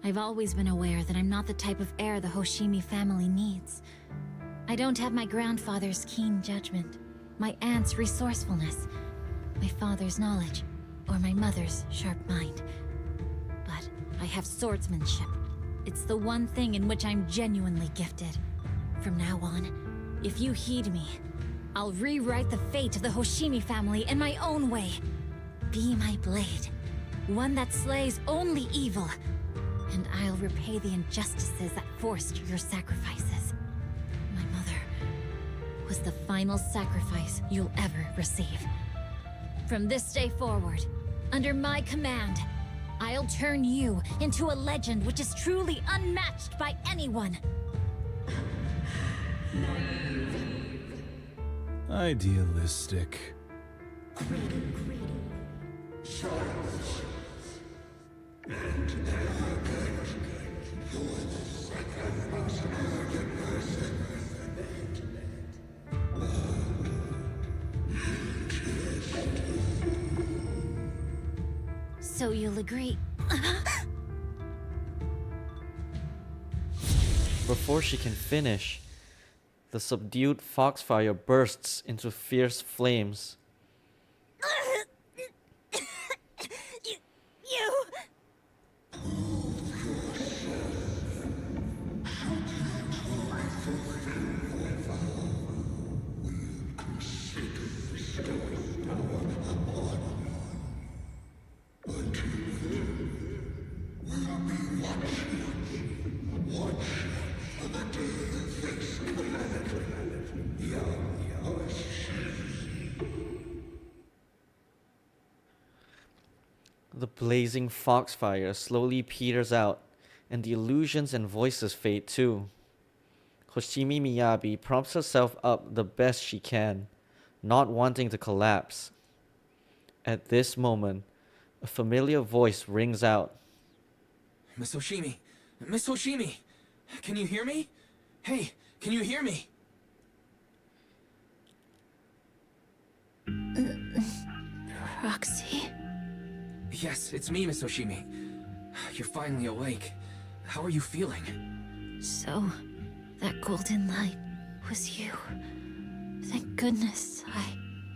I've always been aware that I'm not the type of heir the Hoshimi family needs. I don't have my grandfather's keen judgment, my aunt's resourcefulness, my father's knowledge, or my mother's sharp mind. But I have swordsmanship. It's the one thing in which I'm genuinely gifted. From now on, if you heed me, I'll rewrite the fate of the Hoshimi family in my own way. Be my blade, one that slays only evil, and I'll repay the injustices that forced your sacrifices. My mother was the final sacrifice you'll ever receive. From this day forward, under my command, I'll turn you into a legend which is truly unmatched by anyone. Idealistic. So you'll agree. Before she can finish, the subdued foxfire bursts into fierce flames. You! The blazing foxfire slowly peters out, and the illusions and voices fade too. Hoshimi Miyabi props herself up the best she can, not wanting to collapse. At this moment, a familiar voice rings out. Miss Hoshimi! Miss Hoshimi! Can you hear me? Hey, can you hear me? Proxy? Yes, it's me, Miss Hoshimi. You're finally awake. How are you feeling? So, that golden light was you. Thank goodness I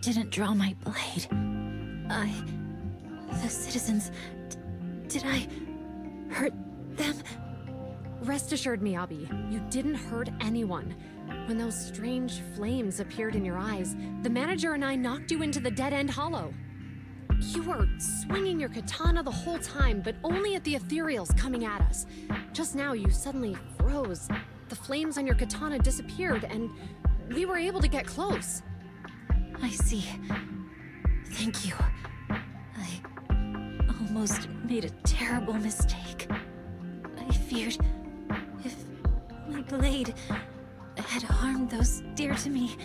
didn't draw my blade. The citizens... did I hurt them? Rest assured, Miyabi, you didn't hurt anyone. When those strange flames appeared in your eyes, the manager and I knocked you into the dead-end hollow. You were swinging your katana the whole time, but only at the ethereals coming at us. Just now, you suddenly froze. The flames on your katana disappeared, and we were able to get close. I see. Thank you. I almost made a terrible mistake. I feared if my blade had harmed those dear to me,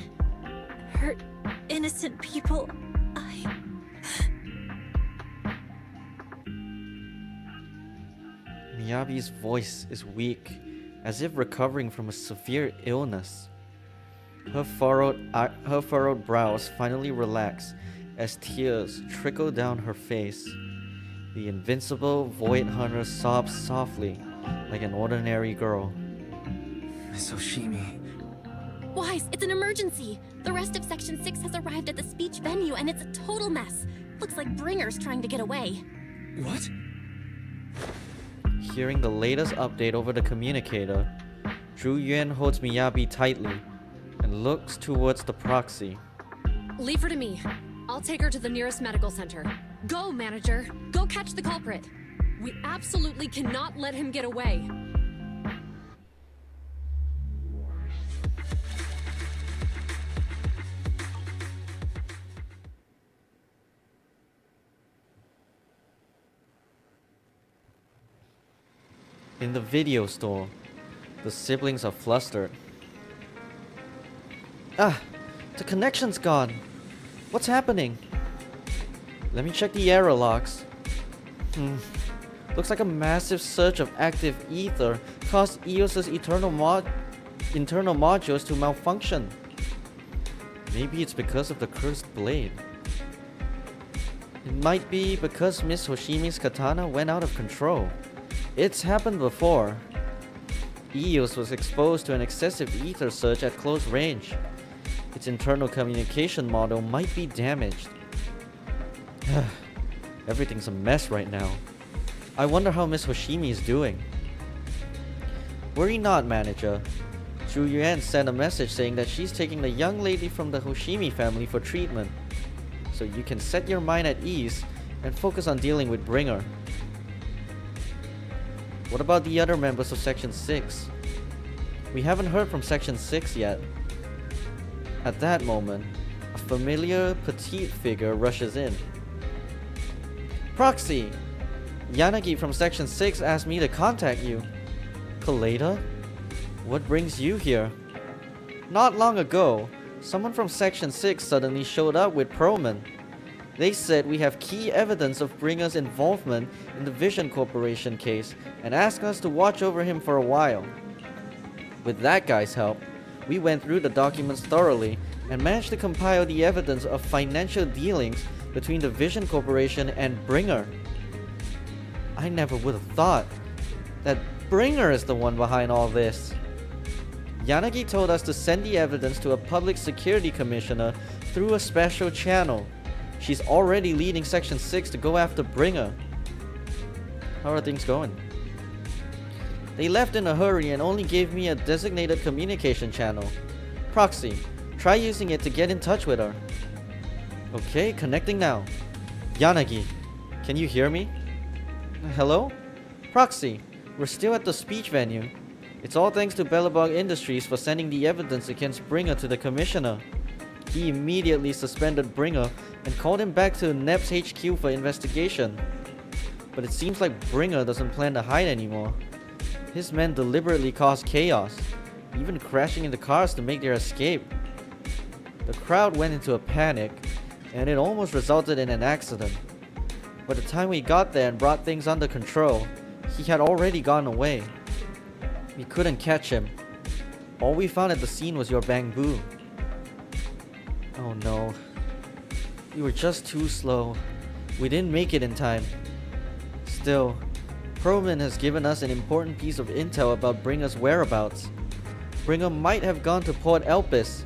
hurt innocent people, Miyabi's voice is weak, as if recovering from a severe illness. Her furrowed brows finally relax as tears trickle down her face. The invincible Void Hunter sobs softly, like an ordinary girl. Miss Hoshimi... Wise, it's an emergency! The rest of Section 6 has arrived at the speech venue, and it's a total mess. Looks like Bringer's trying to get away. What? Hearing the latest update over the communicator, Zhu Yuan holds Miyabi tightly and looks towards the proxy. Leave her to me. I'll take her to the nearest medical center. Go, manager! Go catch the culprit! We absolutely cannot let him get away. In the video store, the siblings are flustered. Ah! The connection's gone! What's happening? Let me check the error logs. Looks like a massive surge of active ether caused EOS's internal modules to malfunction. Maybe it's because of the cursed blade. It might be because Miss Hoshimi's katana went out of control. It's happened before. EOS was exposed to an excessive ether surge at close range. Its internal communication model might be damaged. Everything's a mess right now. I wonder how Miss Hoshimi is doing. Worry not, manager. Zhu Yuan sent a message saying that she's taking the young lady from the Hoshimi family for treatment. So you can set your mind at ease and focus on dealing with Bringer. What about the other members of Section 6? We haven't heard from Section 6 yet. At that moment, a familiar petite figure rushes in. Proxy! Yanagi from Section 6 asked me to contact you. Kaleda? What brings you here? Not long ago, someone from Section 6 suddenly showed up with Perlman. They said we have key evidence of Bringer's involvement in the Vision Corporation case and asked us to watch over him for a while. With that guy's help, we went through the documents thoroughly and managed to compile the evidence of financial dealings between the Vision Corporation and Bringer. I never would have thought that Bringer is the one behind all this. Yanagi told us to send the evidence to a public security commissioner through a special channel. She's already leading Section 6 to go after Bringer. How are things going? They left in a hurry and only gave me a designated communication channel. Proxy, try using it to get in touch with her. Okay, connecting now. Yanagi, can you hear me? Hello? Proxy, we're still at the speech venue. It's all thanks to Belobog Industries for sending the evidence against Bringer to the commissioner. He immediately suspended Bringer and called him back to NEP's HQ for investigation. But it seems like Bringer doesn't plan to hide anymore. His men deliberately caused chaos, even crashing into cars to make their escape. The crowd went into a panic, and it almost resulted in an accident. By the time we got there and brought things under control, he had already gone away. We couldn't catch him. All we found at the scene was your bamboo. Oh no. We were just too slow. We didn't make it in time. Still, Perlman has given us an important piece of intel about Bringer's whereabouts. Bringer might have gone to Port Elpis.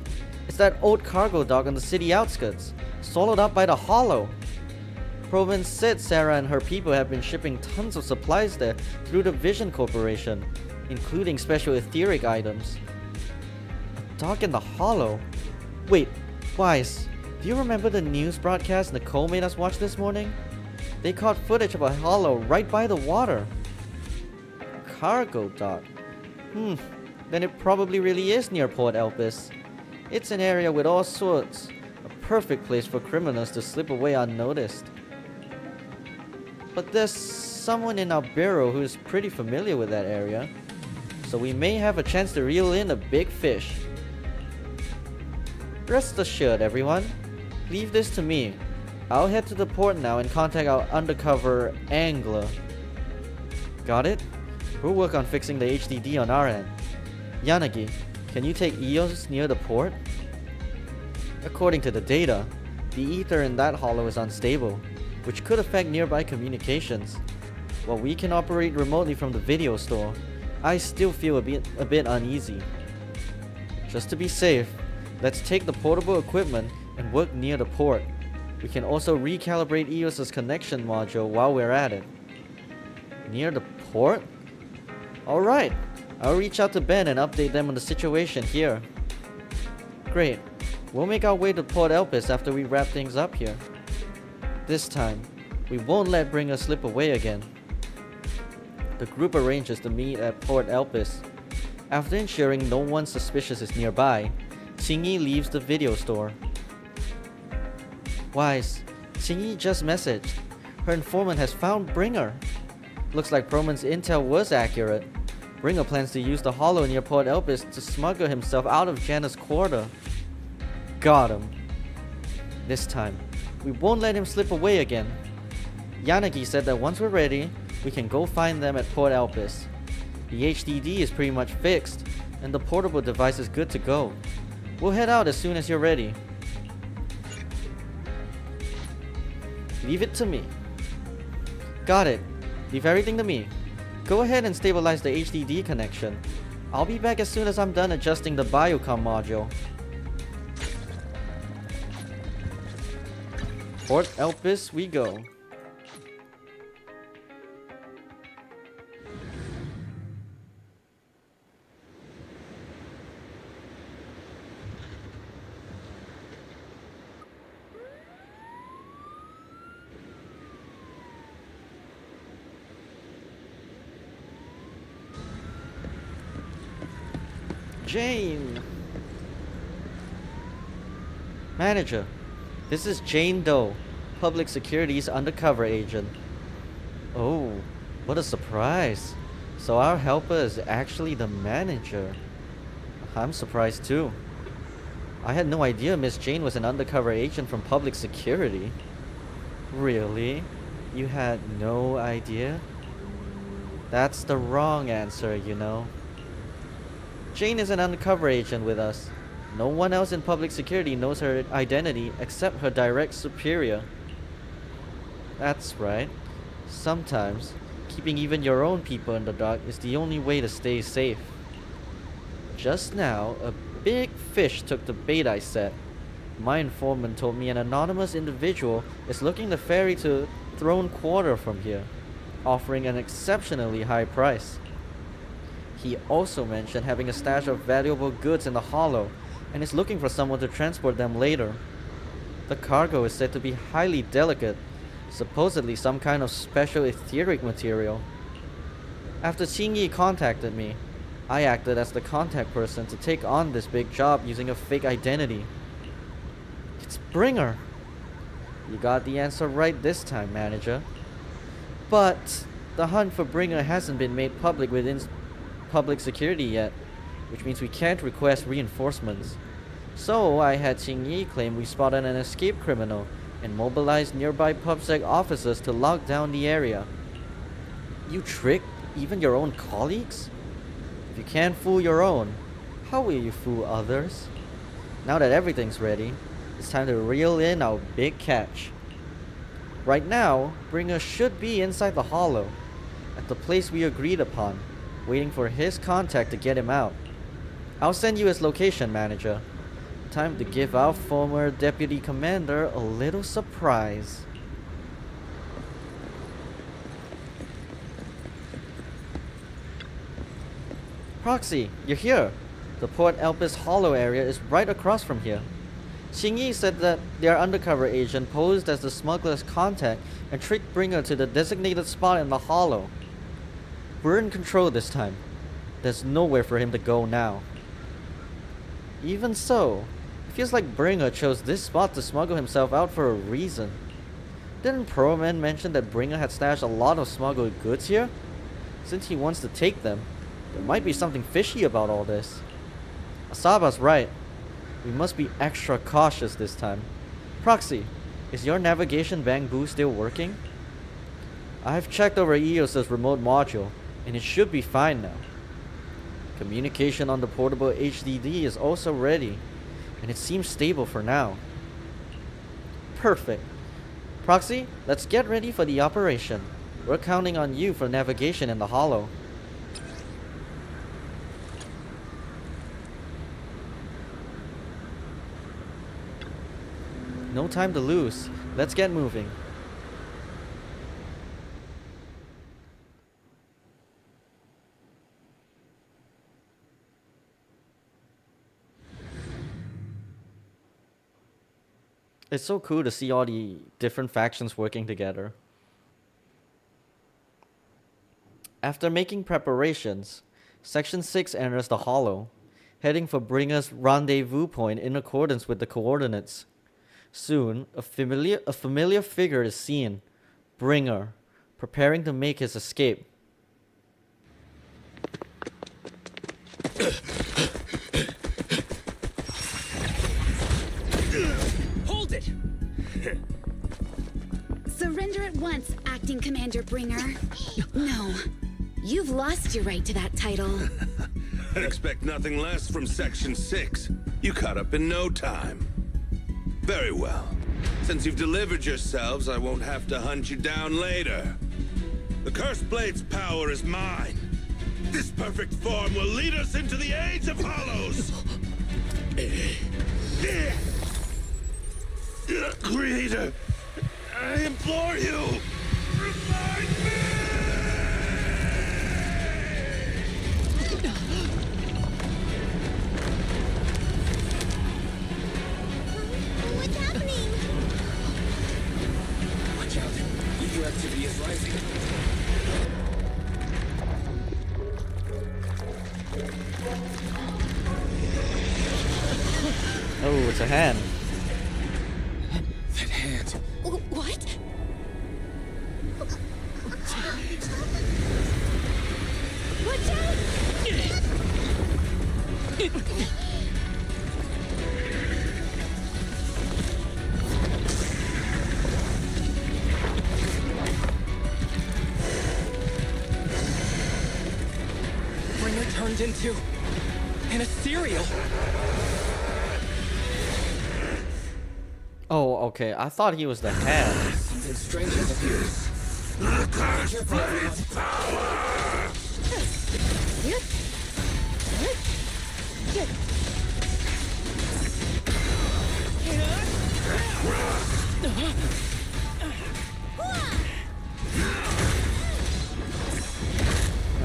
It's that old cargo dock on the city outskirts, swallowed up by the Hollow. Perlman said Sarah and her people have been shipping tons of supplies there through the Vision Corporation, including special etheric items. A dock in the Hollow? Wait, Wise, do you remember the news broadcast Nicole made us watch this morning? They caught footage of a hollow right by the water. Cargo dock? Then it probably really is near Port Elpis. It's an area with all sorts. A perfect place for criminals to slip away unnoticed. But there's someone in our bureau who is pretty familiar with that area. So we may have a chance to reel in a big fish. Rest assured, everyone. Leave this to me. I'll head to the port now and contact our undercover angler. Got it? We'll work on fixing the HDD on our end. Yanagi, can you take EOS near the port? According to the data, the ether in that hollow is unstable, which could affect nearby communications. While we can operate remotely from the video store, I still feel a bit uneasy. Just to be safe, let's take the portable equipment and work near the port. We can also recalibrate EOS's connection module while we're at it. Near the port? Alright, I'll reach out to Ben and update them on the situation here. Great, we'll make our way to Port Elpis after we wrap things up here. This time, we won't let Bringer slip away again. The group arranges to meet at Port Elpis. After ensuring no one suspicious is nearby, Qingyi leaves the video store. Wise, Qingyi just messaged. Her informant has found Bringer. Looks like Perlman's intel was accurate. Bringer plans to use the hollow near Port Elpis to smuggle himself out of Janus Quarter. Got him. This time, we won't let him slip away again. Yanagi said that once we're ready, we can go find them at Port Elpis. The HDD is pretty much fixed, and the portable device is good to go. We'll head out as soon as you're ready. Leave it to me. Got it. Leave everything to me. Go ahead and stabilize the HDD connection. I'll be back as soon as I'm done adjusting the biocom module. Port Elpis we go. Jane! Manager, this is Jane Doe, Public Security's undercover agent. Oh, what a surprise. So our helper is actually the manager. I'm surprised too. I had no idea Miss Jane was an undercover agent from Public Security. Really? You had no idea? That's the wrong answer, you know. Jane is an undercover agent with us. No one else in Public Security knows her identity except her direct superior. That's right. Sometimes, keeping even your own people in the dark is the only way to stay safe. Just now, a big fish took the bait I set. My informant told me an anonymous individual is looking to ferry to Throne Quarter from here, offering an exceptionally high price. He also mentioned having a stash of valuable goods in the hollow and is looking for someone to transport them later. The cargo is said to be highly delicate, supposedly some kind of special etheric material. After Qingyi contacted me, I acted as the contact person to take on this big job using a fake identity. It's Bringer! You got the answer right this time, manager. But the hunt for Bringer hasn't been made public within Public Security yet, which means we can't request reinforcements. So I had Qingyi claim we spotted an escaped criminal and mobilized nearby PubSec officers to lock down the area. You tricked even your own colleagues? If you can't fool your own, how will you fool others? Now that everything's ready, it's time to reel in our big catch. Right now, Bringer should be inside the hollow, at the place we agreed upon, waiting for his contact to get him out. I'll send you his location, manager. Time to give our former deputy commander a little surprise. Proxy, you're here. The Port Elpis Hollow area is right across from here. Qingyi said that their undercover agent posed as the smuggler's contact and tricked Bringer to the designated spot in the hollow. We're in control this time. There's nowhere for him to go now. Even so, it feels like Bringer chose this spot to smuggle himself out for a reason. Didn't Pearlman mention that Bringer had stashed a lot of smuggled goods here? Since he wants to take them, there might be something fishy about all this. Asaba's right. We must be extra cautious this time. Proxy, is your navigation bamboo still working? I've checked over EOS's remote module, and it should be fine now. Communication on the portable HDD is also ready, and it seems stable for now. Perfect. Proxy, let's get ready for the operation. We're counting on you for navigation in the hollow. No time to lose. Let's get moving. It's so cool to see all the different factions working together. After making preparations, Section 6 enters the hollow, heading for Bringer's rendezvous point in accordance with the coordinates. Soon, a familiar figure is seen, Bringer, preparing to make his escape. Hold it! Surrender at once, Acting Commander Bringer. No, you've lost your right to that title. I'd expect nothing less from Section 6. You caught up in no time. Very well. Since you've delivered yourselves, I won't have to hunt you down later. The Cursed Blade's power is mine. This perfect form will lead us into the Age of Hollows. Creator, I implore you, remind me! What's happening? Watch out. Ether activity is rising. Oh, it's a hand. That hand. What? Watch out! Bringer turned into an ethereal. Oh, okay. I thought he was the hand. Something strange has appeared. Careful, everyone.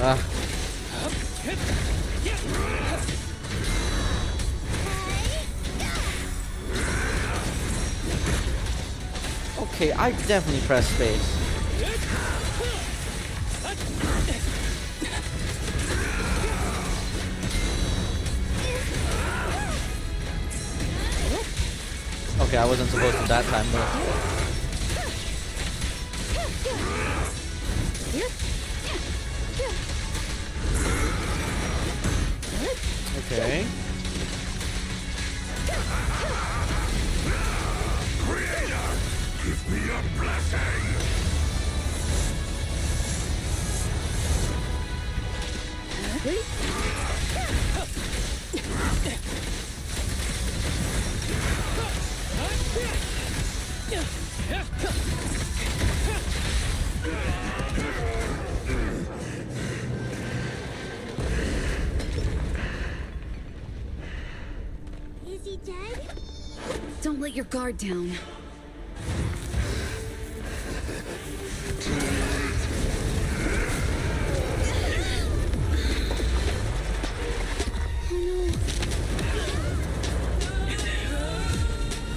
Ah. Okay, I definitely pressed space. Okay, I wasn't supposed to that time though. Okay. Creator, give me a blessing. Is he dead? Don't let your guard down.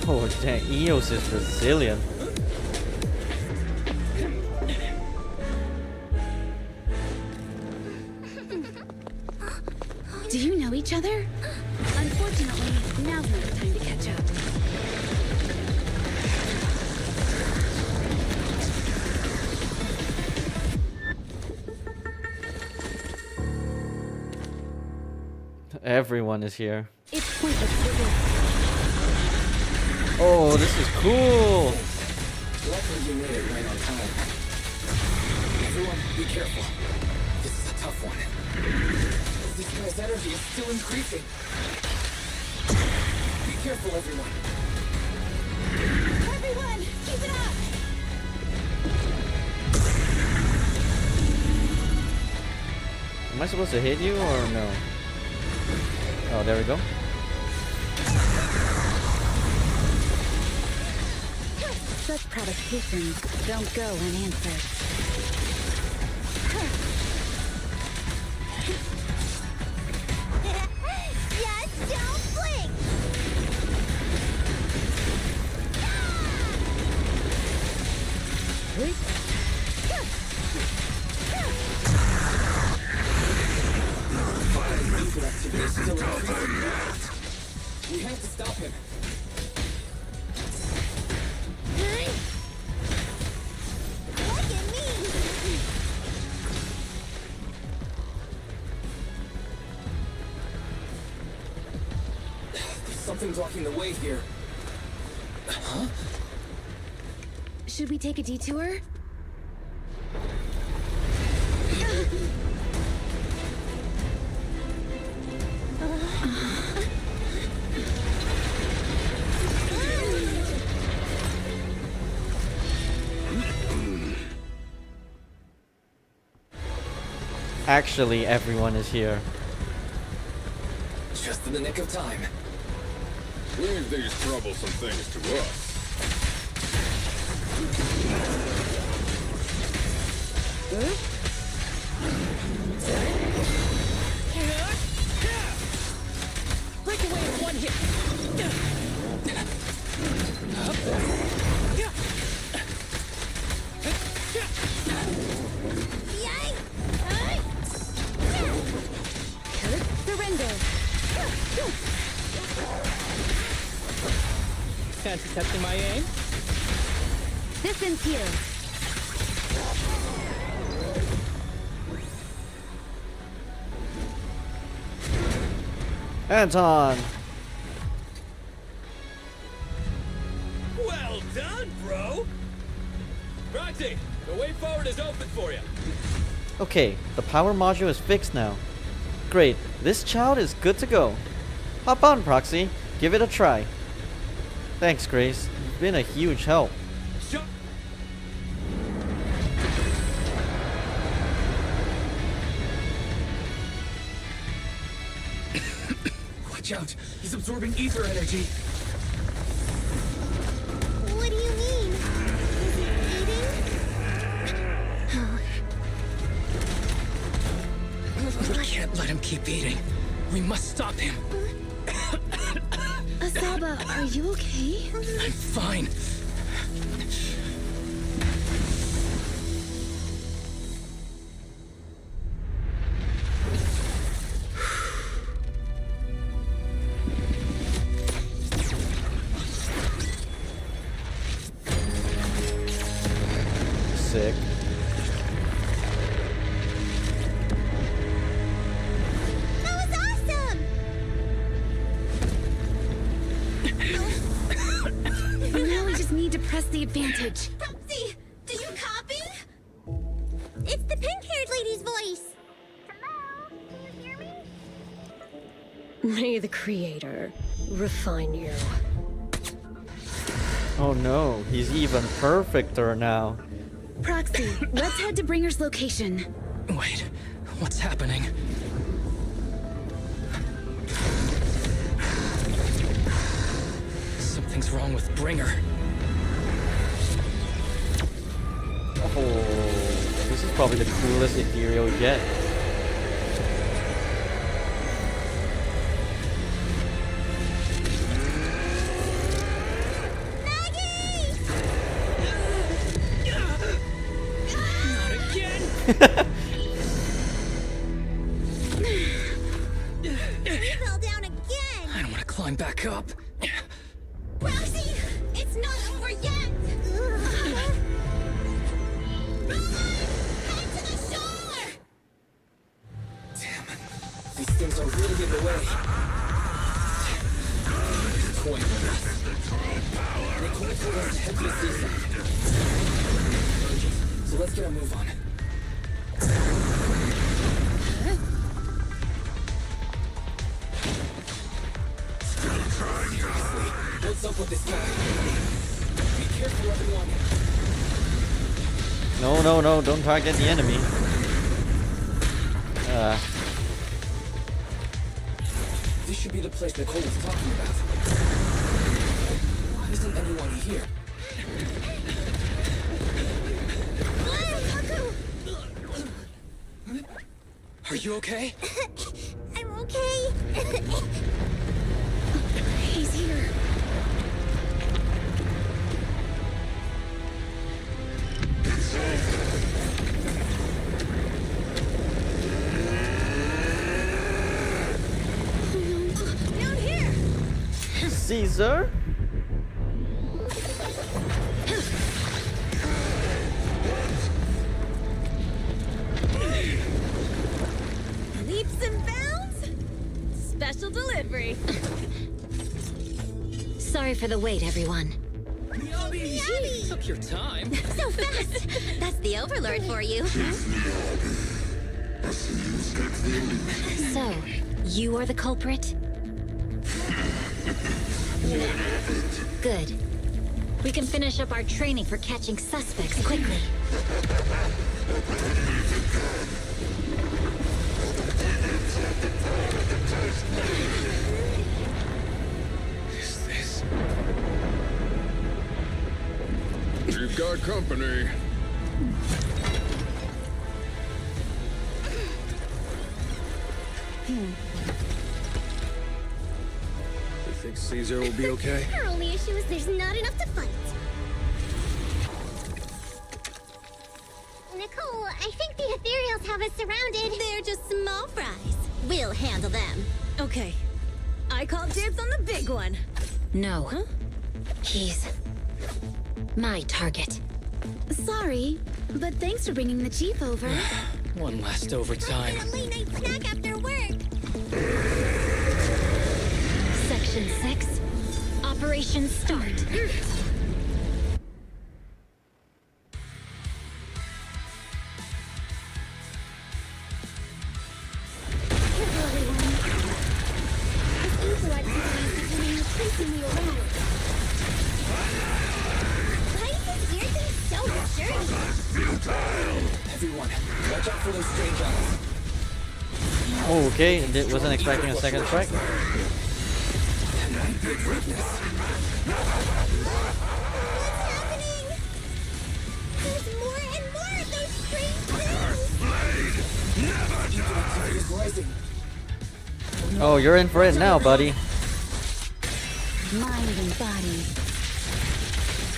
Oh dang, Eos is resilient. Do you know each other? Unfortunately, now's not the time to catch up. Everyone is here. It's pointless. Oh, this is cool. Luckily you made it right on time. Everyone, be careful. This is a tough one. This guy's energy is still increasing. Be careful, everyone. Everyone, keep it up! Am I supposed to hit you or no? Oh, there we go. Such provocations don't go unanswered. Just don't blink! Activity is still increasing. We have to stop him. Look at me! There's something blocking the way here. Huh? Should we take a detour? Actually, everyone is here. Just in the nick of time. Leave these troublesome things to us. Break away in one hit. Surrender! Fancy testing my aim? Pistons here. Anton! Well done, bro! Roxy, the way forward is open for you. Okay, the power module is fixed now. Great, this child is good to go. Hop on, Proxy. Give it a try. Thanks, Grace. You've been a huge help. Watch out! He's absorbing ether energy! What do you mean? Is it eating? We can't let him keep eating. We must stop him. Asaba, are you okay? I'm fine. Sick. That was awesome! Now we just need to press the advantage. Proxy, do you copy? It's the pink-haired lady's voice. Hello? Can you hear me? May the Creator refine you. Oh no, he's even perfecter now. Proxy, let's head to Bringer's location. Wait, what's happening? Something's wrong with Bringer. Oh, this is probably the coolest ethereal yet. He fell down again! I don't want to climb back up. Proxy, it's not over yet! Head to the shore! These things are really in the way. Toying with us. They couldn't put us to head to the seaside. So let's get a move on. What's up with this guy? Be careful, everyone. No, don't target the enemy. This should be the place Nicole was talking about. Why isn't anyone here? Are you okay? I'm okay. He's here. Down here! Caesar? Leaps and bounds? Special delivery. Sorry for the wait, everyone. Miyabi! Took your time. So fast! That's the Overlord for you. So, you are the culprit? Good. We can finish up our training for catching suspects quickly. Is this? You've got company. You think Caesar will be okay? Our only issue is there's not enough to fight. Nicole, I think the ethereals have us surrounded. They're just small fries. We'll handle them. Okay. I call dibs on the big one. No. Huh? He's my target. Sorry, but thanks for bringing the chief over. One last overtime. A late night snack after work. Section 6. Operation start. Everyone, watch out for those strange eyes. Okay, wasn't expecting a second strike. There's more and more of those strange things! Oh, you're in for it now, buddy. Mind and body.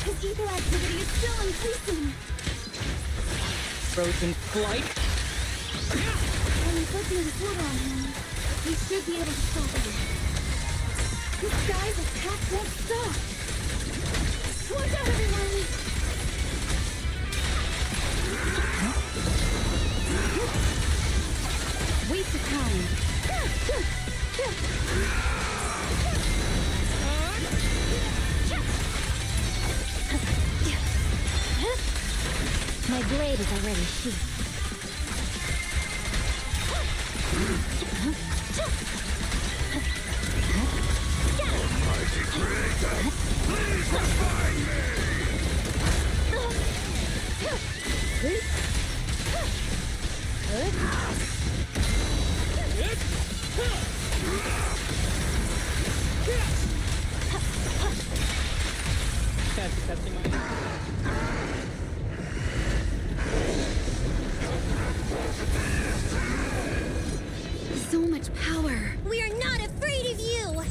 His evil activity is still increasing. Frozen flight. When we put the water on him, we should be able to stop him. This guy's attack won't stop. Watch out, everyone! Waste of time. My blade is already sheathed. So much power. We are not afraid of you!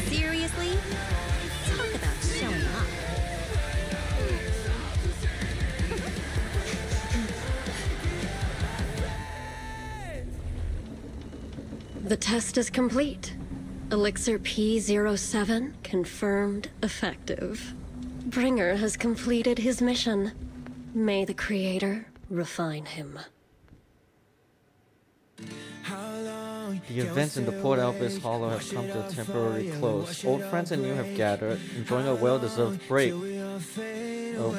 Seriously? Talk about showing up. The test is complete. Elixir P07 confirmed effective. Bringer has completed his mission. May the Creator refine him. The events in the Port Albis Hollow have come to a temporary close. Old friends and new have gathered, enjoying a well-deserved break. Oh.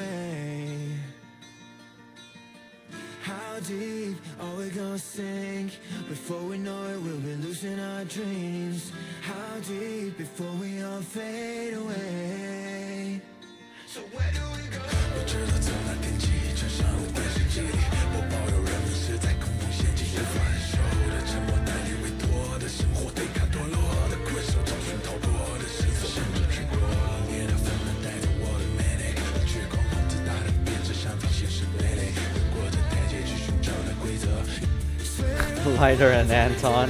How deep are we gonna sink? Before we know it, we'll be losing our dreams. How deep before we all fade away? So where do we go? 我知道从那天起，穿上了电视机里，我保有人们是在恐怖陷阱里反手的沉默，带你委托的生活，对抗堕落的困兽，找寻逃脱的身份，甚至去过冷冽的纷纷，带着我的美丽，去狂妄自大的编织上方现实美丽，越过这台阶去寻找的规则。Lighter and Anton.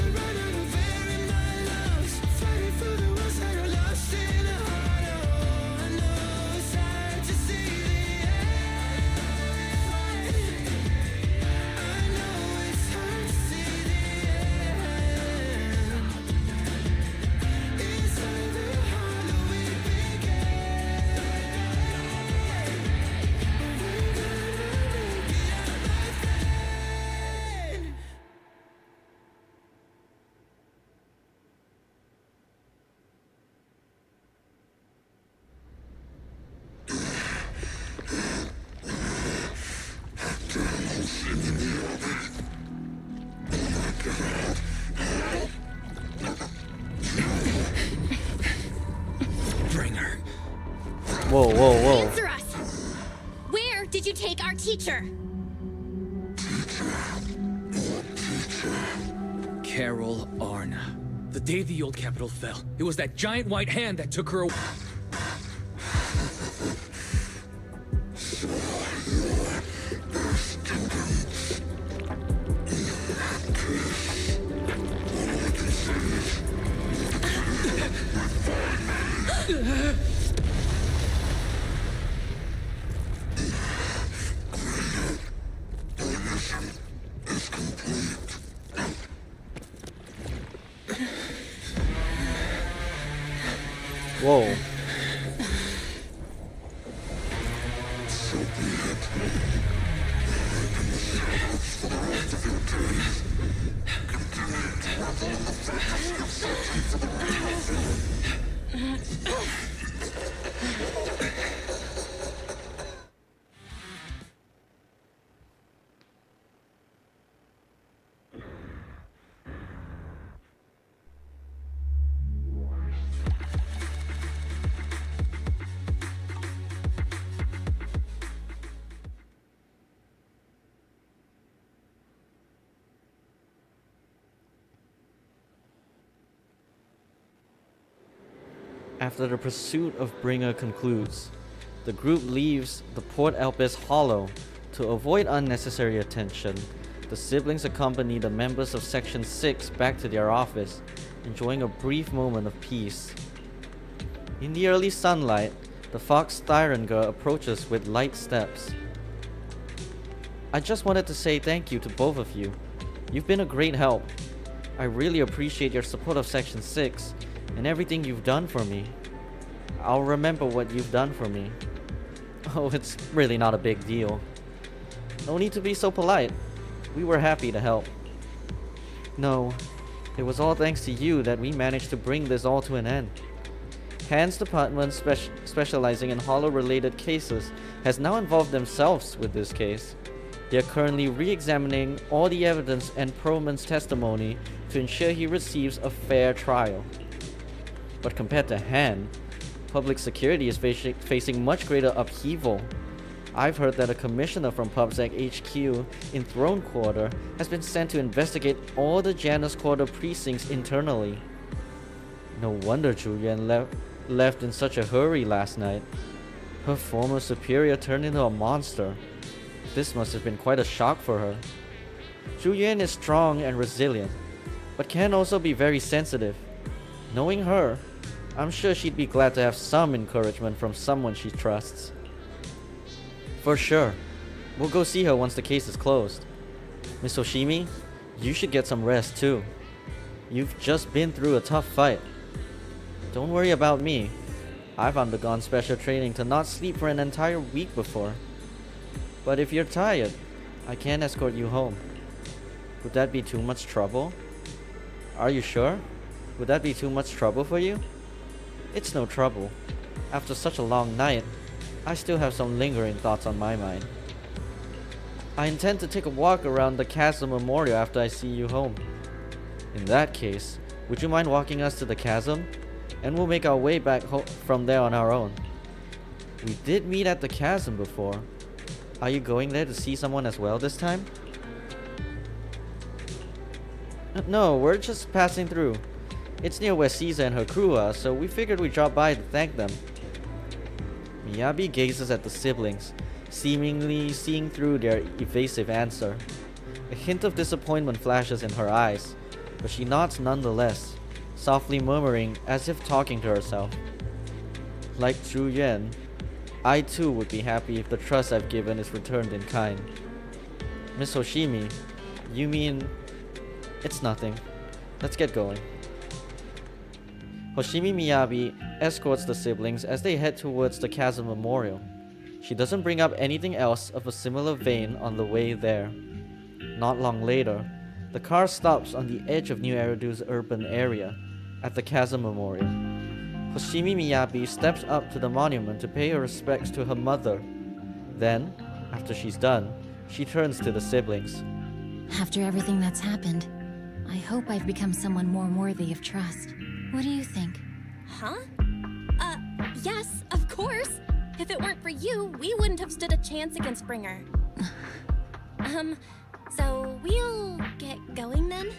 Whoa, whoa, whoa. Answer us! Where did you take our teacher? Carol Arna. The day the old capital fell, it was that giant white hand that took her away. Whoa. After the pursuit of Bringer concludes, the group leaves the Port Elpis Hollow. To avoid unnecessary attention, the siblings accompany the members of Section 6 back to their office, enjoying a brief moment of peace. In the early sunlight, the Fox Styringer approaches with light steps. I just wanted to say thank you to both of you. You've been a great help. I really appreciate your support of Section 6 and everything you've done for me. I'll remember what you've done for me. Oh, it's really not a big deal. No need to be so polite. We were happy to help. No, it was all thanks to you that we managed to bring this all to an end. Han's department, specializing in Hollow-related cases, has now involved themselves with this case. They are currently re-examining all the evidence and Perlman's testimony to ensure he receives a fair trial. But compared to Han, public security is facing much greater upheaval. I've heard that a commissioner from PubSec HQ in Throne Quarter has been sent to investigate all the Janus Quarter precincts internally. No wonder Zhu Yuan left in such a hurry last night. Her former superior turned into a monster. This must have been quite a shock for her. Zhu Yuan is strong and resilient, but can also be very sensitive. Knowing her, I'm sure she'd be glad to have some encouragement from someone she trusts. For sure. We'll go see her once the case is closed. Miss Hoshimi, you should get some rest too. You've just been through a tough fight. Don't worry about me. I've undergone special training to not sleep for an entire week before. But if you're tired, I can escort you home. Would that be too much trouble? Are you sure? Would that be too much trouble for you? It's no trouble. After such a long night, I still have some lingering thoughts on my mind. I intend to take a walk around the Chasm Memorial after I see you home. In that case, would you mind walking us to the chasm? And we'll make our way back from there on our own. We did meet at the chasm before. Are you going there to see someone as well this time? No, we're just passing through. It's near where Caesar and her crew are, so we figured we'd drop by to thank them. Miyabi gazes at the siblings, seemingly seeing through their evasive answer. A hint of disappointment flashes in her eyes, but she nods nonetheless, softly murmuring as if talking to herself. Like Zhu Yuan, I too would be happy if the trust I've given is returned in kind. Miss Hoshimi, you mean... It's nothing. Let's get going. Hoshimi Miyabi escorts the siblings as they head towards the Chasm Memorial. She doesn't bring up anything else of a similar vein on the way there. Not long later, the car stops on the edge of New Eridu's urban area, at the Chasm Memorial. Hoshimi Miyabi steps up to the monument to pay her respects to her mother. Then, after she's done, she turns to the siblings. After everything that's happened, I hope I've become someone more worthy of trust. What do you think? Huh? Yes, of course. If it weren't for you, we wouldn't have stood a chance against Bringer. So we'll get going then?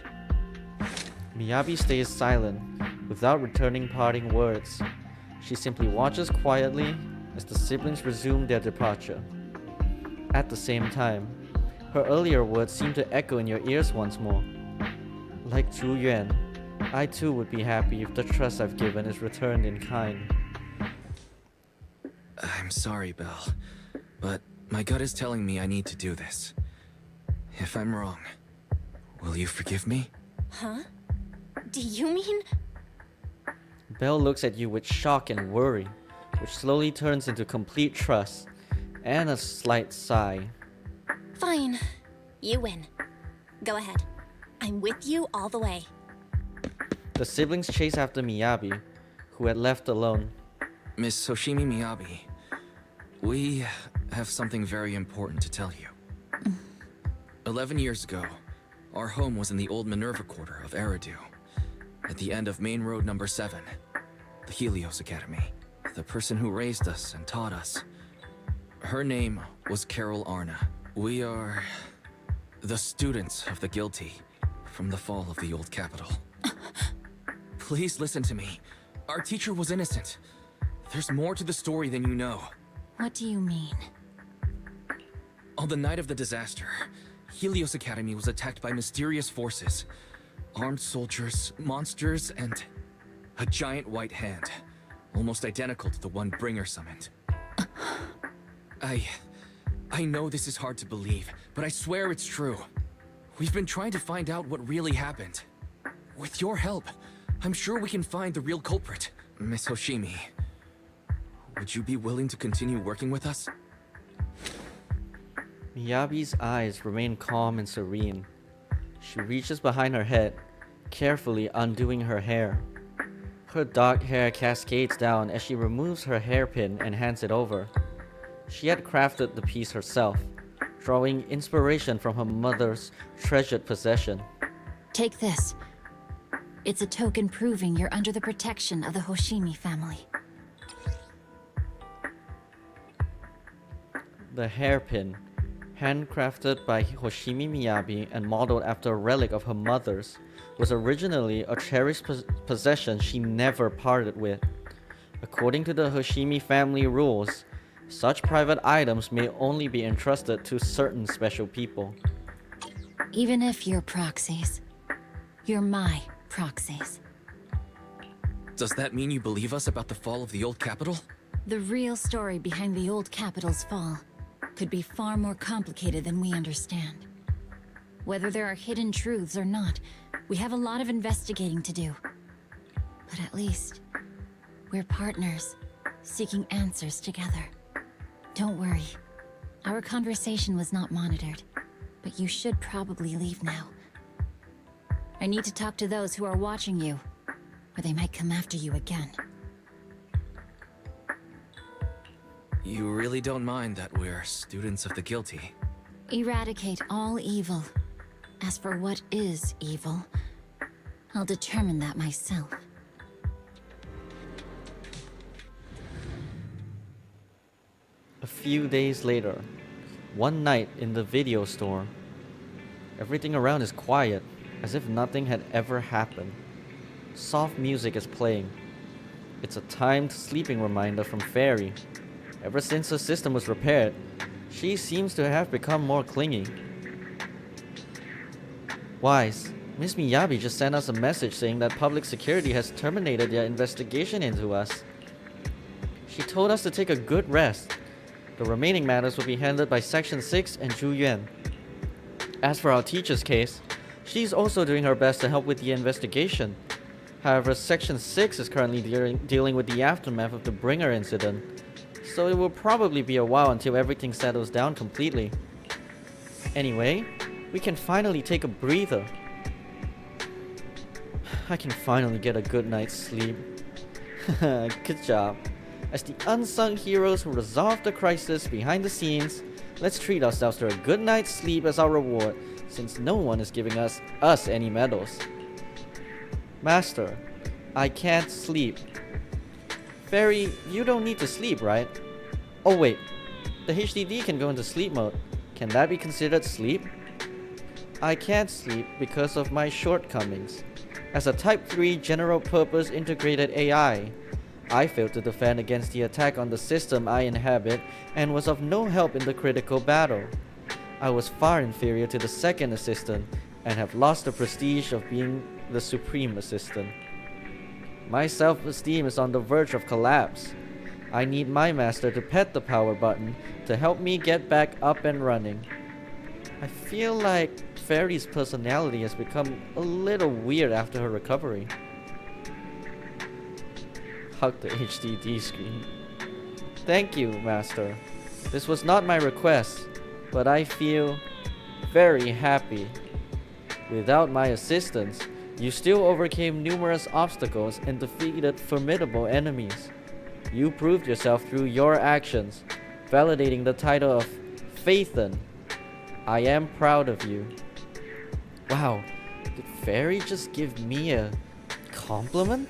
Miyabi stays silent, without returning parting words. She simply watches quietly as the siblings resume their departure. At the same time, her earlier words seem to echo in your ears once more. Like Zhu Yuan, I too would be happy if the trust I've given is returned in kind. I'm sorry, Belle, but my gut is telling me I need to do this. If I'm wrong, will you forgive me? Huh? Do you mean? Belle looks at you with shock and worry, which slowly turns into complete trust and a slight sigh. Fine. You win. Go ahead. I'm with you all the way. The siblings chase after Miyabi, who had left alone. Miss Hoshimi Miyabi, we have something very important to tell you. 11 years ago, our home was in the old Minerva Quarter of Eridu, at the end of Main Road number 7, the Helios Academy. The person who raised us and taught us, her name was Carol Arna. We are the students of the guilty from the fall of the old capital. Please listen to me. Our teacher was innocent. There's more to the story than you know. What do you mean? On the night of the disaster, Helios Academy was attacked by mysterious forces. Armed soldiers, monsters, and a giant white hand. Almost identical to the one Bringer summoned. I know this is hard to believe, but I swear it's true. We've been trying to find out what really happened. With your help, I'm sure we can find the real culprit. Miss Hoshimi, would you be willing to continue working with us? Miyabi's eyes remain calm and serene. She reaches behind her head, carefully undoing her hair. Her dark hair cascades down as she removes her hairpin and hands it over. She had crafted the piece herself, drawing inspiration from her mother's treasured possession. Take this. It's a token proving you're under the protection of the Hoshimi family. The hairpin, handcrafted by Hoshimi Miyabi and modeled after a relic of her mother's, was originally a cherished possession she never parted with. According to the Hoshimi family rules, such private items may only be entrusted to certain special people. Even if you're proxies, you're my proxies. Does that mean you believe us about the fall of the old capital? The real story behind the old capital's fall could be far more complicated than we understand. Whether there are hidden truths or not, we have a lot of investigating to do. But at least, we're partners, seeking answers together. Don't worry. Our conversation was not monitored, but you should probably leave now. I need to talk to those who are watching you, or they might come after you again. You really don't mind that we're students of the guilty? Eradicate all evil. As for what is evil, I'll determine that myself. A few days later, one night in the video store, everything around is quiet, as if nothing had ever happened. Soft music is playing. It's a timed sleeping reminder from Fairy. Ever since her system was repaired, she seems to have become more clingy. Wise, Miss Miyabi just sent us a message saying that public security has terminated their investigation into us. She told us to take a good rest. The remaining matters will be handled by Section 6 and Zhu Yuan. As for our teacher's case, she's also doing her best to help with the investigation. However, Section 6 is currently dealing with the aftermath of the Bringer incident, so it will probably be a while until everything settles down completely. Anyway, we can finally take a breather. I can finally get a good night's sleep. Good job. As the unsung heroes who resolved the crisis behind the scenes, let's treat ourselves to a good night's sleep as our reward, since no one is giving us any medals. Master, I can't sleep. Fairy, you don't need to sleep, right? Oh wait, the HDD can go into sleep mode. Can that be considered sleep? I can't sleep because of my shortcomings. As a Type 3 general-purpose integrated AI, I failed to defend against the attack on the system I inhabit and was of no help in the critical battle. I was far inferior to the second assistant and have lost the prestige of being the supreme assistant. My self-esteem is on the verge of collapse. I need my master to pet the power button to help me get back up and running. I feel like Fairy's personality has become a little weird after her recovery. Hug the HDD screen. Thank you, Master. This was not my request, but I feel very happy. Without my assistance, you still overcame numerous obstacles and defeated formidable enemies. You proved yourself through your actions, validating the title of Phaethon. I am proud of you. Wow, did Fairy just give me a compliment?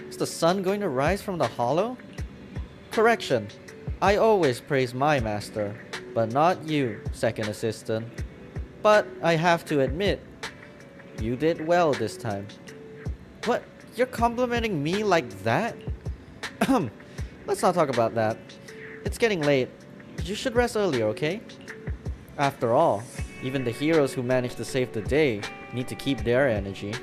Is the sun going to rise from the hollow? Correction, I always praise my master, but not you, second assistant. But I have to admit, you did well this time. What? You're complimenting me like that? Let's not talk about that. It's getting late. You should rest earlier, okay? After all, even the heroes who manage to save the day need to keep their energy.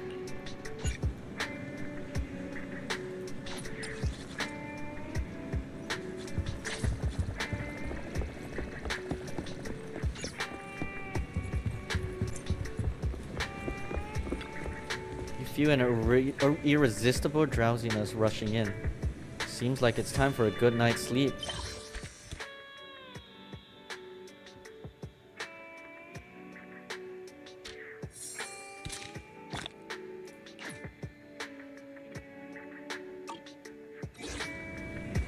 You feel an irresistible drowsiness rushing in. Seems like it's time for a good night's sleep.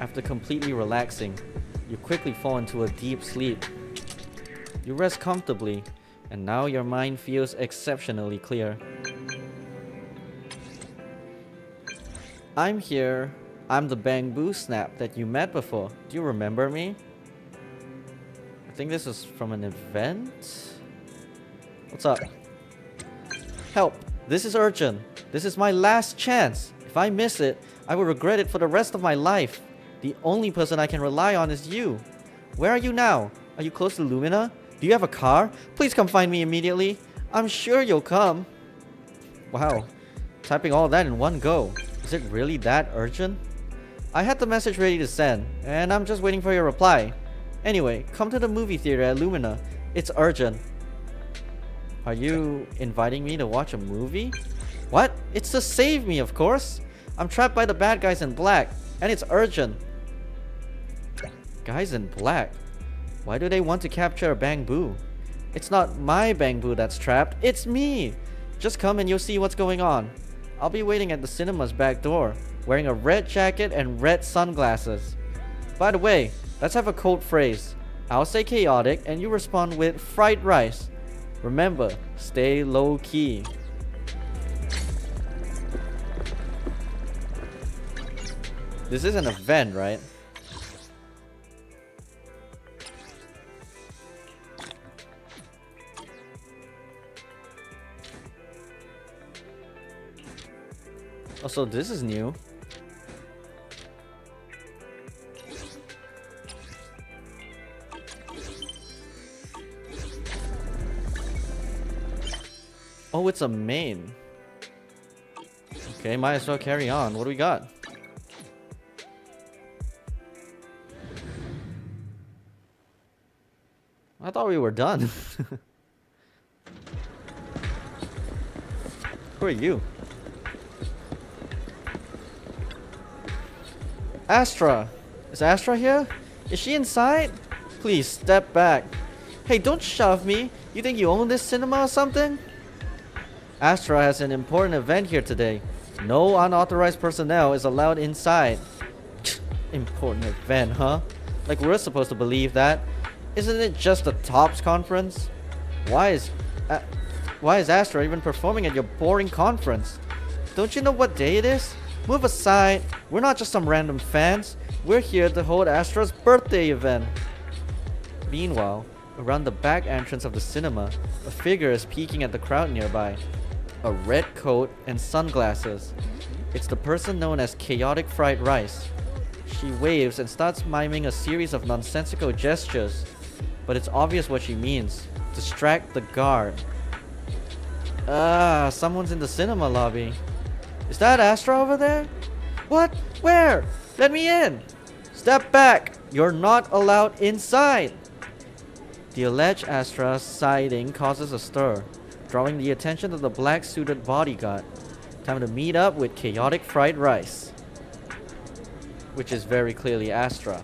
After completely relaxing, you quickly fall into a deep sleep. You rest comfortably, and now your mind feels exceptionally clear. I'm here. I'm the Bamboo Snap that you met before. Do you remember me? I think this is from an event? What's up? Help! This is urgent. This is my last chance. If I miss it, I will regret it for the rest of my life. The only person I can rely on is you. Where are you now? Are you close to Lumina? Do you have a car? Please come find me immediately. I'm sure you'll come. Wow. Typing all that in one go. Is it really that urgent? I had the message ready to send, and I'm just waiting for your reply. Anyway, come to the movie theater at Lumina. It's urgent. Are you inviting me to watch a movie? What? It's to save me, of course. I'm trapped by the bad guys in black, and it's urgent. Guys in black? Why do they want to capture a Bamboo? It's not my Bamboo that's trapped, it's me! Just come and you'll see what's going on. I'll be waiting at the cinema's back door, wearing a red jacket and red sunglasses. By the way, let's have a code phrase. I'll say chaotic and you respond with fried rice. Remember, stay low key. This is an event, right? Also, this is new. Oh, it's a main. Okay, might as well carry on. What do we got? I thought we were done. Who are you? Astra! Is Astra here? Is she inside? Please, step back. Hey, don't shove me. You think you own this cinema or something? Astra has an important event here today. No unauthorized personnel is allowed inside. Important event, huh? Like we're supposed to believe that. Isn't it just a TOPS conference? Why is Astra even performing at your boring conference? Don't you know what day it is? Move aside. We're not just some random fans. We're here to hold Astra's birthday event. Meanwhile, around the back entrance of the cinema, a figure is peeking at the crowd nearby. A red coat and sunglasses. It's the person known as Chaotic Fried Rice. She waves and starts miming a series of nonsensical gestures, but it's obvious what she means. Distract the guard. Someone's in the cinema lobby. Is that Astra over there? What? Where? Let me in! Step back! You're not allowed inside! The alleged Astra sighting causes a stir, drawing the attention of the black-suited bodyguard. Time to meet up with Chaotic Fried Rice. Which is very clearly Astra.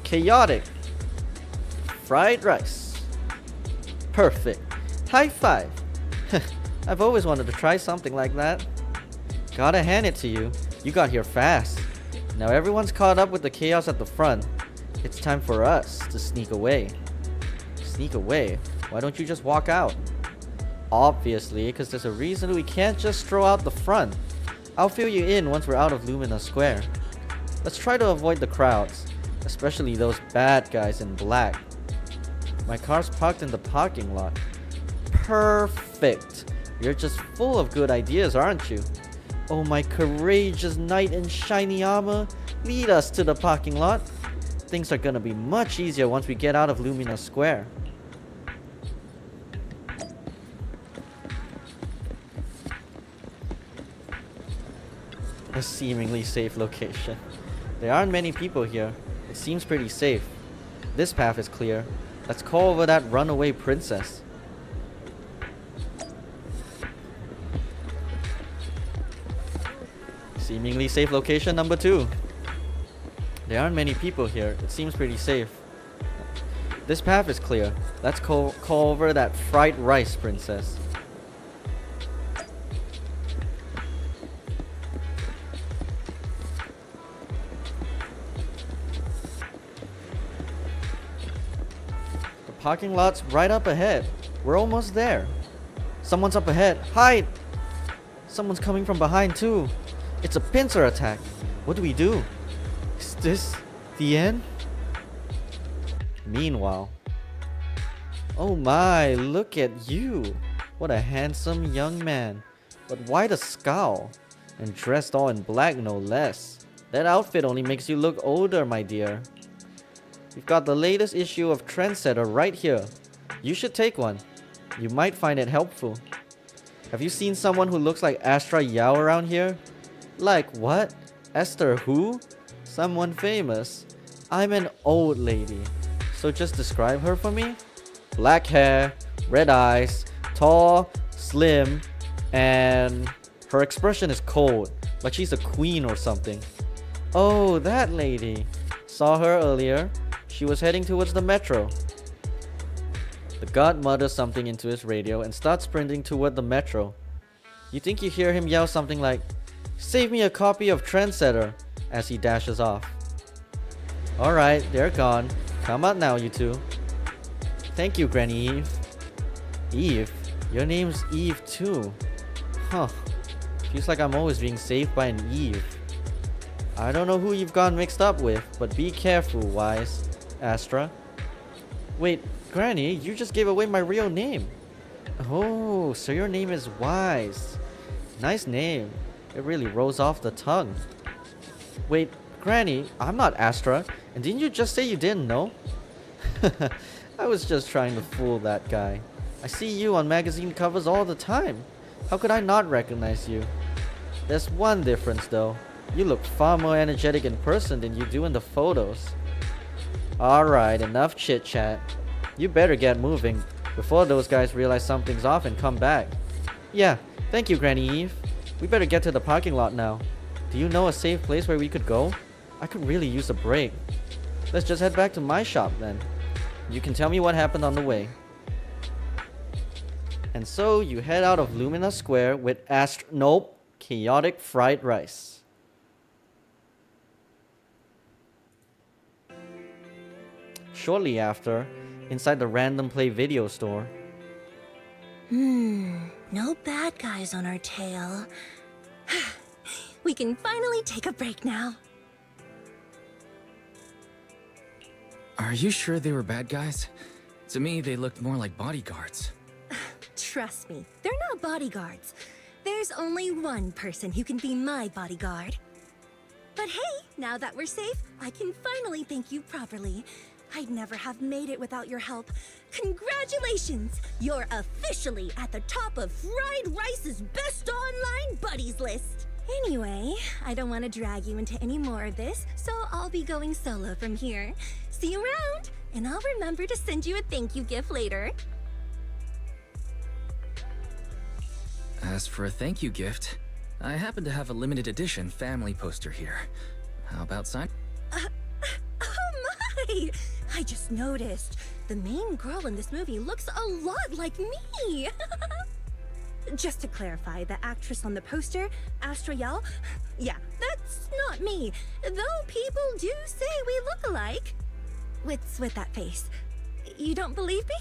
Chaotic Fried Rice. Perfect. High five. I've always wanted to try something like that. Gotta hand it to you. You got here fast. Now everyone's caught up with the chaos at the front. It's time for us to sneak away. Sneak away? Why don't you just walk out? Obviously, because there's a reason we can't just throw out the front. I'll fill you in once we're out of Lumina Square. Let's try to avoid the crowds, especially those bad guys in black. My car's parked in the parking lot. Perfect. You're just full of good ideas, aren't you? Oh, my courageous knight in shiny armor, lead us to the parking lot. Things are gonna be much easier once we get out of Lumina Square. A seemingly safe location. There aren't many people here. It seems pretty safe. This path is clear. Let's call over that runaway princess. Seemingly safe location number 2. There aren't many people here. It seems pretty safe. This path is clear. Let's call over that fried rice princess. The parking lot's right up ahead. We're almost there. Someone's up ahead. Hide! Someone's coming from behind too. It's a pincer attack. What do we do? Is this the end? Meanwhile, oh my, look at you. What a handsome young man. But why the scowl? And dressed all in black, no less. That outfit only makes you look older, my dear. We've got the latest issue of Trendsetter right here. You should take one. You might find it helpful. Have you seen someone who looks like Astra Yao around here? Like what? Esther who? Someone famous. I'm an old lady. So just describe her for me? Black hair, red eyes, tall, slim, and her expression is cold, like she's a queen or something. Oh, that lady. Saw her earlier. She was heading towards the metro. The god mutters something into his radio and starts sprinting toward the metro. You think you hear him yell something like, "Save me a copy of Trendsetter," as he dashes off. Alright, they're gone. Come out now, you two. Thank you, Granny Eve. Eve? Your name's Eve too. Huh. Feels like I'm always being saved by an Eve. I don't know who you've gotten mixed up with, but be careful, Wise. Astra. Wait, Granny, you just gave away my real name. Oh, so your name is Wise. Nice name. It really rolls off the tongue. Wait, Granny, I'm not Astra, and didn't you just say you didn't know? I was just trying to fool that guy. I see you on magazine covers all the time. How could I not recognize you? There's one difference though. You look far more energetic in person than you do in the photos. Alright, enough chit chat. You better get moving before those guys realize something's off and come back. Yeah, thank you, Granny Eve. We better get to the parking lot now. Do you know a safe place where we could go? I could really use a break. Let's just head back to my shop then. You can tell me what happened on the way. And so you head out of Lumina Square with Chaotic Fried Rice. Shortly after, inside the Random Play video store. No bad guys on our tail. We can finally take a break now. Are you sure they were bad guys? To me, they looked more like bodyguards. Trust me, they're not bodyguards. There's only one person who can be my bodyguard. But hey, now that we're safe, I can finally thank you properly. I'd never have made it without your help. Congratulations! You're officially at the top of Fried Rice's best online buddies list. Anyway, I don't want to drag you into any more of this, so I'll be going solo from here. See you around, and I'll remember to send you a thank you gift later. As for a thank you gift, I happen to have a limited edition family poster here. How about sign? Oh my! I just noticed. The main girl in this movie looks a lot like me. Just to clarify, the actress on the poster, Astra Yao, yeah, that's not me. Though people do say we look alike. What's with that face? You don't believe me?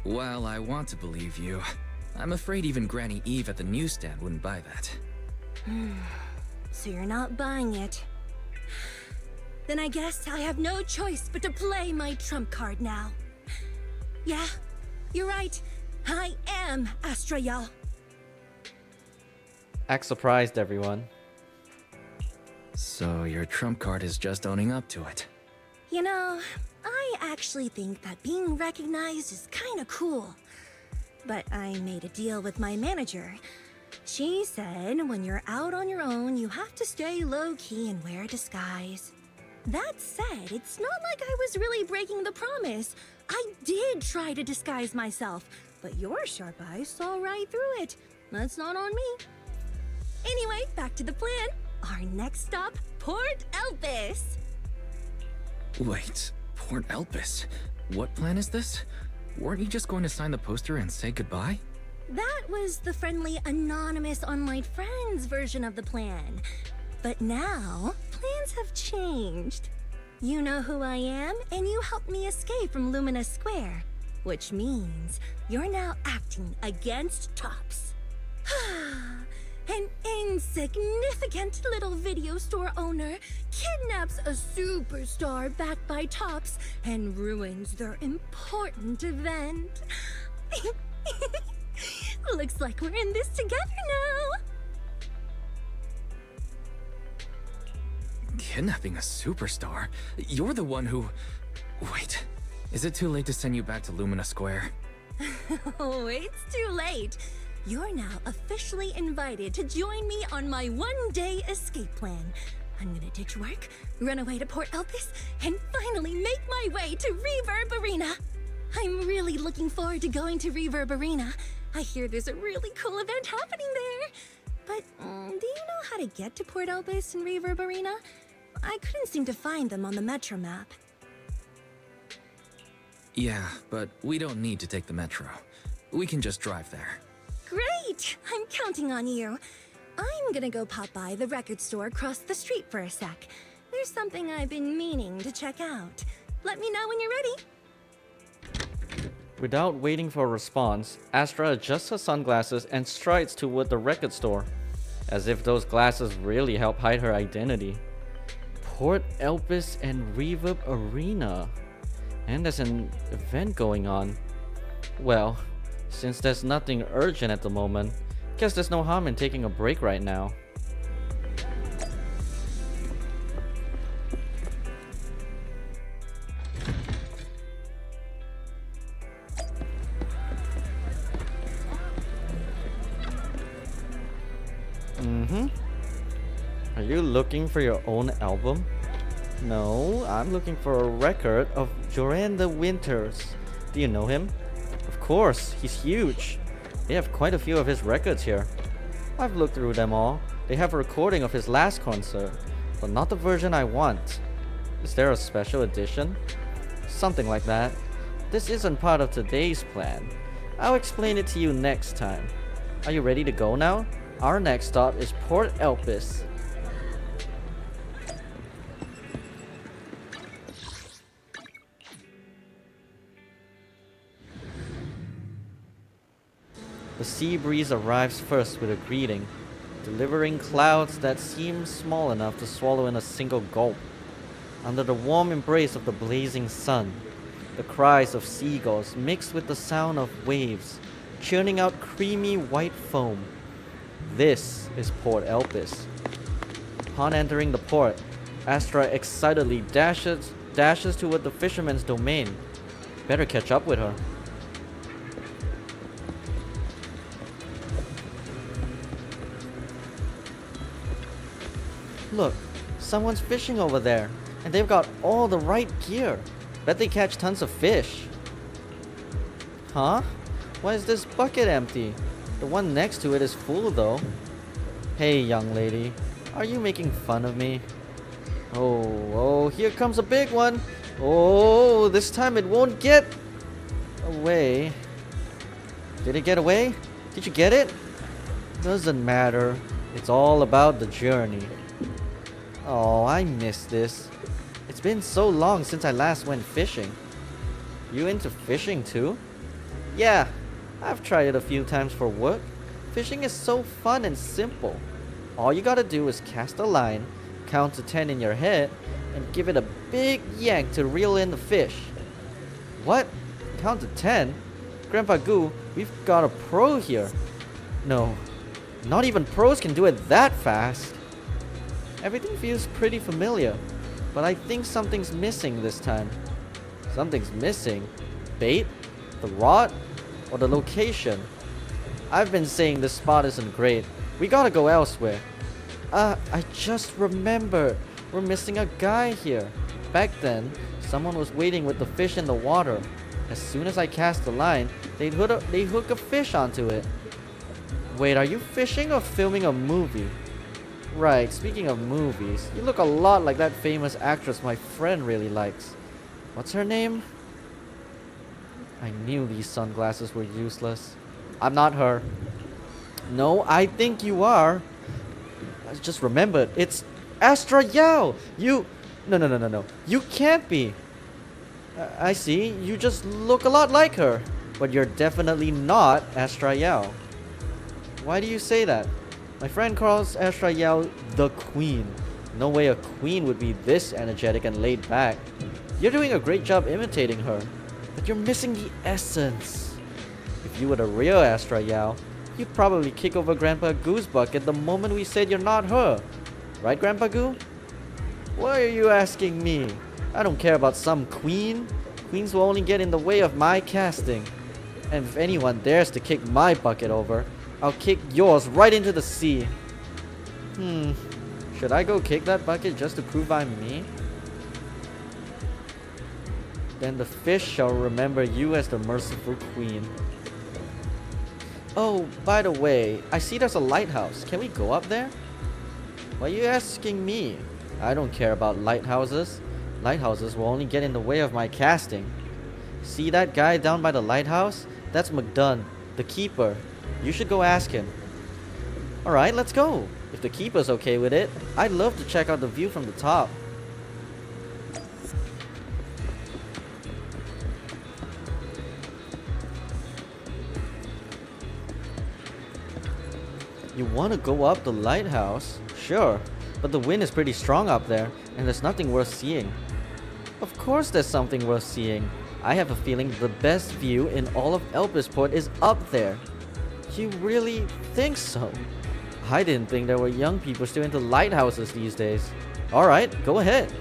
While I want to believe you, I'm afraid even Granny Eve at the newsstand wouldn't buy that. So you're not buying it. Then I guess I have no choice but to play my trump card now. Yeah, you're right. I am Astra Yao. Act surprised, everyone. So your trump card is just owning up to it. You know, I actually think that being recognized is kinda cool. But I made a deal with my manager. She said when you're out on your own, you have to stay low-key and wear a disguise. That said, it's not like I was really breaking the promise. I did try to disguise myself, but your sharp eyes saw right through it. That's not on me. Anyway, back to the plan. Our next stop, Port Elpis. Wait, Port Elpis? What plan is this? Weren't you just going to sign the poster and say goodbye? That was the friendly, anonymous online friends version of the plan. But now, plans have changed. You know who I am, and you helped me escape from Lumina Square. Which means you're now acting against Tops. An insignificant little video store owner kidnaps a superstar backed by Tops and ruins their important event. Looks like we're in this together now. Kidnapping a superstar? You're the one who... Wait, is it too late to send you back to Lumina Square? Oh, it's too late. You're now officially invited to join me on my one-day escape plan. I'm gonna ditch work, run away to Port Elpis, and finally make my way to Reverb Arena. I'm really looking forward to going to Reverb Arena. I hear there's a really cool event happening there. But do you know how to get to Port Elpis and Reverb Arena? I couldn't seem to find them on the Metro map. Yeah, but we don't need to take the metro. We can just drive there. Great! I'm counting on you. I'm gonna go pop by the record store across the street for a sec. There's something I've been meaning to check out. Let me know when you're ready. Without waiting for a response, Astra adjusts her sunglasses and strides toward the record store, as if those glasses really help hide her identity. Port Elpis and Reverb Arena. And there's an event going on. Well, since there's nothing urgent at the moment, guess there's no harm in taking a break right now. Are you looking for your own album? No, I'm looking for a record of Joranda Winters. Do you know him? Of course, he's huge. They have quite a few of his records here. I've looked through them all. They have a recording of his last concert, but not the version I want. Is there a special edition? Something like that. This isn't part of today's plan. I'll explain it to you next time. Are you ready to go now? Our next stop is Port Elpis. The sea breeze arrives first with a greeting, delivering clouds that seem small enough to swallow in a single gulp. Under the warm embrace of the blazing sun, the cries of seagulls mix with the sound of waves, churning out creamy white foam. This is Port Elpis. Upon entering the port, Astra excitedly dashes toward the fisherman's domain. Better catch up with her. Look, someone's fishing over there, and they've got all the right gear. Bet they catch tons of fish. Huh? Why is this bucket empty? The one next to it is full though. Hey, young lady, are you making fun of me? Oh, here comes a big one. Oh, this time it won't get away. Did it get away? Did you get it? Doesn't matter. It's all about the journey. Oh, I miss this. It's been so long since I last went fishing. You into fishing too? Yeah, I've tried it a few times for work. Fishing is so fun and simple. All you gotta do is cast a line, count to 10 in your head, and give it a big yank to reel in the fish. What? Count to 10? Grandpa Goo, we've got a pro here. No, not even pros can do it that fast. Everything feels pretty familiar, but I think something's missing this time. Something's missing? Bait? The rod? Or the location? I've been saying this spot isn't great. We gotta go elsewhere. I just remembered. We're missing a guy here. Back then, someone was waiting with the fish in the water. As soon as I cast the line, they'd hook a fish onto it. Wait, are you fishing or filming a movie? Right, speaking of movies, you look a lot like that famous actress my friend really likes. What's her name? I knew these sunglasses were useless. I'm not her. No, I think you are. I just remembered, it's Astra Yao! You... No. You can't be. I see, you just look a lot like her. But you're definitely not Astra Yao. Why do you say that? My friend calls Astra Yao the Queen. No way a queen would be this energetic and laid back. You're doing a great job imitating her, but you're missing the essence. If you were the real Astra Yao, you'd probably kick over Grandpa Goo's bucket the moment we said you're not her. Right, Grandpa Goo? Why are you asking me? I don't care about some queen. Queens will only get in the way of my casting. And if anyone dares to kick my bucket over, I'll kick yours right into the sea. Should I go kick that bucket just to prove I'm me? Then the fish shall remember you as the merciful queen. Oh, by the way, I see there's a lighthouse. Can we go up there? Why are you asking me? I don't care about lighthouses. Lighthouses will only get in the way of my casting. See that guy down by the lighthouse? That's McDunn, the keeper. You should go ask him. Alright, let's go. If the keeper's okay with it, I'd love to check out the view from the top. You want to go up the lighthouse? Sure, but the wind is pretty strong up there, and there's nothing worth seeing. Of course there's something worth seeing. I have a feeling the best view in all of Elpisport is up there. You really think so? I didn't think there were young people still into lighthouses these days. Alright, go ahead.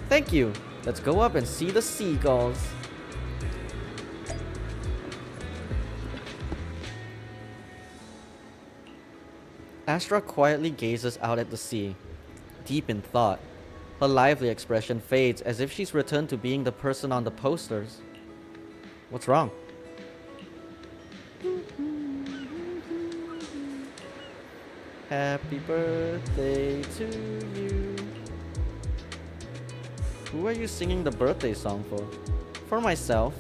Thank you. Let's go up and see the seagulls. Astra quietly gazes out at the sea, deep in thought. Her lively expression fades as if she's returned to being the person on the posters. What's wrong? Happy birthday to you. Who are you singing the birthday song for? For myself.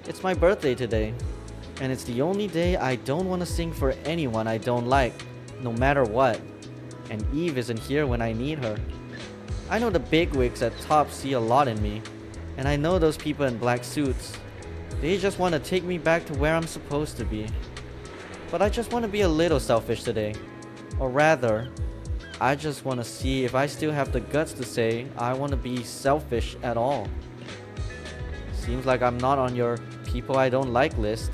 It's my birthday today, and it's the only day I don't want to sing for anyone I don't like, no matter what. And Eve isn't here when I need her. I know the bigwigs at top see a lot in me, and I know those people in black suits. They just want to take me back to where I'm supposed to be. but I just want to be a little selfish today. Or rather, I just want to see if I still have the guts to say I want to be selfish at all. Seems like I'm not on your people I don't like list.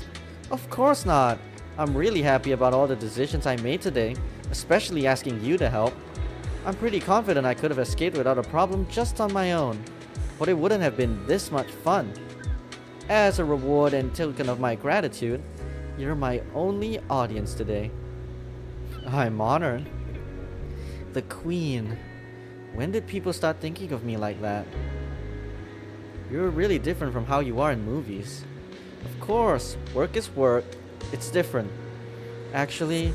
Of course not. I'm really happy about all the decisions I made today, especially asking you to help. I'm pretty confident I could have escaped without a problem just on my own, but it wouldn't have been this much fun. As a reward and token of my gratitude, you're my only audience today. I'm honored. The Queen. When did people start thinking of me like that? You're really different from how you are in movies. Of course, work is work. It's different. Actually,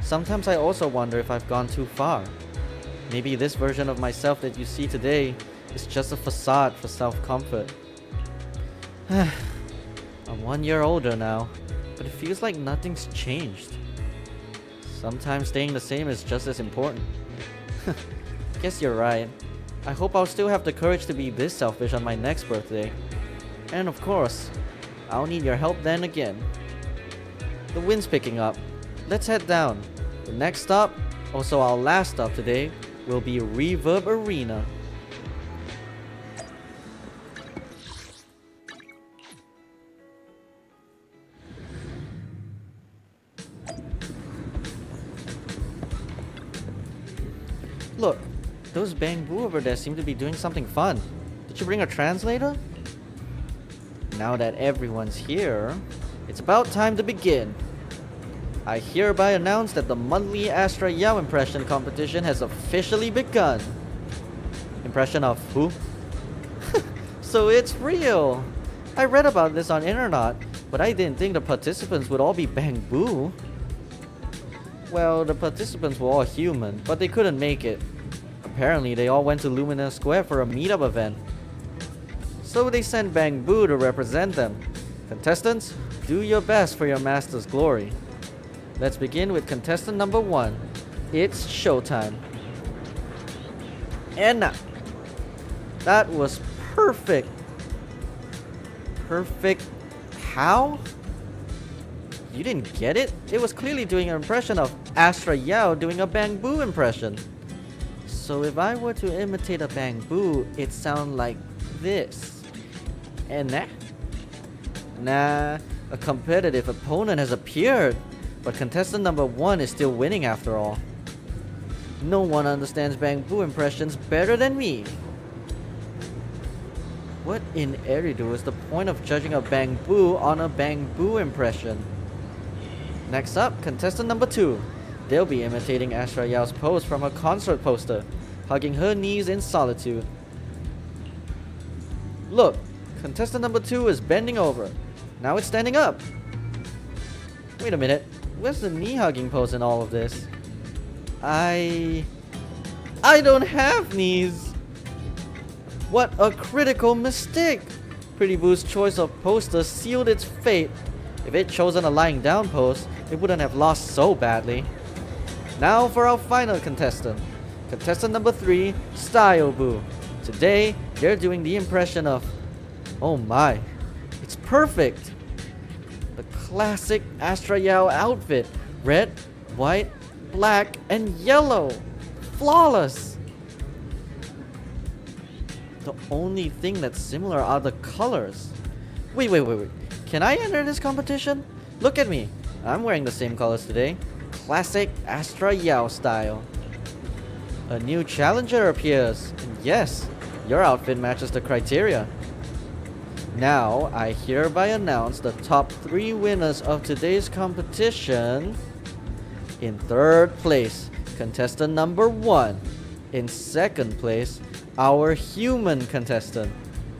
sometimes I also wonder if I've gone too far. Maybe this version of myself that you see today is just a facade for self-comfort. I'm 1 year older now, but it feels like nothing's changed. Sometimes staying the same is just as important. Guess you're right. I hope I'll still have the courage to be this selfish on my next birthday. And of course, I'll need your help then again. The wind's picking up. Let's head down. The next stop, also our last stop today, will be Reverb Arena. Look, those bamboo over there seem to be doing something fun. Did you bring a translator? Now that everyone's here, it's about time to begin. I hereby announce that the monthly Astra Yao impression competition has officially begun. Impression of who? So it's real! I read about this on internet, but I didn't think the participants would all be bamboo. Well, the participants were all human, but they couldn't make it. Apparently, they all went to Lumina Square for a meetup event. So they sent bamboo to represent them. Contestants, do your best for your master's glory. Let's begin with contestant number 1. It's showtime. And now, that was perfect. Perfect how? You didn't get it? It was clearly doing an impression of Astra Yao doing a bamboo impression. So if I were to imitate a bamboo, it'd sound like this. And that? Nah, a competitive opponent has appeared. But contestant number 1 is still winning after all. No one understands bamboo impressions better than me. What in Eridu is the point of judging a bamboo on a bamboo impression? Next up, contestant number 2. They'll be imitating Astra Yao's pose from a concert poster, hugging her knees in solitude. Look, contestant number 2 is bending over. Now it's standing up. Wait a minute. Where's the knee-hugging pose in all of this? I don't have knees! What a critical mistake! Pretty Boo's choice of poster sealed its fate. If it chosen a lying down pose, it wouldn't have lost so badly. Now for our final contestant. Contestant number 3, Style Boo. Today, they're doing the impression of... Oh my, it's perfect! The classic Astra Yao outfit. Red, white, black, and yellow. Flawless! The only thing that's similar are the colors. Wait. Can I enter this competition? Look at me. I'm wearing the same colors today. Classic Astra Yao style. A new challenger appears. And yes, your outfit matches the criteria. Now, I hereby announce the top 3 winners of today's competition. In 3rd place, contestant number 1. In 2nd place, our human contestant.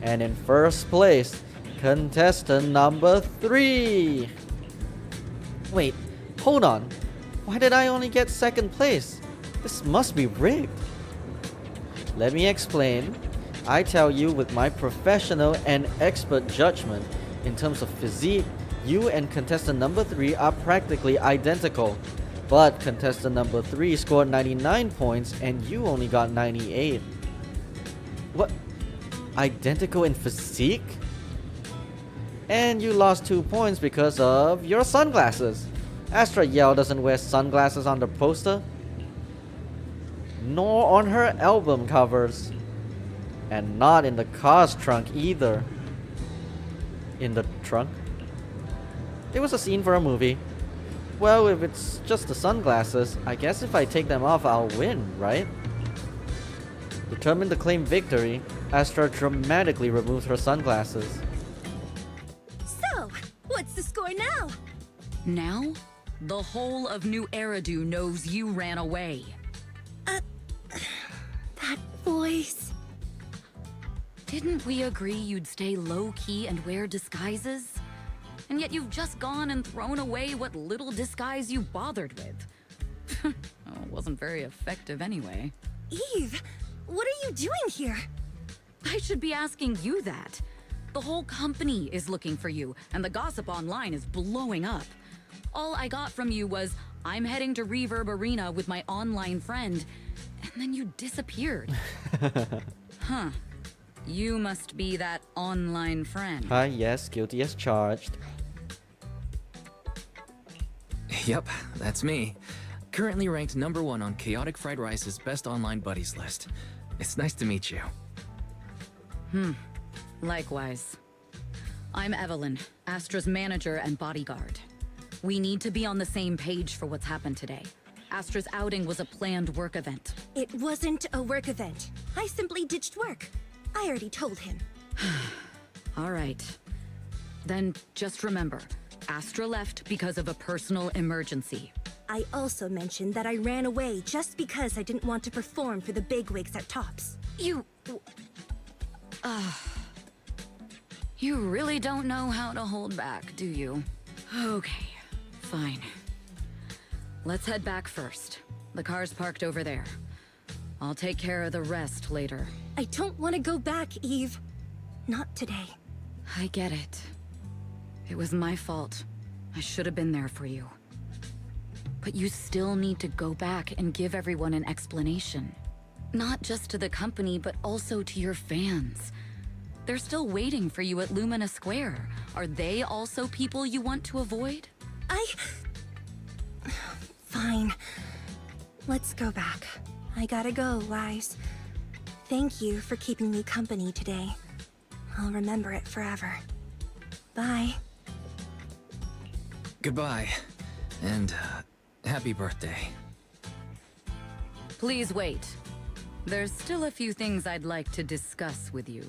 And in 1st place, contestant number 3. Wait, hold on. Why did I only get 2nd place? This must be rigged. Let me explain. I tell you with my professional and expert judgment, in terms of physique, you and contestant number 3 are practically identical. But contestant number 3 scored 99 points and you only got 98. What? Identical in physique? And you lost 2 points because of your sunglasses. Astra Yell doesn't wear sunglasses on the poster, nor on her album covers, and not in the car's trunk either. In the trunk? It was a scene for a movie. Well, if it's just the sunglasses, I guess if I take them off, I'll win, right? Determined to claim victory, Astra dramatically removes her sunglasses. So, what's the score now? Now, the whole of New Eridu knows you ran away. That voice. Didn't we agree you'd stay low-key and wear disguises? And yet you've just gone and thrown away what little disguise you bothered with. Oh, it wasn't very effective anyway. Eve, what are you doing here? I should be asking you that. The whole company is looking for you, and the gossip online is blowing up. All I got from you was, I'm heading to Reverb Arena with my online friend, and then you disappeared. Huh. You must be that online friend. Hi, yes, guilty as charged. Yep, that's me. Currently ranked #1 on Chaotic Fried Rice's best online buddies list. It's nice to meet you. Likewise. I'm Evelyn, Astra's manager and bodyguard. We need to be on the same page for what's happened today. Astra's outing was a planned work event. It wasn't a work event. I simply ditched work. I already told him. All right. Then just remember, Astra left because of a personal emergency. I also mentioned that I ran away just because I didn't want to perform for the bigwigs at Tops. You really don't know how to hold back, do you? Okay, fine. Let's head back first. The car's parked over there. I'll take care of the rest later. I don't want to go back, Eve. Not today. I get it. It was my fault. I should have been there for you. But you still need to go back and give everyone an explanation. Not just to the company, but also to your fans. They're still waiting for you at Lumina Square. Are they also people you want to avoid? Fine. Let's go back. I gotta go, Wise. Thank you for keeping me company today. I'll remember it forever. Bye. Goodbye. And, happy birthday. Please wait. There's still a few things I'd like to discuss with you.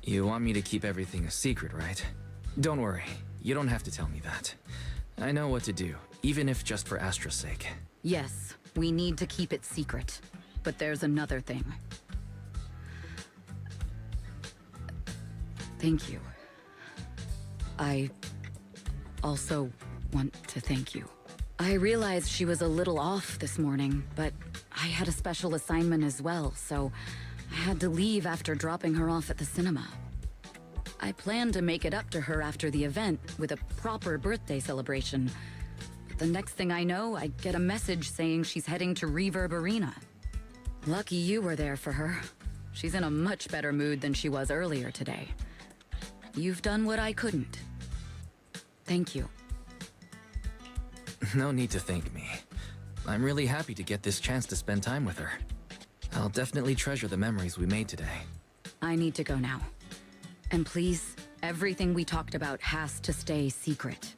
You want me to keep everything a secret, right? Don't worry. You don't have to tell me that. I know what to do, even if just for Astra's sake. Yes, we need to keep it secret. But there's another thing. Thank you. I also want to thank you. I realized she was a little off this morning, but I had a special assignment as well, so I had to leave after dropping her off at the cinema. I planned to make it up to her after the event with a proper birthday celebration. But the next thing I know, I get a message saying she's heading to Reverb Arena. Lucky you were there for her. She's in a much better mood than she was earlier today. You've done what I couldn't. Thank you. No need to thank me. I'm really happy to get this chance to spend time with her. I'll definitely treasure the memories we made today. I need to go now. And please, everything we talked about has to stay secret.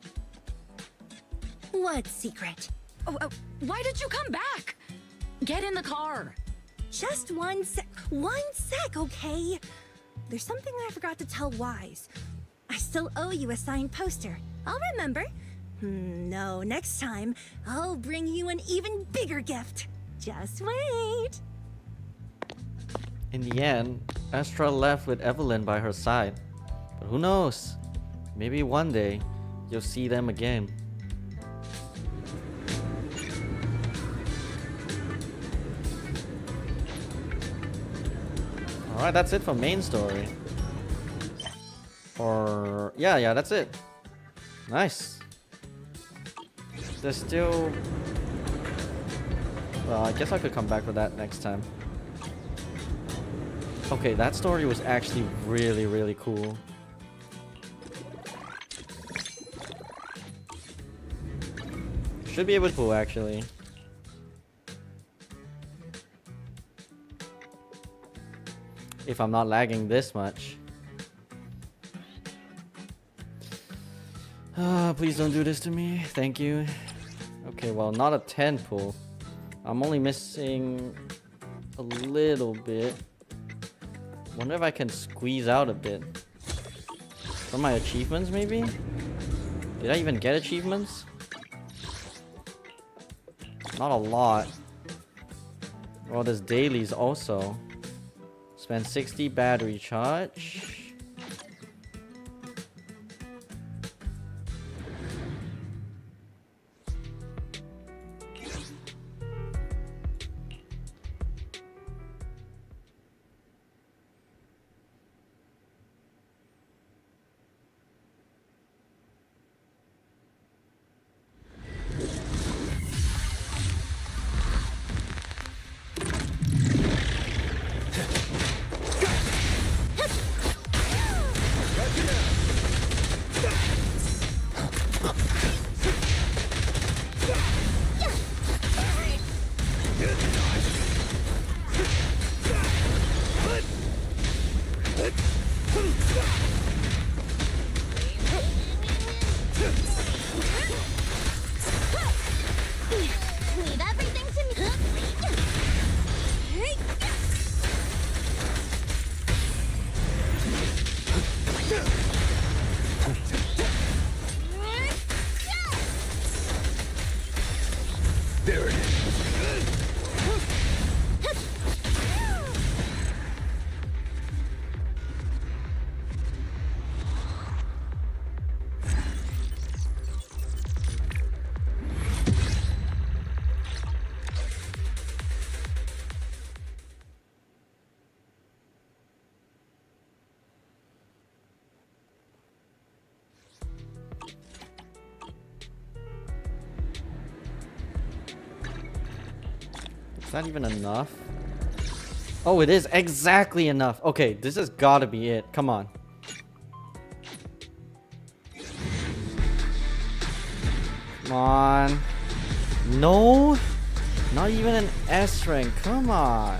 What secret? Oh, why did you come back? Get in the car. Just one sec, okay? There's something I forgot to tell Wise. I still owe you a signed poster. I'll remember. No, next time, I'll bring you an even bigger gift. Just wait. In the end, Astra left with Evelyn by her side. But who knows? Maybe one day, you'll see them again. Alright, that's it for main story. Or... yeah, that's it. Nice. There's still... well, I guess I could come back for that next time. Okay, that story was actually really, really cool. Should be able to pull actually. If I'm not lagging this much. Please don't do this to me. Thank you. Okay, well, not a 10 pull. I'm only missing a little bit. Wonder if I can squeeze out a bit. From my achievements, maybe? Did I even get achievements? Not a lot. Well, there's dailies also. Spend 60 battery charge. Leave everything to me. There it is. Is that even enough? Oh, it is exactly enough. Okay, this has gotta be it. Come on. Come on. No? Not even an S rank. Come on.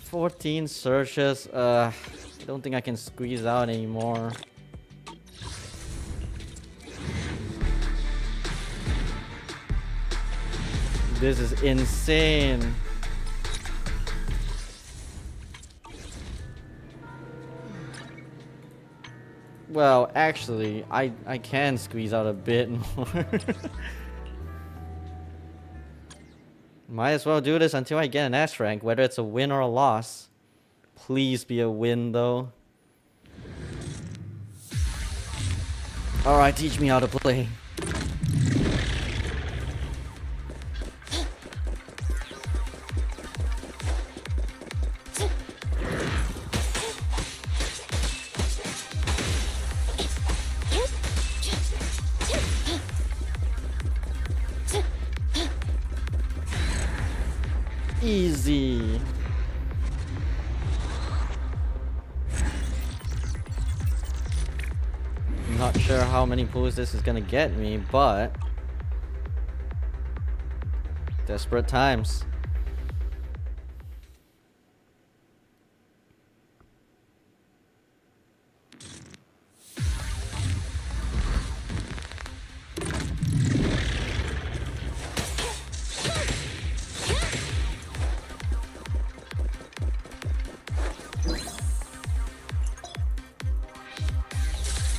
14 searches. I don't think I can squeeze out anymore. This is insane. Well, actually, I can squeeze out a bit more. Might as well do this until I get an S rank, whether it's a win or a loss. Please be a win, though. Alright, teach me how to play. Easy. I'm not sure how many pulls this is gonna get me, but desperate times.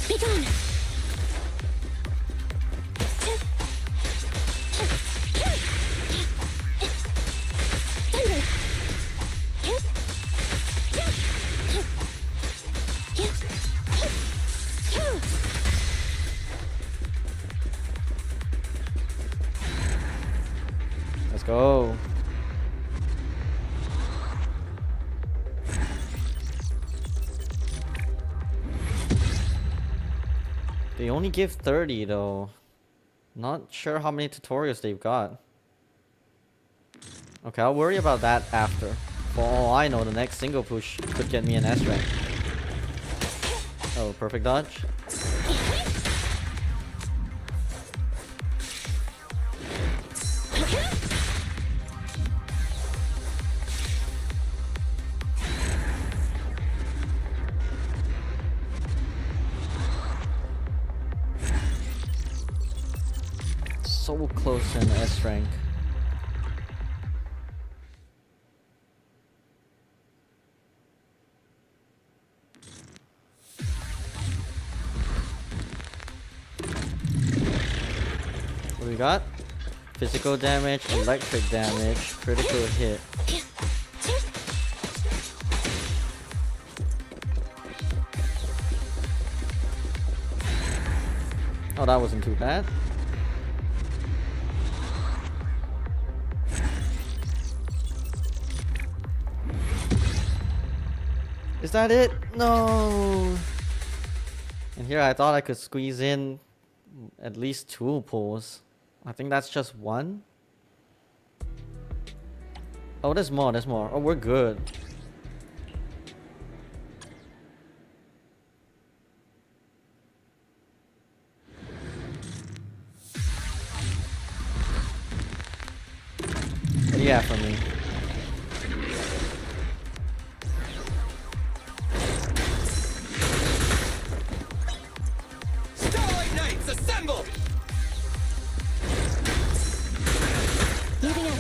Be gone. Let's go. They only give 30 though. Not sure how many tutorials they've got. Okay, I'll worry about that after. For all I know, the next single push could get me an S rank. Oh, perfect dodge. so close in S rank. What do we got? Physical damage, electric damage, critical hit. Oh, that wasn't too bad. Is that it? No! And here I thought I could squeeze in at least 2 pulls. I think that's just 1. Oh, there's more, there's more. Oh, we're good. What do you have for me? Starlight Knights, assemble! Moving up.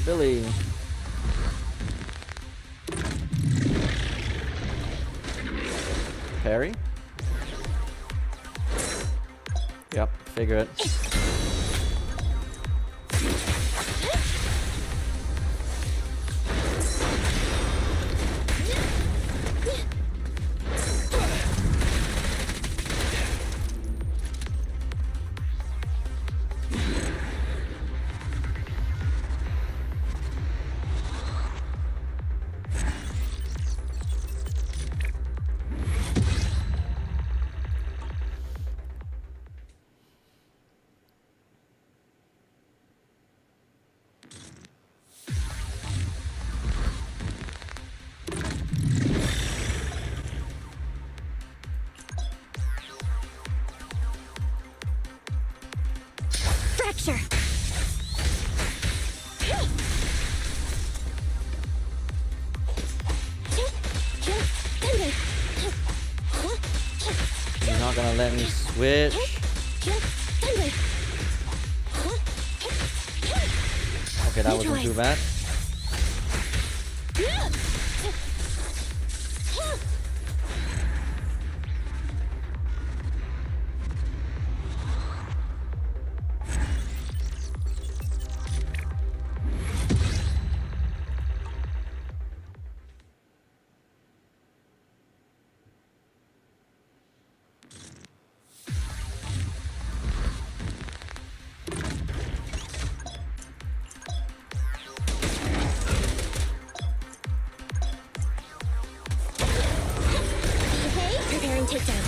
Billy. Parry? Yep, figure it. Fracture. You're not gonna let me switch. Okay, that wasn't too bad. Preparing takedown.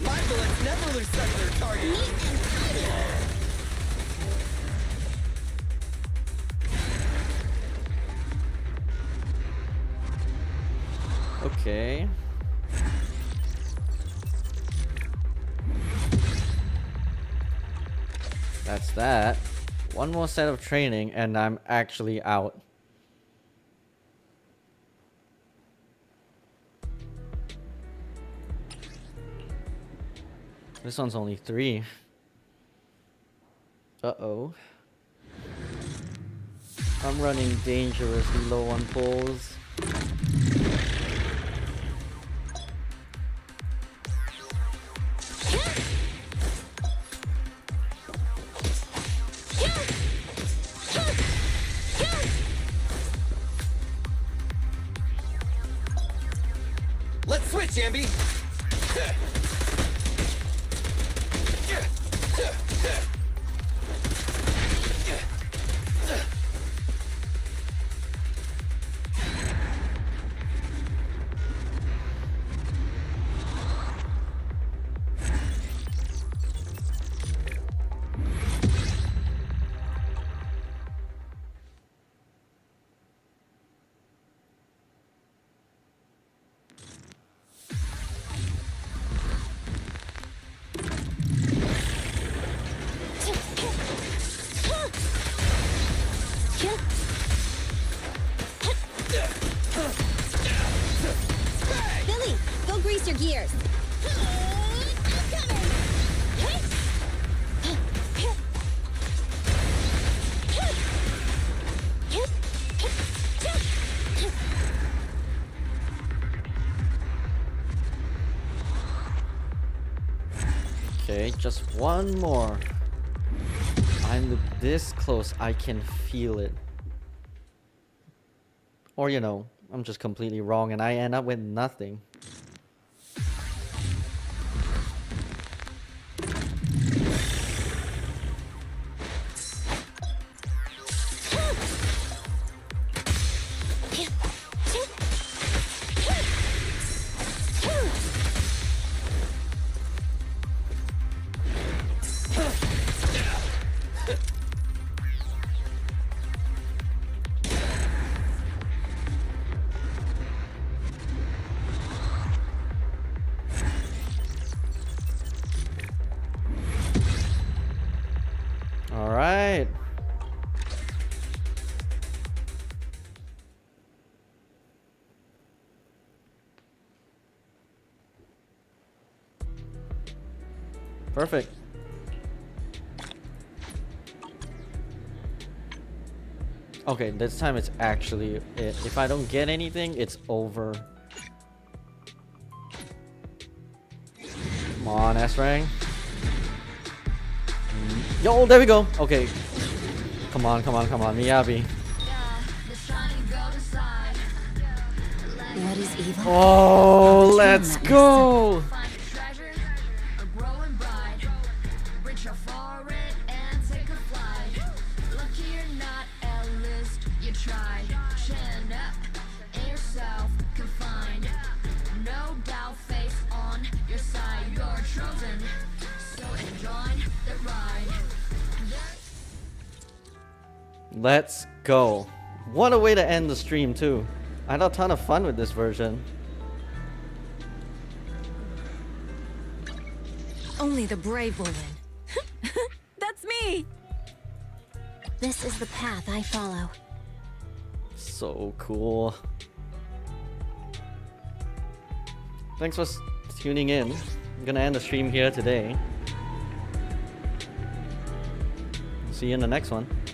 My bullets never lose sight of their target. Okay. That's that. One more set of training and I'm actually out. This one's only 3. Uh-oh. I'm running dangerously low on pulls. Let's switch, Ambi! Okay, just one more. I'm this close, I can feel it. Or you know, I'm just completely wrong and I end up with nothing. Alright. Perfect. Okay, this time it's actually it. If I don't get anything, it's over. Come on, S-Rank. Yo, there we go. Okay. Come on, Miyabi. What is evil? Oh, let's go. Let's go. What a way to end the stream too. I had a ton of fun with this version. Only the brave will win. That's me! This is the path I follow. So cool. Thanks for tuning in. I'm gonna end the stream here today. See you in the next one.